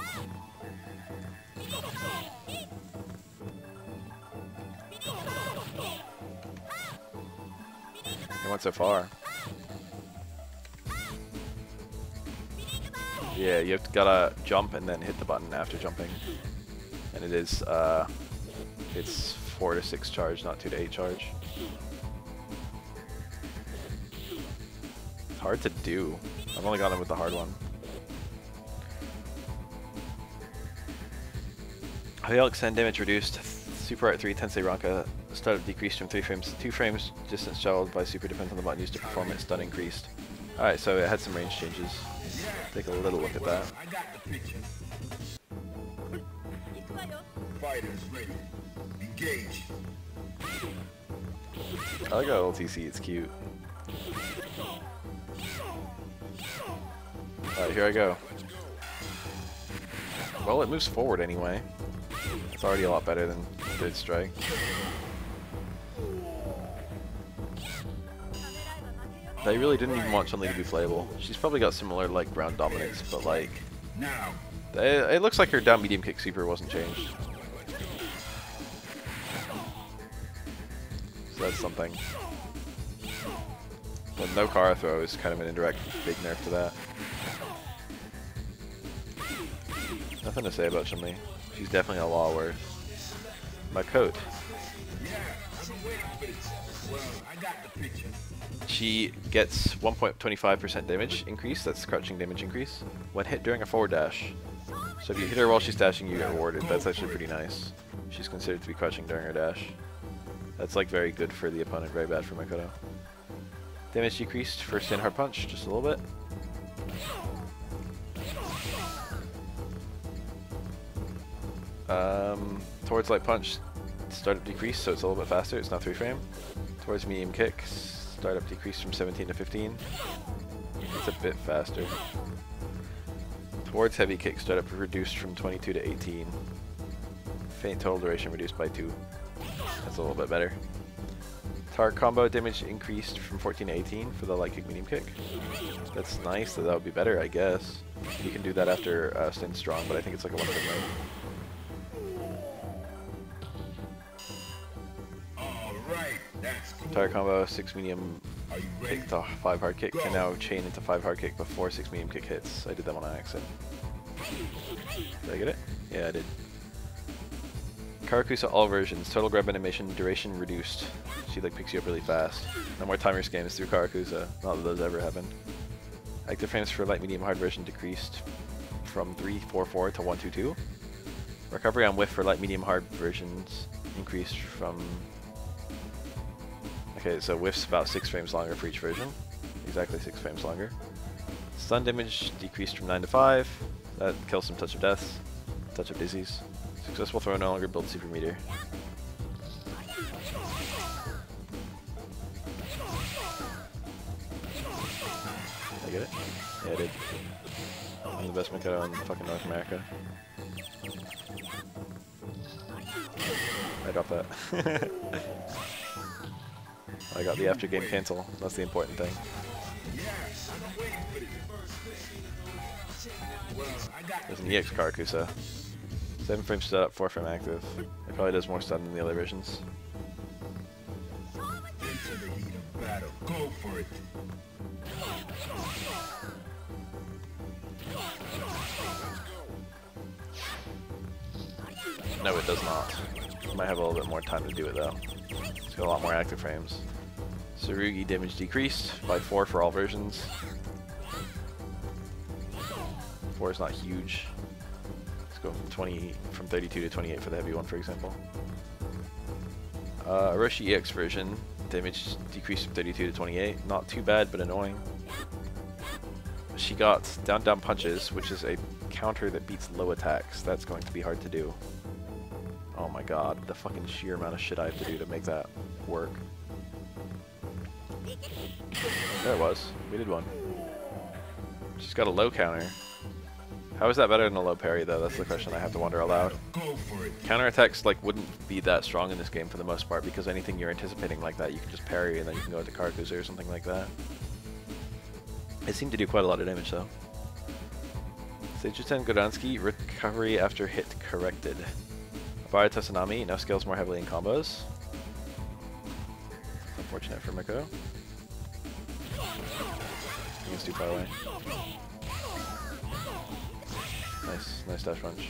It went so far. Yeah, you gotta jump and then hit the button after jumping. And it is, it's 4 to 6 charge, not 2 to 8 charge. It's hard to do. I've only gotten with the hard one. Alex send damage reduced. Super Art 3 Tensei Ranka. Startup decreased from 3 frames to 2 frames. Distance traveled by super depends on the button used to perform it. Stun increased. Alright, so it had some range changes. Take a little look at that. I got the picture. Fighters ready. Engage. I like that little TC, it's cute. Alright, here I go. Well, it moves forward anyway. It's already a lot better than Third Strike. They really didn't even want Chun-Li to be playable. She's probably got similar like ground dominance, but like Now. it looks like her down medium kick super wasn't changed. So that's something. But no Kara throw is kind of an indirect big nerf to that. Nothing to say about Chun-Li. She's definitely a lot worse. My coat. Yeah, I've been waiting for this. Well, I got the picture. She gets 1.25% damage increase, that's crouching damage increase, when hit during a forward dash. So if you hit her while she's dashing, you get rewarded. That's actually pretty nice. She's considered to be crouching during her dash. That's like very good for the opponent, very bad for Makoto. Damage decreased, first in hard punch, just a little bit. Towards light punch, startup decrease, so it's a little bit faster, it's now 3 frame. Towards medium kick, startup decrease from 17 to 15. It's a bit faster. Towards heavy kick, startup reduced from 22 to 18. Feint total duration reduced by 2. That's a little bit better. Target combo damage increased from 14 to 18 for the light kick, medium kick. That's nice, so that would be better, I guess. You can do that after Stand Strong, but I think it's like a 1-hit mode. Entire combo, 6 medium Are you ready? kick to 5 hard kick can now chain into 5 hard kick before 6 medium kick hits. I did that one on accident. Did I get it? Yeah, I did. Karakusa all versions. Total grab animation duration reduced. She like picks you up really fast. No more timer scans through Karakusa. Not that those ever happened. Active frames for light, medium, hard version decreased from 344 to 122. Recovery on whiff for light, medium, hard versions increased from... Okay, so whiff's about 6 frames longer for each version. Exactly 6 frames longer. Stun damage decreased from 9 to 5. That kills some touch of deaths. Touch of dizzies. Successful throw no longer builds super meter. Did I get it? Yeah, I did. I'm the best Mikado in fucking North America. I dropped that. I got the after game cancel. That's the important thing. There's an EX Karakusa. 7 frames setup, 4 frame active. It probably does more stun than the other versions. Into the heat of battle. Go for it. No, it does not. It might have a little bit more time to do it though. It's got a lot more active frames. Tsurugi damage decreased by 4 for all versions. 4 is not huge. Let's go from 32 to 28 for the heavy one, for example. Orochi EX version, damage decreased from 32 to 28. Not too bad, but annoying. She got down punches, which is a counter that beats low attacks. That's going to be hard to do. Oh my god, the fucking sheer amount of shit I have to do to make that work. There it was. We did one. She's got a low counter. How is that better than a low parry though? That's the question I have to wonder aloud. Counter attacks like wouldn't be that strong in this game for the most part because anything you're anticipating like that you can just parry and then you can go into Karakusa or something like that. It seemed to do quite a lot of damage though. Seijuten Godansky, recovery after hit corrected. Abara Tsunami now scales more heavily in combos. Unfortunate for Mikado. He's too far away. Nice dash punch.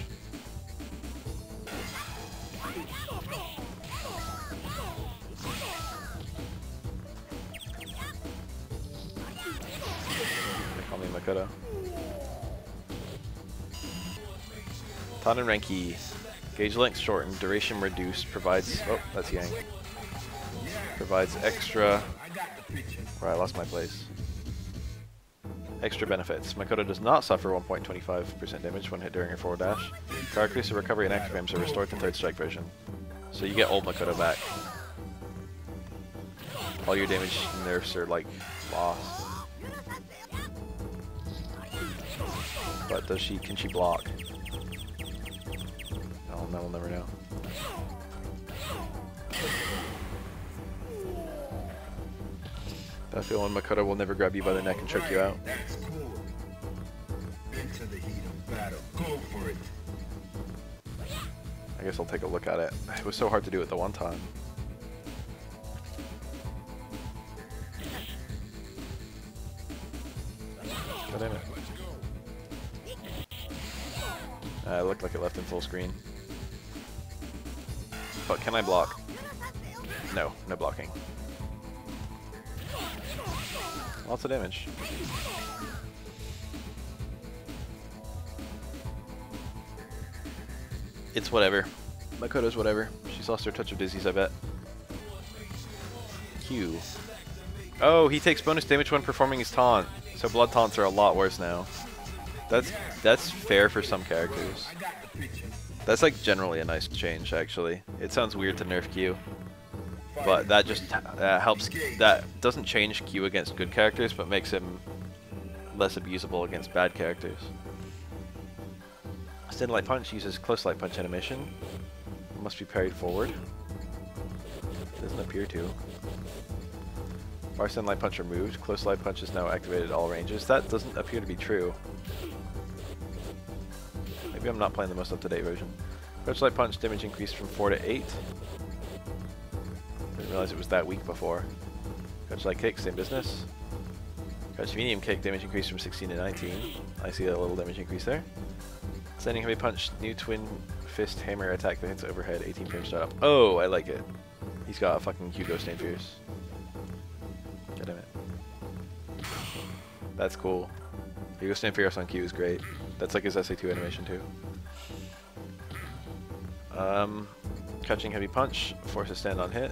They call me Mikado. Tannen Renki. Gauge length shortened, duration reduced, provides... Oh, that's Yang. Provides extra... Right, I lost my place. Extra benefits. Mikado does not suffer 1.25% damage when hit during her forward dash. Karakusa recovery and active frames are restored to third strike version. So you get old Mikado back. All your damage nerfs are like lost. But can she block? No, we'll never know. That feeling Mikado will never grab you by the neck and choke you out. That's cool. Into the heat of battle. Go for it. I guess I'll take a look at it. It was so hard to do it the one time. God damn it. It looked like it left in full screen. But can I block? No, no blocking. Lots of damage. It's whatever. Mikoto's whatever. She's lost her touch of dizzies, I bet. Q. Oh, he takes bonus damage when performing his taunt. So blood taunts are a lot worse now. That's fair for some characters. That's like generally a nice change, actually. It sounds weird to nerf Q. But that just helps. That doesn't change Q against good characters, but makes him less abusable against bad characters. Extended Light Punch uses Close Light Punch animation. Must be parried forward. Doesn't appear to. Bar Extended Light Punch removed. Close Light Punch is now activated at all ranges. That doesn't appear to be true. Maybe I'm not playing the most up-to-date version. Crouch Light Punch damage increased from 4 to 8. Didn't realize it was that weak before. Crouch light kick, same business. Crouch medium kick, damage increase from 16 to 19. I see a little damage increase there. Standing heavy punch, new twin fist hammer attack that hits overhead, 18 frame startup. Oh, I like it. He's got a fucking Hugo Stand Fierce. God damn it. That's cool. Hugo Stand Fierce on Q is great. That's like his SA2 animation too. Catching heavy punch, forces stand on hit.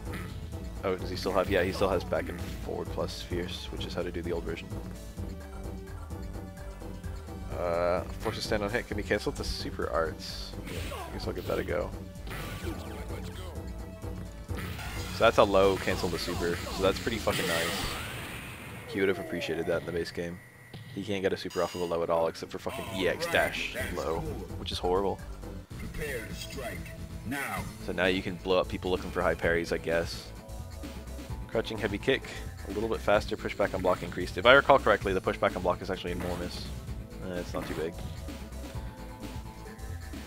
Oh, does he still have? Yeah, he still has back and forward plus fierce, which is how to do the old version. Forces stand on hit can be cancelled to super arts. I guess I'll give that a go. So that's a low cancel to super, so that's pretty fucking nice. He would have appreciated that in the base game. He can't get a super off of a low at all except for fucking EX dash low, which is horrible. Prepare to strike. Now. So now you can blow up people looking for high parries, I guess. Crouching heavy kick, a little bit faster, pushback on block increased. If I recall correctly, the pushback on block is actually enormous. It's not too big.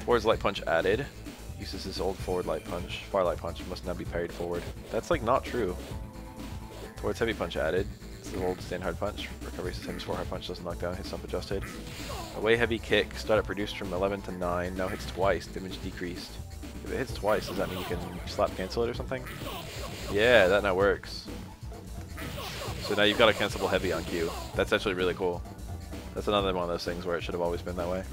Forward's light punch added. Uses his old forward light punch. Far light punch must now be parried forward. That's like not true. Towards heavy punch added. It's the old stand hard punch. Recovery the same as 4 hard punch, doesn't knock down, hits up adjusted. Away heavy kick, startup reduced from 11 to 9, now hits twice, damage decreased. If it hits twice, does that mean you can slap cancel it or something? Yeah, that now works. So now you've got a cancelable heavy on Q. That's actually really cool. That's another one of those things where it should have always been that way.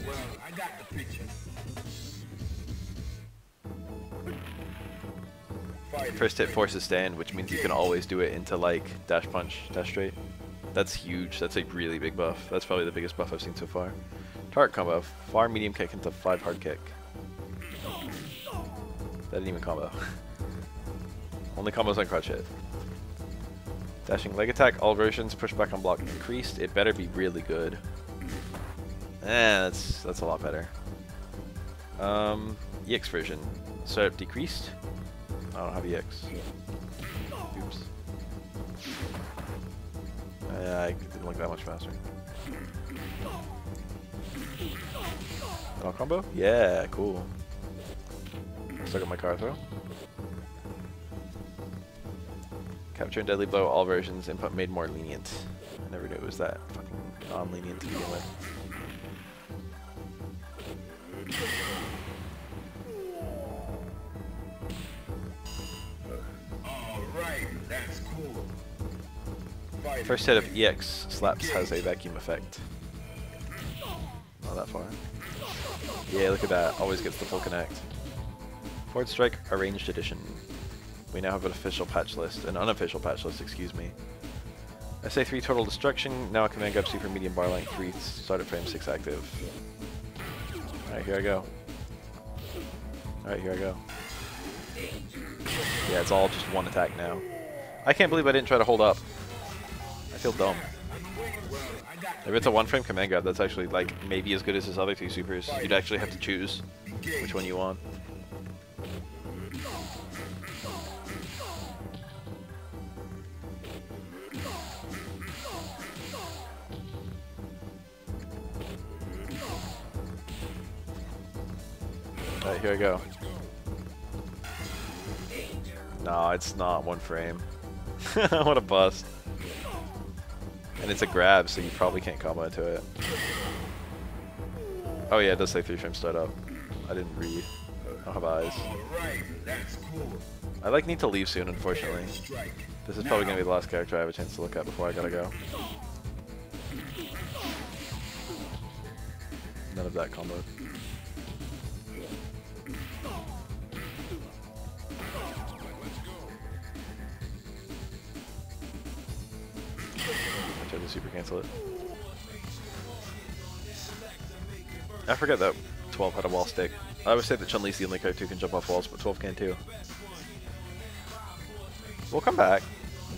Well, I got the picture. First hit forces stand, which means you can always do it into like dash punch, dash straight. That's huge. That's a really big buff. That's probably the biggest buff I've seen so far. Target combo, far medium kick into 5 hard kick. That didn't even combo. Only combos on crouch hit. Dashing leg attack, all versions, pushback on block increased. It better be really good. That's a lot better. EX version. Startup decreased. I don't have EX. Oops. I didn't look that much faster. All combo? Yeah, cool. Stuck at my car throw. Capture and deadly blow, all versions, input made more lenient. I never knew it was that fucking non-lenient to begin with. Alright, that's cool. First hit of EX slaps has a vacuum effect. Not that far. Yeah, look at that. Always gets the full connect. Forward Strike Arranged Edition. We now have an official patch list, an unofficial patch list, excuse me. SA3 Total Destruction, now a command grab super medium bar length 3, started frame 6 active. Alright, here I go. Alright, here I go. Yeah, it's all just one attack now. I can't believe I didn't try to hold up. I feel dumb. If it's a one frame command grab, that's actually like maybe as good as his other 2 supers. You'd actually have to choose which one you want. Alright, here I go. No, it's not one frame. What a bust. And it's a grab, so you probably can't combo into it. Oh yeah, it does say 3 frame startup. I didn't read. I don't have eyes. I like need to leave soon, unfortunately. This is probably going to be the last character I have a chance to look at before I gotta go. None of that combo. I tried to super cancel it. I forget that 12 had a wall stick. I always say that Chun-Li's the only character who can jump off walls, but 12 can too. We'll come back.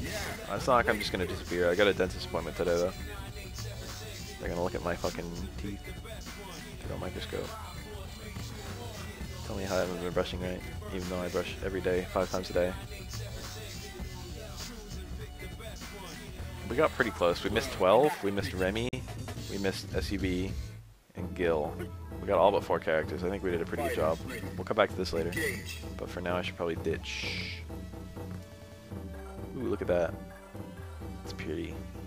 It's not like I'm just gonna disappear. I got a dentist appointment today though. They're gonna look at my fucking teeth through a microscope. Tell me how I haven't been brushing right, even though I brush every day, 5 times a day. We got pretty close. We missed 12, we missed Remy, we missed SUB and Gil. We got all but 4 characters. I think we did a pretty good job. We'll come back to this later. But for now, I should probably ditch. Ooh, look at that. It's pretty.